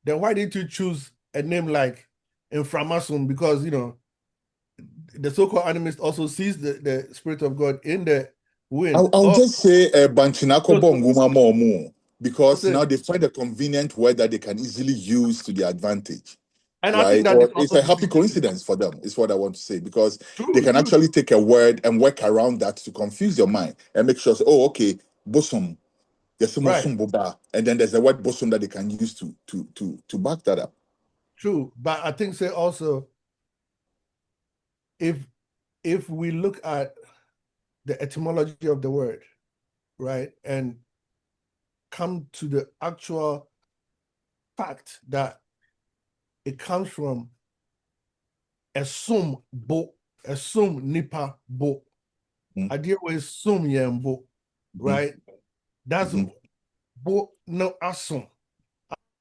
then why didn't you choose a name like Inframason? Because the so-called animist also sees the spirit of God in the wind. I'll just say Banchinako Bonguma more, because now they find a convenient word that they can easily use to their advantage. And right? I think that Or it's a happy coincidence for them, is what I want to say, because they can true. actually take a word and work around that to confuse your mind and make sure, oh, okay, bosom, yes, Right. and then there's the word bosom that they can use to back that up. True, but I think say also, if we look at the etymology of the word, right, and come to the actual fact that it comes from esum bo, esum nipa bo, idea was sum yembo, right? That's bo no asum,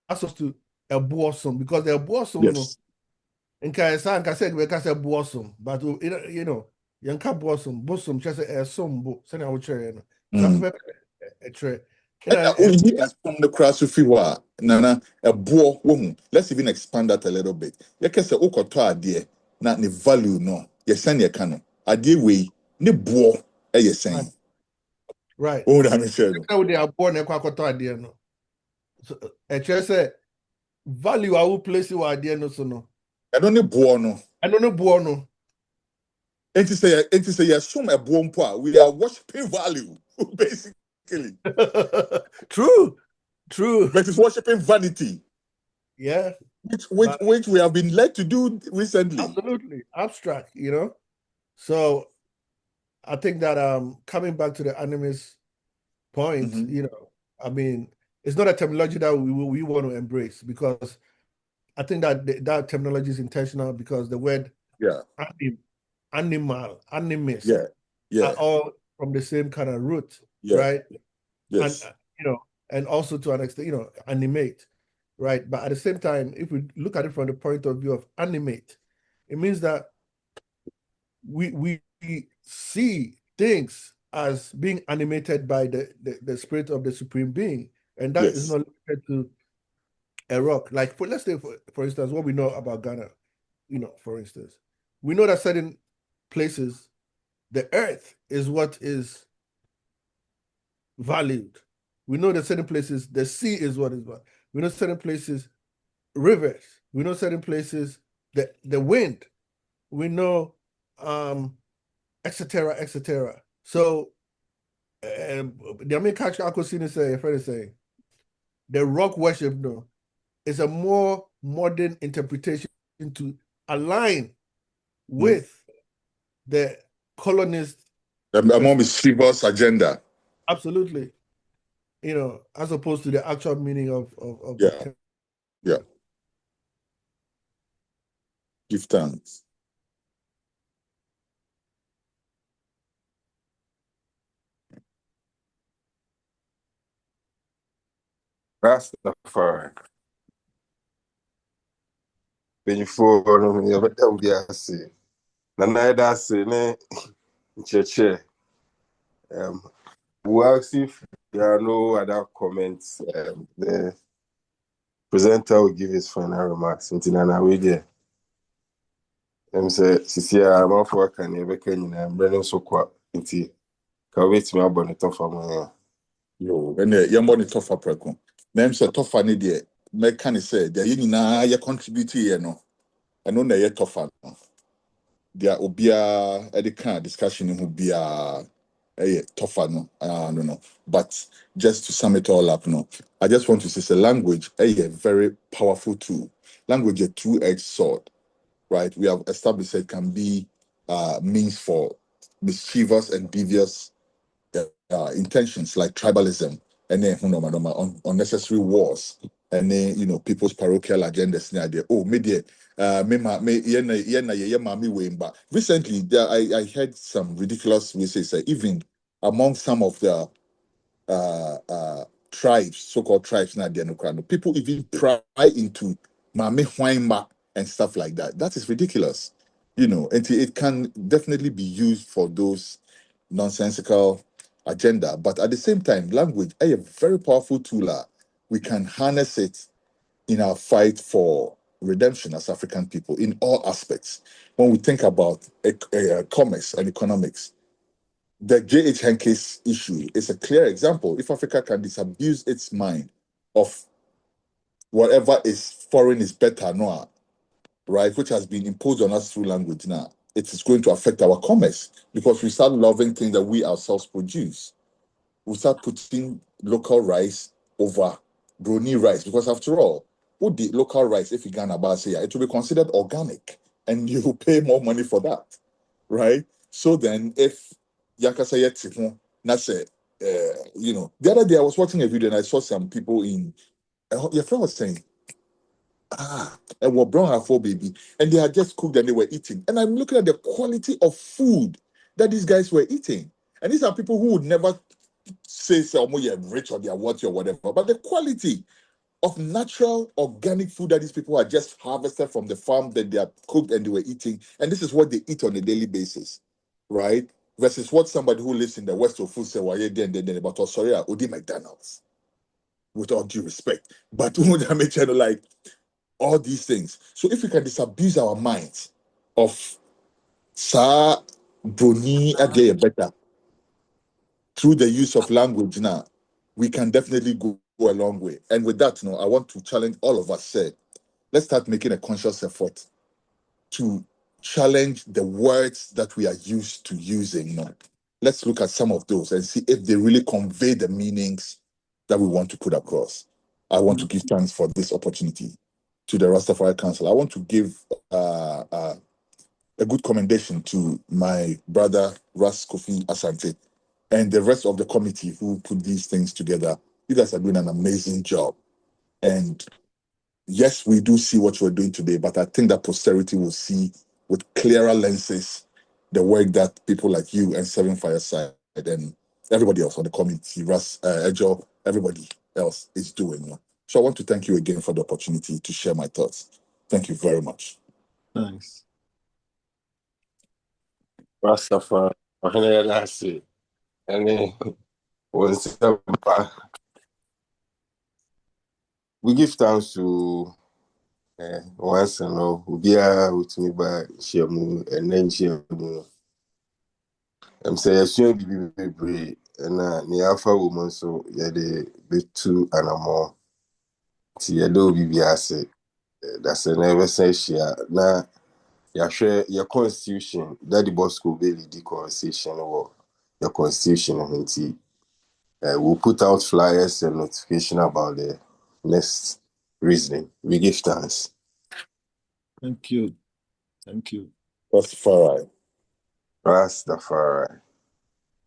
asum to a bosom, because the bosom no. In Kayasa and Kasek, we can say bosom, but you know, yanka bosom, just a some send out chair. So a tray. From the cross of Fiwa, Nana, a boar woman. Let's even expand that a little bit. You can say, Okoto idea, not the value, no. You send your canon. Idea way, ne boar, you're saying. Right. Oh, I'm sure. They are born a quacoto idea, no. So a chair say, value I will place you idea, no, so no. I don't know buono. I don't know buono. And to say, assume a buon poa, we are worshiping value, basically. True. But it's worshiping vanity. Yeah. Which we have been led to do recently. Absolutely. Abstract, you know. So I think that coming back to the animist point, you know, I mean, it's not a terminology that we want to embrace, because I think that that terminology is intentional, because the word animal, animist are all from the same kind of root, right? Yes. And you know, and also to an extent, you know, animate, right? But at the same time, if we look at it from the point of view of animate, it means that we see things as being animated by the spirit of the supreme being, and that is not limited to a rock. Like let's say for instance, what we know about Ghana, you know, for instance, we know that certain places, the earth is what is valued. We know that certain places, the sea is what is valued. We know certain places, rivers. We know certain places, the wind. We know, etc., etc. So, the American Akosini say, friend is saying, the rock worship, no, is a more modern interpretation to align with the colonist, a more mischievous agenda. Absolutely. You know, as opposed to the actual meaning of the term. Yeah. Give thanks. Rastafari. Mpanyinfoɔ no yɛbɛda wo bi ase. Na yɛda ase ne nkyerɛkyerɛ. We'll ask if there are no other comments. The presenter will give his final remarks. Nti na we there. Sɛ sisi a amanfoɔ aka ne yɛbɛka nyinaa mmerɛ no nso kɔ nti ka wobɛtumi abɔ ne tɔfa ma Yo, ɛnɛ yɛmmɔ ne tɔfa prɛko. Na ɛm sɛ tɔfa ne deɛ mɛka ne sɛ deɛ yɛ nyinaa yɛ contribute yɛ no ɛno na ɛyɛ tɔfa no. Deɛ obiara ɛde ka discussion no ho biara ɛyɛ tɔfa no. I don't know. But just to sum it all up, no, I just want to say language a very powerful tool. Language a two-edged sword, right? We have established it can be means for mischievous and devious intentions like tribalism and then unnecessary wars and then people's parochial agendas. Oh, maybe but recently I heard some ridiculous messages even among some of the tribes, so-called tribes now, people even pry into Mame Huayma and stuff like that. That is ridiculous. And it can definitely be used for those nonsensical agenda. But at the same time, language is a very powerful tool. We can harness it in our fight for redemption as African people in all aspects. When we think about commerce and economics, the J.H. Henke's issue is a clear example. If Africa can disabuse its mind of whatever is foreign is better, no, right, which has been imposed on us through language now, it is going to affect our commerce because we start loving things that we ourselves produce. We start putting local rice over brony rice because after all, what the local rice, if you can about say, it will be considered organic and you will pay more money for that, right? So then if Yakasa yet, that's it. The other day I was watching a video and I saw some people in your friend was saying, and were brown for baby, and they had just cooked and they were eating. And I'm looking at the quality of food that these guys were eating. And these are people who would never say, oh, you're rich or they're what or whatever, but the quality of natural organic food that these people are just harvested from the farm that they are cooked and they were eating. And this is what they eat on a daily basis, right? Versus what somebody who lives in the West of food say, well, yeah, then, but oh, sorry, Odi McDonald's, with all due respect. But like all these things. So if we can disabuse our minds of sa broni again better through the use of language now, we can definitely go a long way. And with that, I want to challenge all of us. Let's start making a conscious effort to challenge the words that we are used to using. Let's look at some of those and see if they really convey the meanings that we want to put across. I want to give thanks for this opportunity to the Rastafari Council. I want to give a good commendation to my brother Ras Kofi Asante and the rest of the committee who put these things together. You guys are doing an amazing job. And yes, we do see what you're doing today, but I think that posterity will see with clearer lenses the work that people like you and Seven Fireside and everybody else on the committee, Ras, Ejo, everybody else is doing. So I want to thank you again for the opportunity to share my thoughts. Thank you very much. Thanks. Rastafari, that's it. And then we give thanks to once and all we are with me by Shemu and then Shemu. I'm saying soon be and the alpha woman so yeah the bit two and a more. See, I do be that's a never say she now. Yeah, share your constitution. That the boss could be the conversation or your constitution and we'll put out flyers and notification about the next reasoning. We give thanks. Thank you. Thank you. Rastafari. Rastafari.